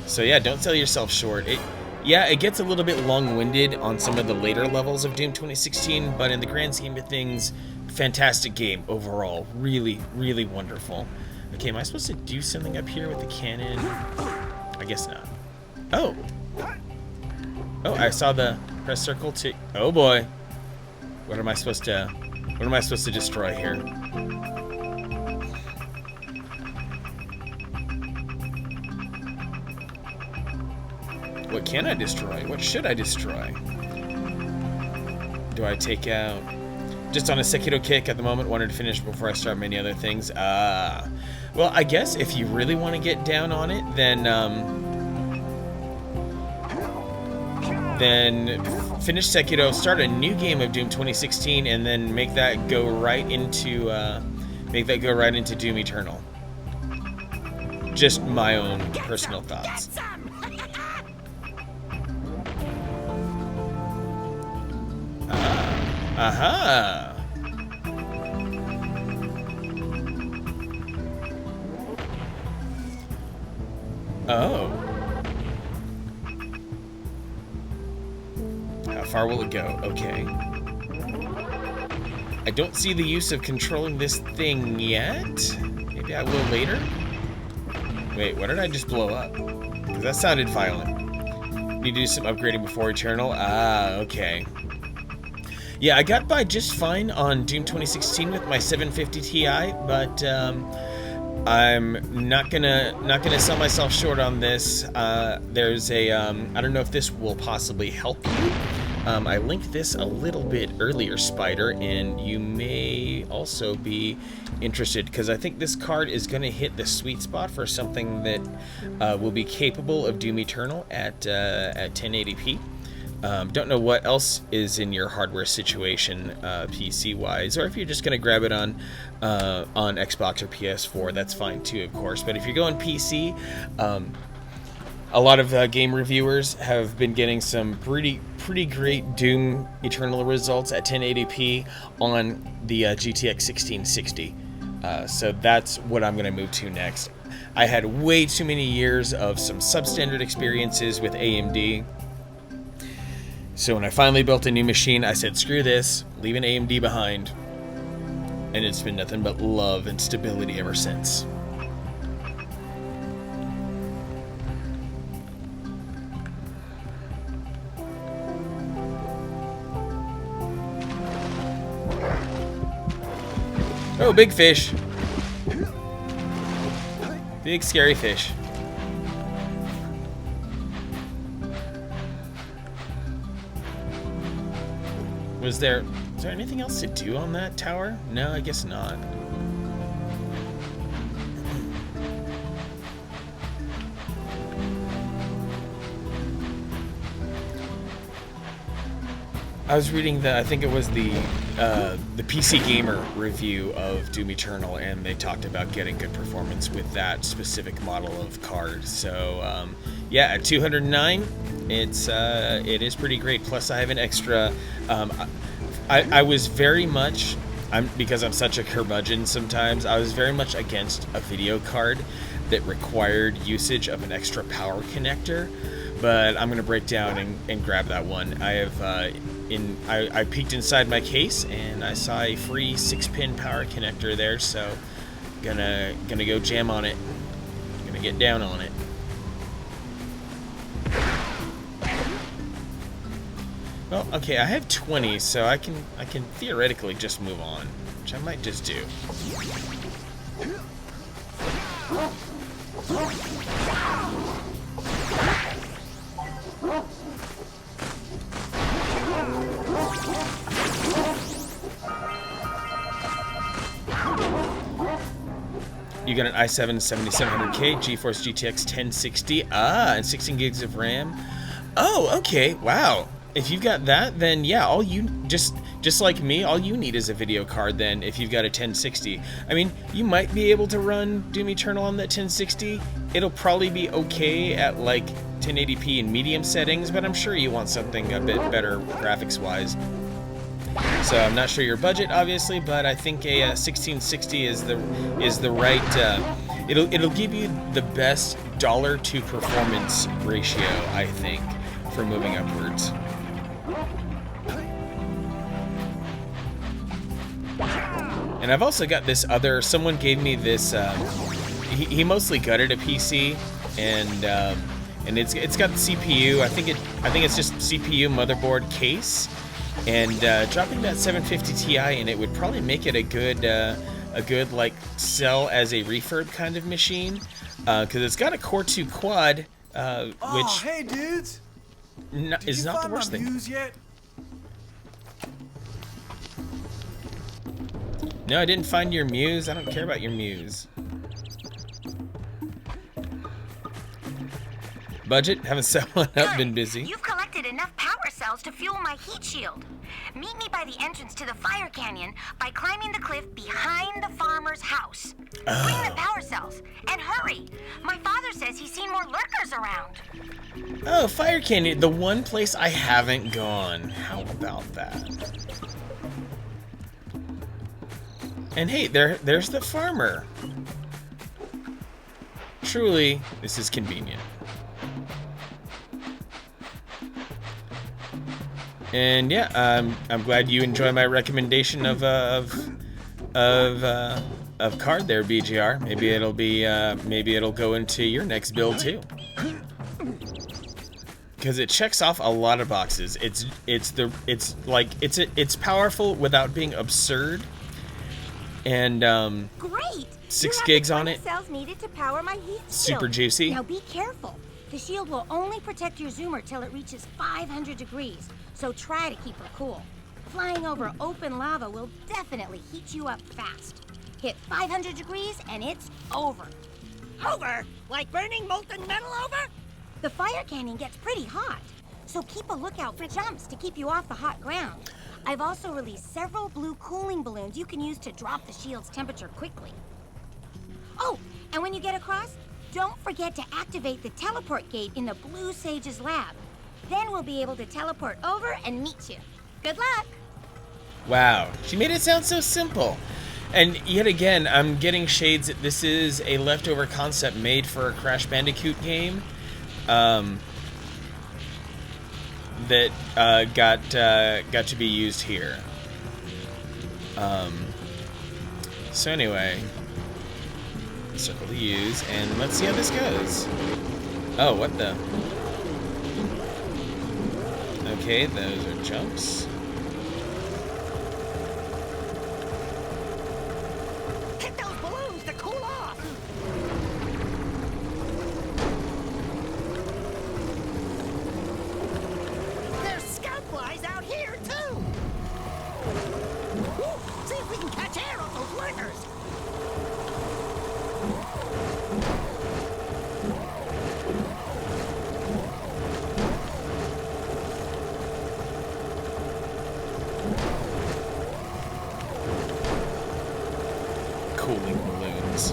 So yeah, don't sell yourself short. Yeah, it gets a little bit long-winded on some of the later levels of Doom 2016, but in the grand scheme of things, fantastic game overall. Really, really wonderful. Okay, am I supposed to do something up here with the cannon? I guess not. Oh! Oh, I saw the press circle to... Oh boy! What am I supposed to destroy here? What can I destroy? What should I destroy? Do I take out... Just on a Sekiro kick at the moment, wanted to finish before I start many other things. Well, I guess if you really want to get down on it, then finish Sekiro, start a new game of Doom 2016, and then make that go right into Doom Eternal. Just my own personal thoughts. Aha! Oh. How far will it go? Okay. I don't see the use of controlling this thing yet. Maybe I will later? Wait, what did I just blow up? Because that sounded violent. Need to do some upgrading before Eternal? Ah, okay. Yeah, I got by just fine on Doom 2016 with my 750 Ti, but I'm not gonna sell myself short on this. There's a I don't know if this will possibly help you. I linked this a little bit earlier, Spider, and you may also be interested because I think this card is going to hit the sweet spot for something that will be capable of Doom Eternal at 1080p. Don't know what else is in your hardware situation, PC-wise, or if you're just going to grab it on Xbox or PS4, that's fine too, of course. But if you're going PC, a lot of game reviewers have been getting some pretty great Doom Eternal results at 1080p on the GTX 1660. So that's what I'm going to move to next. I had way too many years of some substandard experiences with AMD. So when I finally built a new machine, I said, screw this, leaving AMD behind. And it's been nothing but love and stability ever since. Oh, big fish. Big scary fish. Is there anything else to do on that tower? No, I guess not. I was reading I think it was the PC Gamer review of Doom Eternal, and they talked about getting good performance with that specific model of card. So yeah, at 209, it is pretty great. Plus, I have an extra. I was very much, because I'm such a curmudgeon sometimes, I was very much against a video card that required usage of an extra power connector. But I'm gonna break down and grab that one. I have I peeked inside my case and I saw a free 6-pin power connector there, so gonna go jam on it. Gonna get down on it. Well, okay, I have 20, so I can theoretically just move on, which I might just do. You got an i7 7700K, GeForce GTX 1060, and 16 gigs of RAM. Oh, okay, wow. if you've got that, then yeah, all you just like me, all you need is a video card. Then if you've got a 1060, I mean, you might be able to run Doom Eternal on that 1060. It'll probably be okay at like 1080p in medium settings, but I'm sure you want something a bit better graphics-wise. So I'm not sure your budget, obviously, but I think a 1660 is the right. It'll give you the best dollar to performance ratio, I think, for moving upwards. And I've also got this other. Someone gave me this. He mostly gutted a PC, and it's got the CPU. I think it's just CPU, motherboard, case, and dropping that 750 Ti in it would probably make it a good like sell as a refurb kind of machine, because it's got a Core 2 quad, which hey dudes, is not the worst thing. Views yet? No, I didn't find your muse. I don't care about your muse. Budget? Haven't set one up, been busy. You've collected enough power cells to fuel my heat shield. Meet me by the entrance to the fire canyon by climbing the cliff behind the farmer's house. Bring the power cells, and hurry. My father says he's seen more lurkers around. Oh, fire canyon, the one place I haven't gone. How about that? And hey, there's the farmer. Truly, this is convenient. And yeah, I'm glad you enjoy my recommendation of card there, BGR. Maybe it'll go into your next build too. Because it checks off a lot of boxes. It's powerful without being absurd. And Great. 6 gigs on it. Cells needed to power my heat Super juicy. Now be careful. The shield will only protect your zoomer till it reaches 500 degrees, so try to keep her cool. Flying over open lava will definitely heat you up fast. Hit 500 degrees and it's over. Over? Like burning molten metal over? The fire canyon gets pretty hot, so keep a lookout for jumps to keep you off the hot ground. I've also released several blue cooling balloons you can use to drop the shield's temperature quickly. Oh, and when you get across, don't forget to activate the teleport gate in the Blue Sage's lab. Then we'll be able to teleport over and meet you. Good luck! Wow, she made it sound so simple. And yet again, I'm getting shades that this is a leftover concept made for a Crash Bandicoot game. That got to be used here. So anyway, circle to use, and let's see how this goes. Oh, what the? Okay, those are jumps. Hit those balloons to cool off. There's scout flies out here too. Woo, see if we can catch air off those lurkers. Cooling balloons.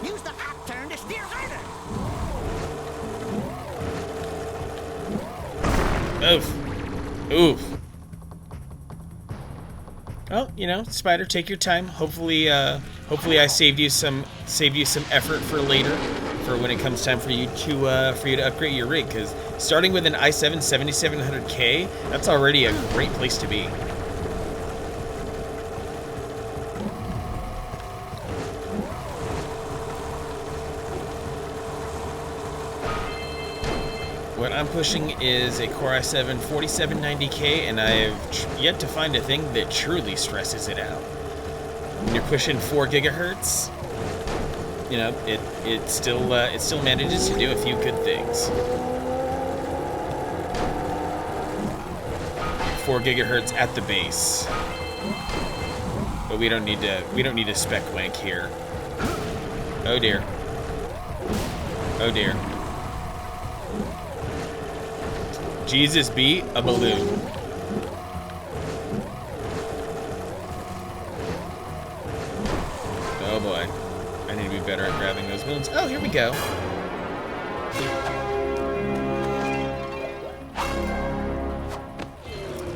Use the hop turn to steer harder. Oof. Oof. Well, you know, Spider, take your time. Hopefully I saved you some effort for later, for when it comes time for you to upgrade your rig. Because starting with an i7 7700K, that's already a great place to be. What I'm pushing is a Core i7 4790K, and I've yet to find a thing that truly stresses it out. When you're pushing 4 gigahertz, you know, it still manages to do a few good things. 4 gigahertz at the base, but we don't need to spec wank here. Oh dear. Oh dear. Jesus be a balloon. Oh boy. I need to be better at grabbing those balloons. Oh, here we go.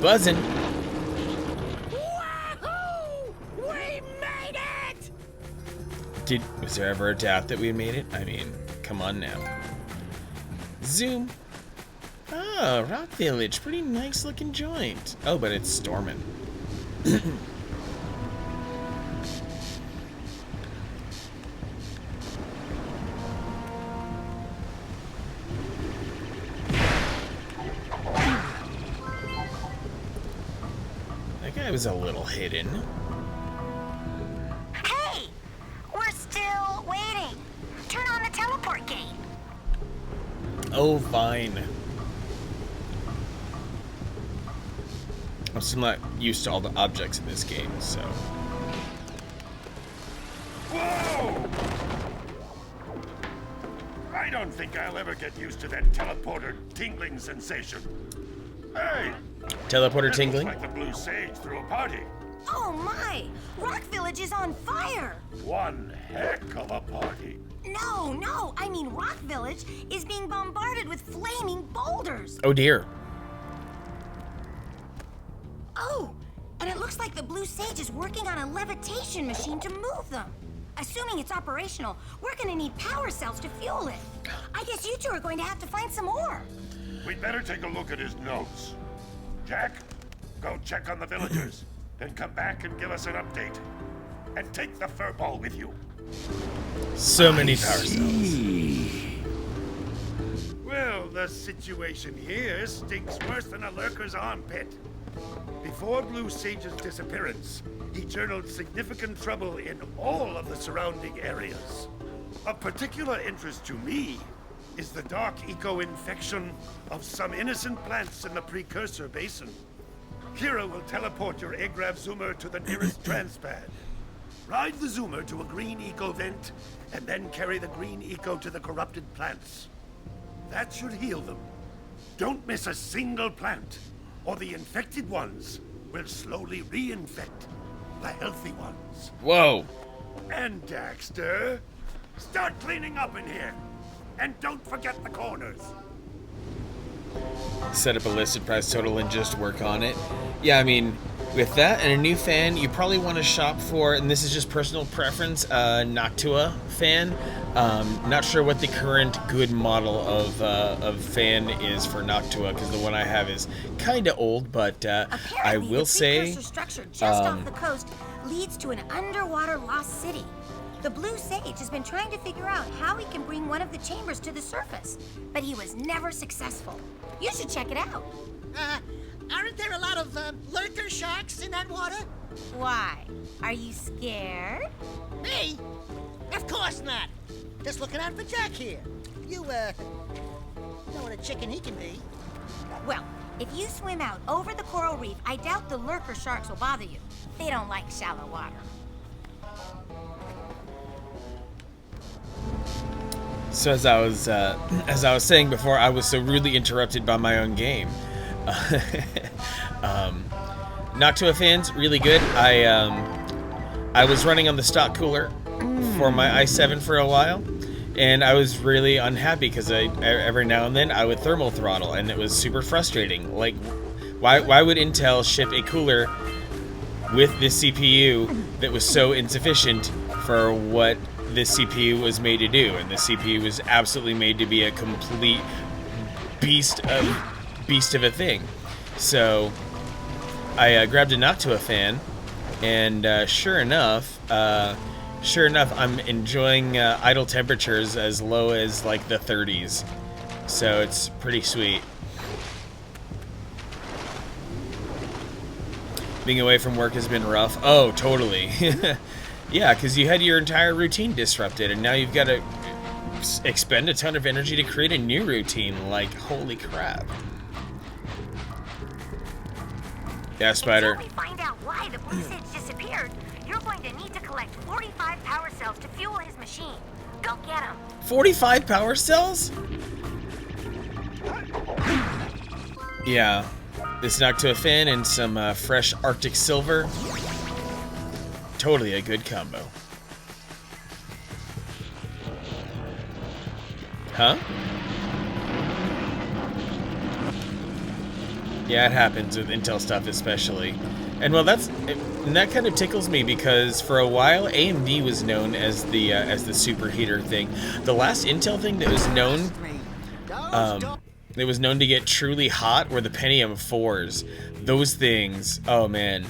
Buzzing. Wahoo! We made it! Was there ever a doubt that we made it? I mean, come on now. Zoom. Oh, Rock Village. Pretty nice looking joint. Oh, but it's storming. That guy was a little hidden. Hey! We're still waiting. Turn on the teleport gate. Oh, fine. I'm still not used to all the objects in this game, so... Whoa! I don't think I'll ever get used to that teleporter tingling sensation. Hey! Teleporter tingling? Looks like the Blue Sage threw a party. Oh my! Rock Village is on fire! One heck of a party. No, I mean Rock Village is being bombarded with flaming boulders. Oh dear. Oh, and it looks like the Blue Sage is working on a levitation machine to move them. Assuming it's operational, we're gonna need power cells to fuel it. I guess you two are going to have to find some more. We'd better take a look at his notes. Jack, go check on the villagers, then come back and give us an update. And take the fur ball with you. So many power cells. Well, the situation here stinks worse than a lurker's armpit. Before Blue Sage's disappearance, he journaled significant trouble in all of the surrounding areas. Of particular interest to me is the dark eco-infection of some innocent plants in the precursor basin. Kira will teleport your Agrav Zoomer to the nearest transpad. Ride the Zoomer to a green eco vent, and then carry the green eco to the corrupted plants. That should heal them. Don't miss a single plant, or the infected ones will slowly reinfect the healthy ones. Whoa. And Daxter, start cleaning up in here. And don't forget the corners. Set up a listed price total and just work on it. Yeah, I mean, with that and a new fan, you probably want to shop for, and this is just personal preference, Noctua fan. Not sure what the current good model of fan is for Noctua, because the one I have is kind of old, but I will say... the precursor structure just off the coast leads to an underwater lost city. The Blue Sage has been trying to figure out how he can bring one of the chambers to the surface, but he was never successful. You should check it out. Aren't there a lot of lurker sharks in that water? Why? Are you scared? Me? Of course not. Just looking out for Jack here. You, know what a chicken he can be. Well, if you swim out over the coral reef, I doubt the lurker sharks will bother you. They don't like shallow water. So as I was saying before, I was so rudely interrupted by my own game. Noctua fans, really good. I was running on the stock cooler for my i7 for a while, and I was really unhappy because every now and then I would thermal throttle, and it was super frustrating. Like, why would Intel ship a cooler with this CPU that was so insufficient for what this CPU was made to do? And the CPU was absolutely made to be a complete beast of a thing. So I grabbed a Noctua fan, and sure enough, I'm enjoying idle temperatures as low as like the 30s. So it's pretty sweet. Being away from work has been rough. Oh, totally. Yeah, because you had your entire routine disrupted, and now you've got to expend a ton of energy to create a new routine. Like, holy crap. Yeah, Spider. Until we find out why the Blue Sage disappeared, you're going to need to collect collect 45 power cells to fuel his machine. Go get them. 45 power cells? Yeah. This Noctofen and some fresh Arctic silver. Totally a good combo. Huh? Yeah, it happens with Intel stuff especially. And well, that kind of tickles me because for a while AMD was known as the superheater thing. The last Intel thing that was known to get truly hot were the Pentium 4s. Those things, oh man.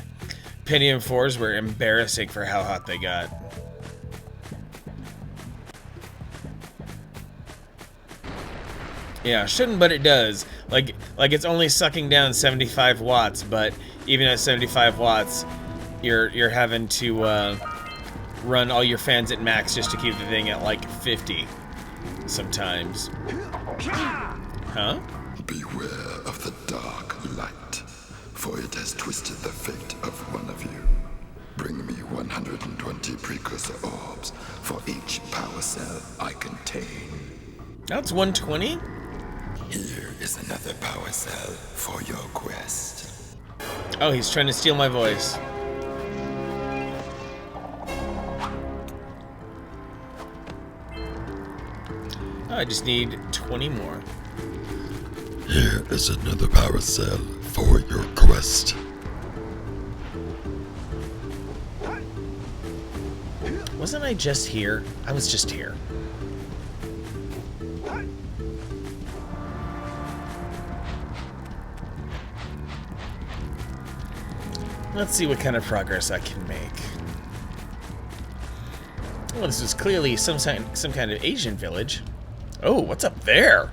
Pentium 4s were embarrassing for how hot they got. Yeah, shouldn't, but it does. Like it's only sucking down 75 watts, but even at 75 watts, you're having to run all your fans at max just to keep the thing at like 50 sometimes. Huh? Beware of the dark light, for it has twisted the fate of one of you. Bring me 120 precursor orbs for each power cell I contain. That's 120? Here is another power cell for your quest. Oh, he's trying to steal my voice. Oh, I just need 20 more. Here is another power cell for your quest. Wasn't I just here? I was just here. Let's see what kind of progress I can make. Well, this is clearly some kind of Asian village. Oh, what's up there?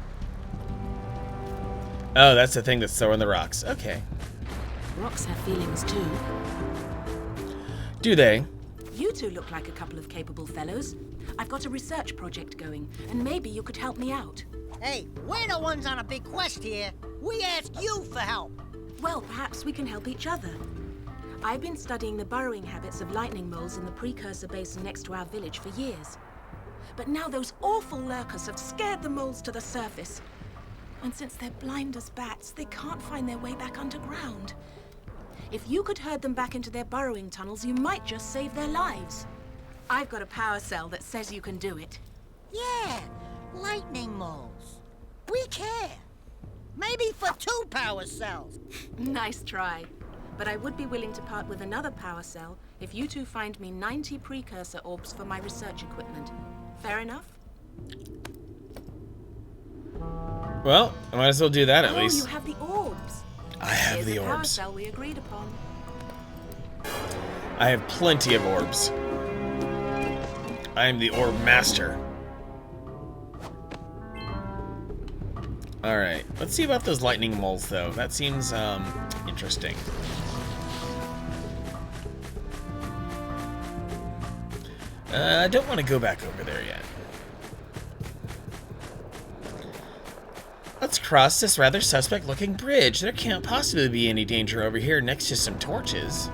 Oh, that's the thing that's throwing the rocks. Okay. Rocks have feelings too. Do they? You two look like a couple of capable fellows. I've got a research project going, and maybe you could help me out. Hey, we're the ones on a big quest here. We ask you for help. Well, perhaps we can help each other. I've been studying the burrowing habits of lightning moles in the precursor basin next to our village for years. But now those awful lurkers have scared the moles to the surface. And since they're blind as bats, they can't find their way back underground. If you could herd them back into their burrowing tunnels, you might just save their lives. I've got a power cell that says you can do it. Yeah, lightning moles. We care. Maybe for 2 power cells. Nice try. But I would be willing to part with another power cell if you two find me 90 precursor orbs for my research equipment. Fair enough? Well, I might as well do that at least. You have the orbs. I have Here's the the power orbs. cell we agreed upon. I have plenty of orbs. I am the orb master. Alright, let's see about those lightning moles though. That seems interesting. I don't want to go back over there yet. Let's cross this rather suspect looking bridge. There can't possibly be any danger over here next to some torches.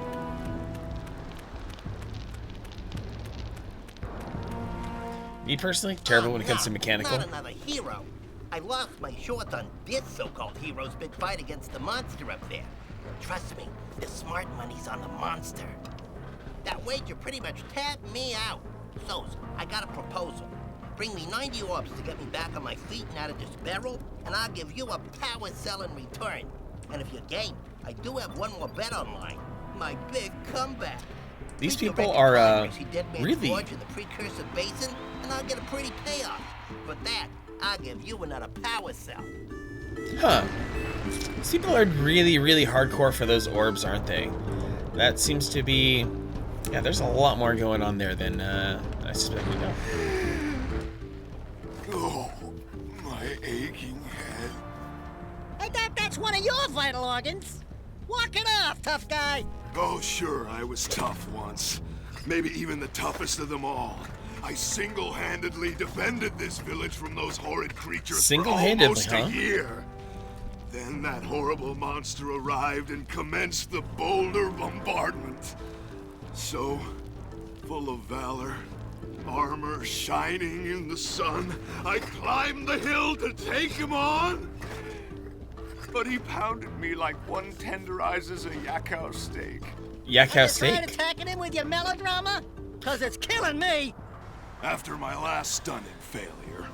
Me personally, terrible when it comes to mechanical. Not another hero. I lost my shorts on this so-called hero's big fight against the monster up there. Trust me, the smart money's on the monster. That wager pretty much tapped me out. So, I got a proposal. Bring me 90 orbs to get me back on my feet and out of this barrel, and I'll give you a power cell in return. And if you're game, I do have one more bet online. My big comeback. These people are really. In the precursor basin, and I'll get a pretty payoff. For that, I'll give you another power cell. Huh. These people are really, really hardcore for those orbs, aren't they? That seems to be... Yeah, there's a lot more going on there than I suspected. No. Oh, my aching head. Hey, that's one of your vital organs. Walk it off, tough guy. Oh, sure, I was tough once. Maybe even the toughest of them all. I single-handedly defended this village from those horrid creatures for almost a year. Then that horrible monster arrived and commenced the boulder bombardment. So, for full of valor, armor shining in the sun. I climbed the hill to take him on, but he pounded me like one tenderizes a yakao steak. Yakao steak? Are you attacking him with your melodrama? Cause it's killing me! After my last stunning failure,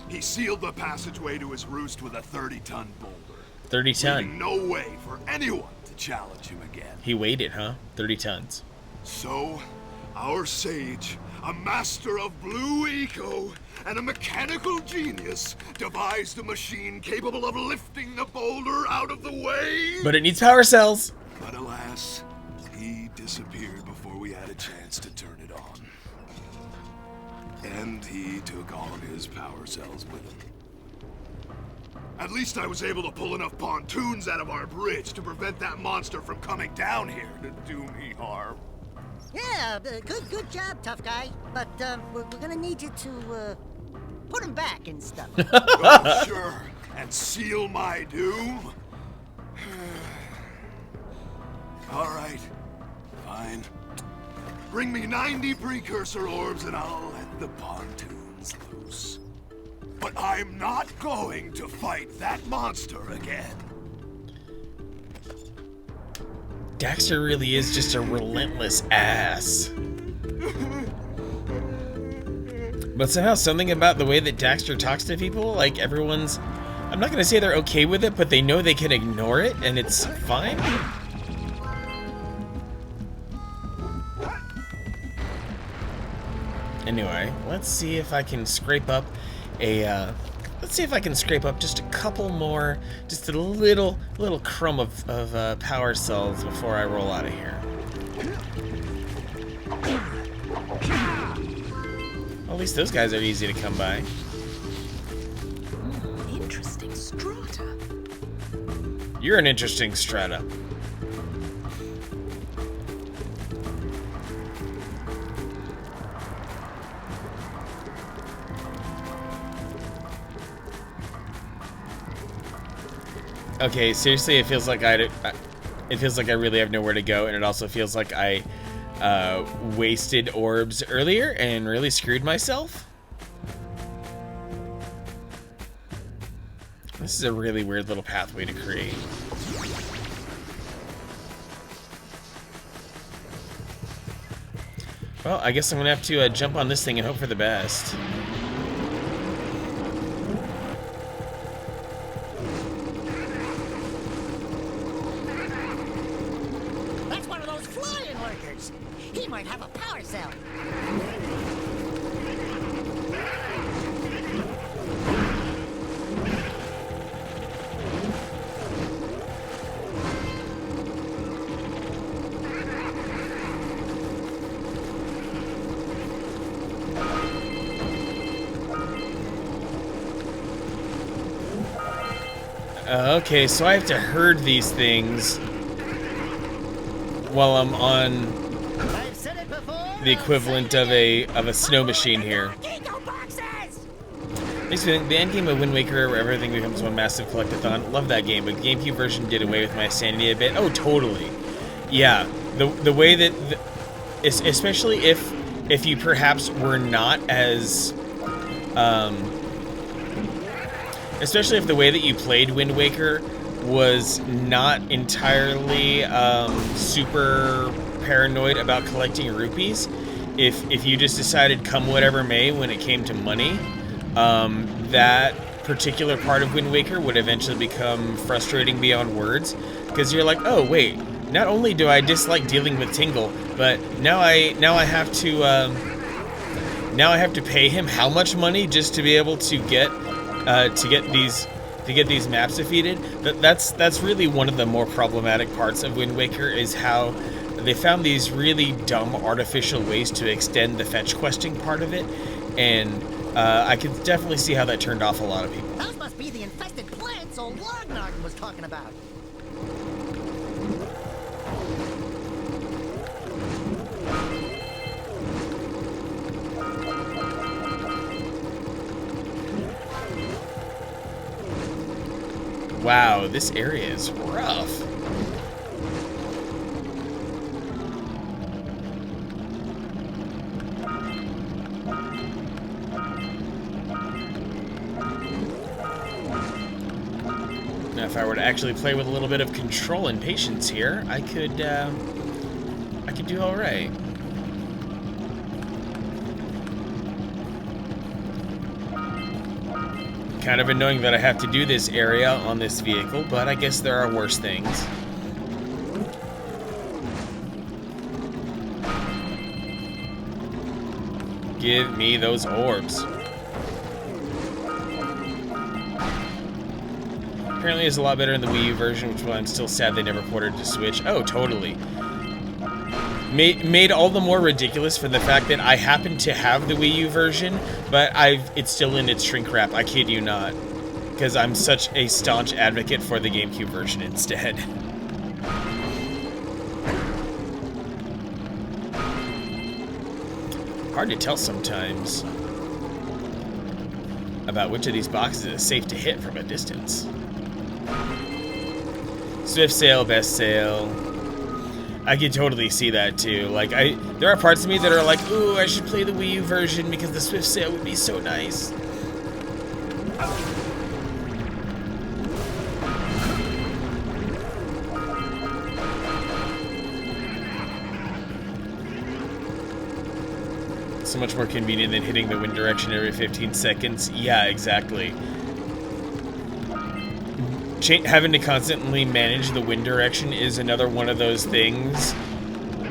he sealed the passageway to his roost with a 30-ton boulder. 30 ton. Leaving no way for anyone to challenge him again. He weighed it, huh? 30 tons. So, our sage, a master of blue eco and a mechanical genius, devised a machine capable of lifting the boulder out of the way. But it needs power cells. But alas, he disappeared before we had a chance to turn it on. And he took all of his power cells with him. At least I was able to pull enough pontoons out of our bridge to prevent that monster from coming down here to do me harm. Yeah, good job, tough guy. But we're gonna need you to put him back and stuff. Oh, sure, and seal my doom. All right, fine. Bring me 90 precursor orbs and I'll let the pontoons loose. But I'm not going to fight that monster again. Daxter really is just a relentless ass. But somehow something about the way that Daxter talks to people, like everyone's, I'm not gonna say they're okay with it, but they know they can ignore it and it's fine. Anyway, let's see if I can scrape up just a couple more, just a little crumb of power cells before I roll out of here. Well, at least those guys are easy to come by. Interesting strata. You're an interesting strata. Okay, seriously, it feels like I really have nowhere to go, and it also feels like I wasted orbs earlier and really screwed myself. This is a really weird little pathway to create. Well, I guess I'm gonna have to jump on this thing and hope for the best. He might have a power cell. Okay, so I have to herd these things while I'm on the equivalent of a snow machine here. Basically, the end game of Wind Waker, where everything becomes one massive collectathon. Love that game, but the GameCube version did away with my sanity a bit. Oh, totally. Yeah, the way that, especially if you perhaps were not as, especially if the way that you played Wind Waker was not entirely super paranoid about collecting rupees. If you just decided come whatever may when it came to money, that particular part of Wind Waker would eventually become frustrating beyond words, because you're like, oh wait, not only do I dislike dealing with Tingle, but now I have to pay him how much money just to be able to get these maps defeated. That's really one of the more problematic parts of Wind Waker, is how they found these really dumb artificial ways to extend the fetch questing part of it, and I can definitely see how that turned off a lot of people. Those must be the infested plants old Lognarden was talking about. Wow, this area is rough. if I were to actually play with a little bit of control and patience here, I could do all right. Kind of annoying that I have to do this area on this vehicle, but I guess there are worse things. Give me those orbs. Apparently it's a lot better in the Wii U version, which I'm still sad they never ported to Switch. Oh, totally. Made all the more ridiculous for the fact that I happen to have the Wii U version, but it's still in its shrink wrap. I kid you not. Because I'm such a staunch advocate for the GameCube version instead. Hard to tell sometimes about which of these boxes is safe to hit from a distance. Swift sale, best sale. I can totally see that too. Like, there are parts of me that are like, ooh, I should play the Wii U version because the Swift sale would be so nice. So much more convenient than hitting the wind direction every 15 seconds. Yeah, exactly. Having to constantly manage the wind direction is another one of those things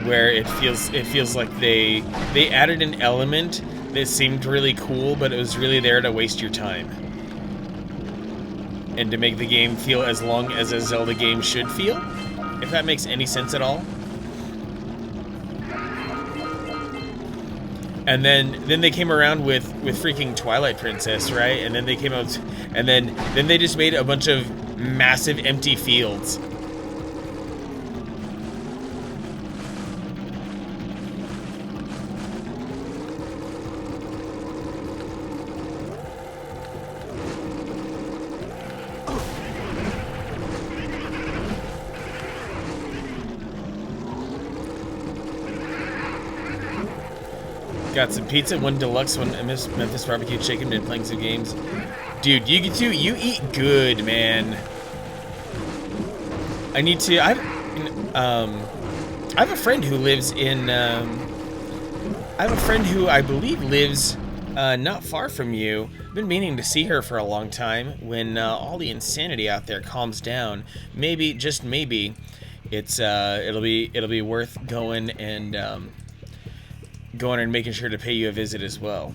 where it feels like they added an element that seemed really cool, but it was really there to waste your time and to make the game feel as long as a Zelda game should feel, if that makes any sense at all. And then they came around with freaking Twilight Princess, right? And then they came out, and then they just made a bunch of massive empty fields. Got some pizza, one deluxe, one Memphis barbecue chicken, been playing some games. Dude, you eat good, man. I need to. I have a friend who lives in. I have a friend who I believe lives not far from you. I've been meaning to see her for a long time. When all the insanity out there calms down, maybe, just maybe, it'll be worth going and making sure to pay you a visit as well.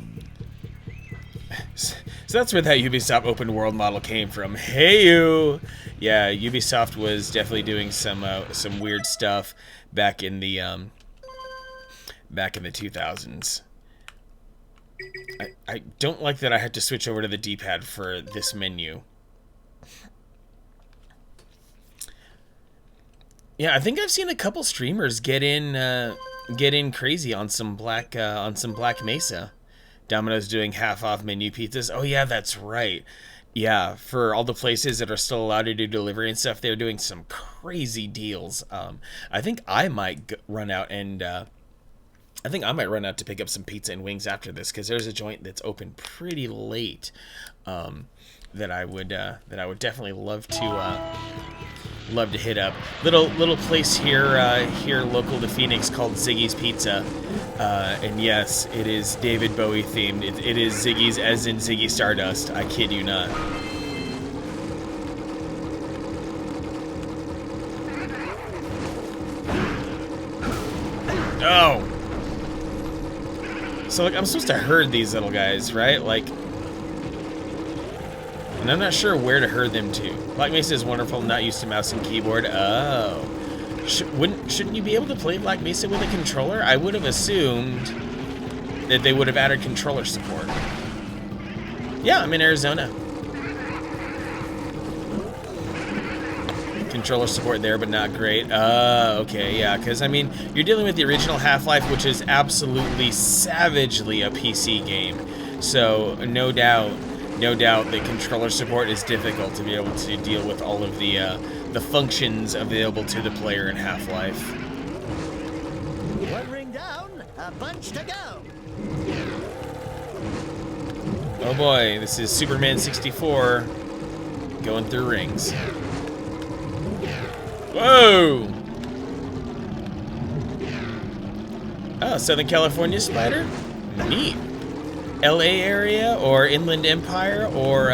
So that's where that Ubisoft open world model came from. Hey you! Yeah, Ubisoft was definitely doing some weird stuff back in the 2000s. I don't like that I had to switch over to the D-pad for this menu. Yeah, I think I've seen a couple streamers get in crazy on some Black Mesa. Domino's doing half-off menu pizzas. Oh yeah, that's right. Yeah, for all the places that are still allowed to do delivery and stuff, they're doing some crazy deals. I think I might run out to pick up some pizza and wings after this, because there's a joint that's open pretty late that I would definitely love to hit up. Little place here local to Phoenix called Ziggy's Pizza, and yes, it is David Bowie themed. It is Ziggy's as in Ziggy Stardust. I kid you not. Oh. So like I'm supposed to herd these little guys, right? Like. And I'm not sure where to herd them to. Black Mesa is wonderful, not used to mouse and keyboard. Oh. Shouldn't you be able to play Black Mesa with a controller? I would have assumed that they would have added controller support. Yeah, I'm in Arizona. Controller support there, but not great. Okay, yeah, because, I mean, you're dealing with the original Half-Life, which is absolutely savagely a PC game. So, no doubt that controller support is difficult to be able to deal with all of the functions available to the player in Half-Life. One ring down, a bunch to go. Oh boy, this is Superman 64 going through rings. Whoa! Oh, Southern California spider? Neat. LA area or Inland Empire or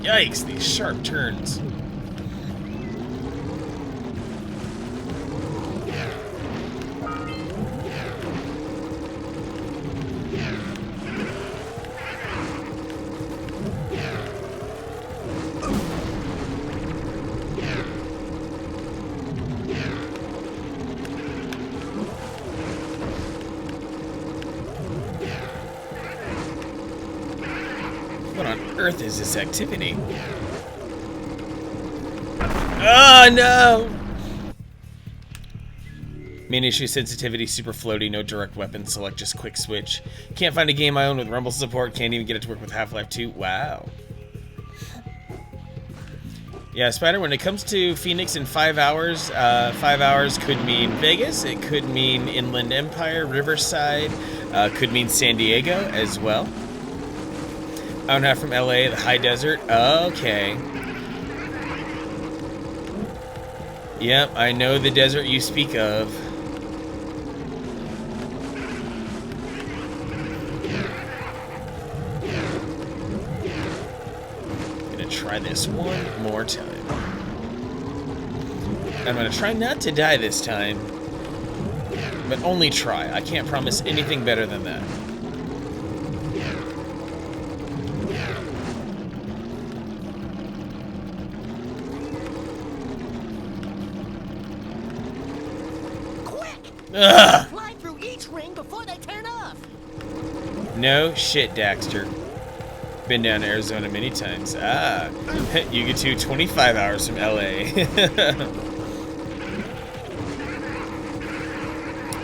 Yikes, these sharp turns. What on earth is this activity? Oh no! Main issue sensitivity, super floaty, no direct weapon select, just quick switch. Can't find a game I own with Rumble support, can't even get it to work with Half-Life 2. Wow. Yeah, Spider, when it comes to Phoenix in 5 hours, 5 hours could mean Vegas, it could mean Inland Empire, Riverside, could mean San Diego as well. Hour and a half from LA, the high desert. Okay. Yep, I know the desert you speak of. Gonna try this one more time. I'm gonna try not to die this time, but only try. I can't promise anything better than that. Ugh. Fly through each ring before they turn off. No shit, Daxter. Been down to Arizona many times. Ah, you get to 25 hours from LA.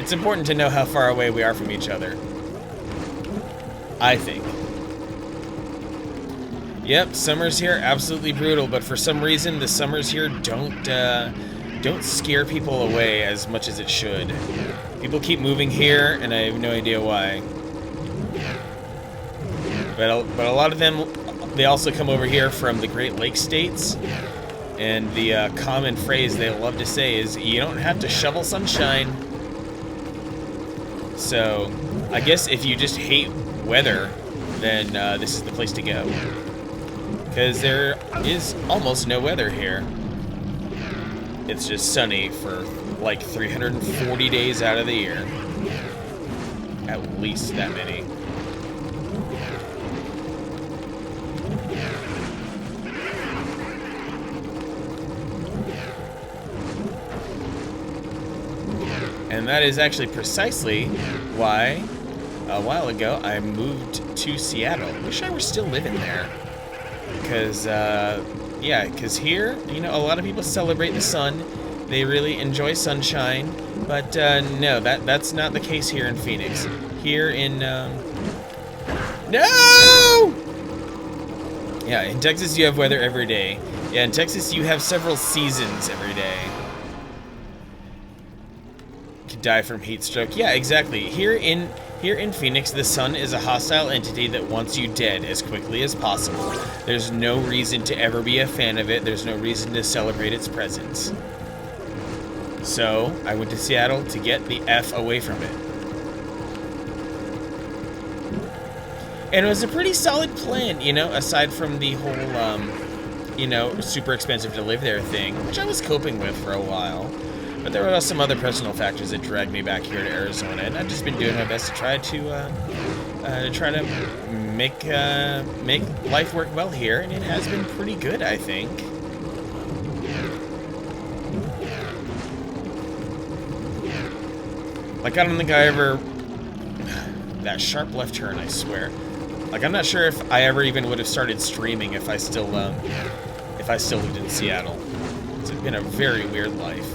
It's important to know how far away we are from each other. I think. Yep, summers here absolutely brutal, but for some reason the summers here don't scare people away as much as it should. People keep moving here, and I have no idea why. But a lot of them, they also come over here from the Great Lakes states, and the common phrase they love to say is, you don't have to shovel sunshine. So, I guess if you just hate weather, then this is the place to go. Because there is almost no weather here. It's just sunny for like 340 days out of the year. At least that many. And that is actually precisely why a while ago I moved to Seattle. Wish I were still living there. Because, yeah, because here, you know, a lot of people celebrate the sun. They really enjoy sunshine. But, no, that's not the case here in Phoenix. Here in, No! Yeah, in Texas you have weather every day. Yeah, in Texas you have several seasons every day. You could die from heat stroke. Yeah, exactly. Here in Phoenix, the sun is a hostile entity that wants you dead as quickly as possible. There's no reason to ever be a fan of it. There's no reason to celebrate its presence. So, I went to Seattle to get the F away from it. And it was a pretty solid plan, you know, aside from the whole, you know, super expensive to live there thing, which I was coping with for a while. But there were some other personal factors that dragged me back here to Arizona, and I've just been doing my best to try to make life work well here, and it has been pretty good, I think. Like, I don't think I ever... That sharp left turn, I swear. Like, I'm not sure if I ever even would have started streaming if I still lived in Seattle. It's been a very weird life.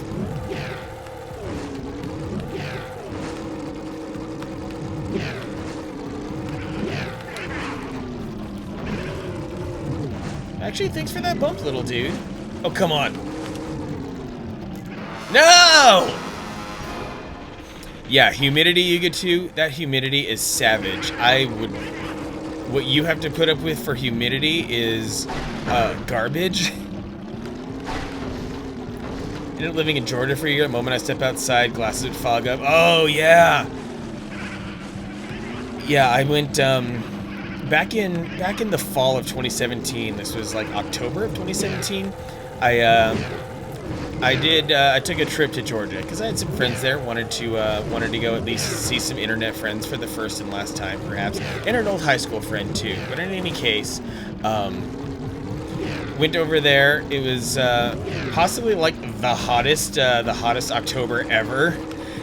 Actually, thanks for that bump, little dude. Oh, come on. No! Yeah, humidity you get to, that humidity is savage. What you have to put up with for humidity is garbage. Ended up living in Georgia for a year. The moment I step outside, glasses would fog up. Oh, yeah. Yeah, I went back in the fall of 2017. This was like October of 2017. I took a trip to Georgia because I had some friends there. Wanted to go at least see some internet friends for the first and last time, perhaps, and an old high school friend too. But in any case, went over there. It was possibly like the hottest October ever.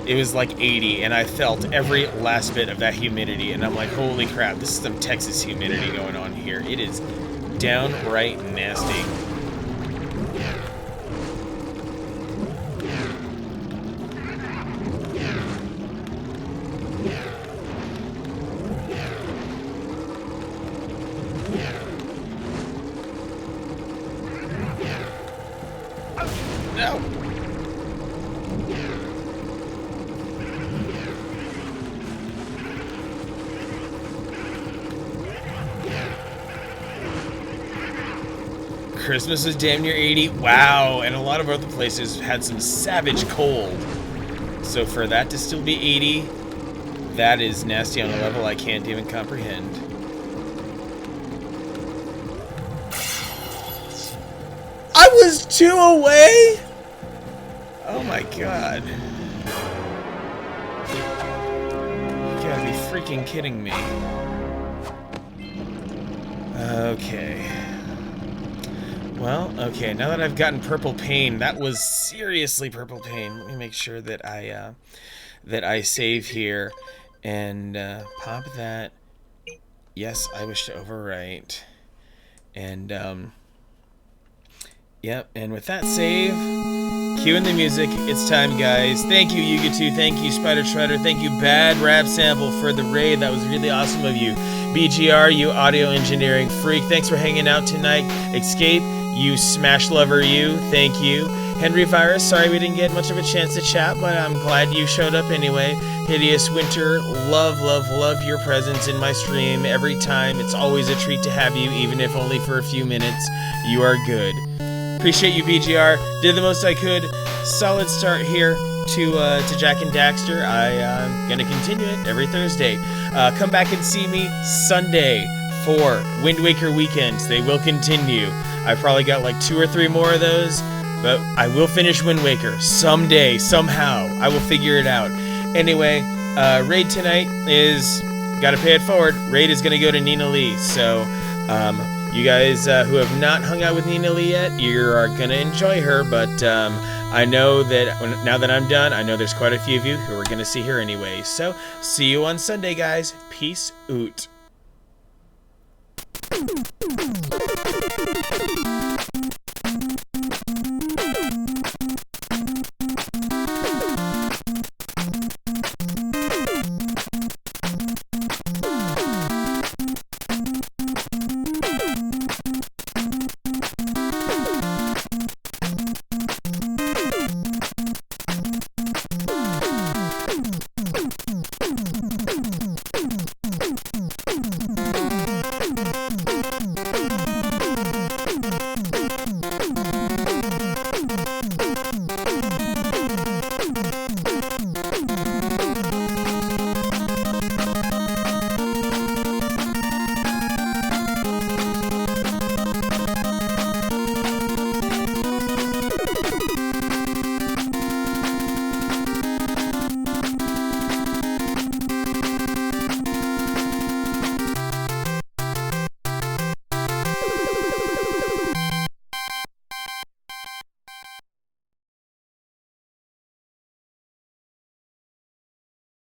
It was like 80, and I felt every last bit of that humidity. And I'm like, holy crap, this is some Texas humidity going on here. It is downright nasty. No. Christmas was damn near 80. Wow, and a lot of other places had some savage cold. So for that to still be 80, that is nasty on a level I can't even comprehend. I was 2 away? Oh my god. You gotta be freaking kidding me. Okay. Well, okay, now that I've gotten purple pain, that was seriously purple pain. Let me make sure that I save here and pop that. Yes, I wish to overwrite. And yep, and with that save, cue in the music. It's time, guys. Thank you, Yuga2. Thank you, Spider Shredder. Thank you, Bad Rap Sample, for the raid. That was really awesome of you. BGR, you audio engineering freak. Thanks for hanging out tonight. Escape, you smash lover, you. Thank you. Henry Virus, sorry we didn't get much of a chance to chat, but I'm glad you showed up anyway. Hideous Winter, love, love, love your presence in my stream every time. It's always a treat to have you, even if only for a few minutes. You are good. Appreciate you, BGR. Did the most I could. Solid start here to Jak and Daxter. I'm gonna continue it every Thursday. Come back and see me Sunday for Wind Waker weekends. They will continue. I've probably got like 2 or 3 more of those, but I will finish Wind Waker someday, somehow. I will figure it out. Anyway, raid tonight is gotta pay it forward. Raid is gonna go to Nina Lee. So you guys who have not hung out with Nina Lee yet, you are gonna enjoy her. But I know that now that I'm done, I know there's quite a few of you who are gonna see her anyway. So see you on Sunday, guys. Peace out.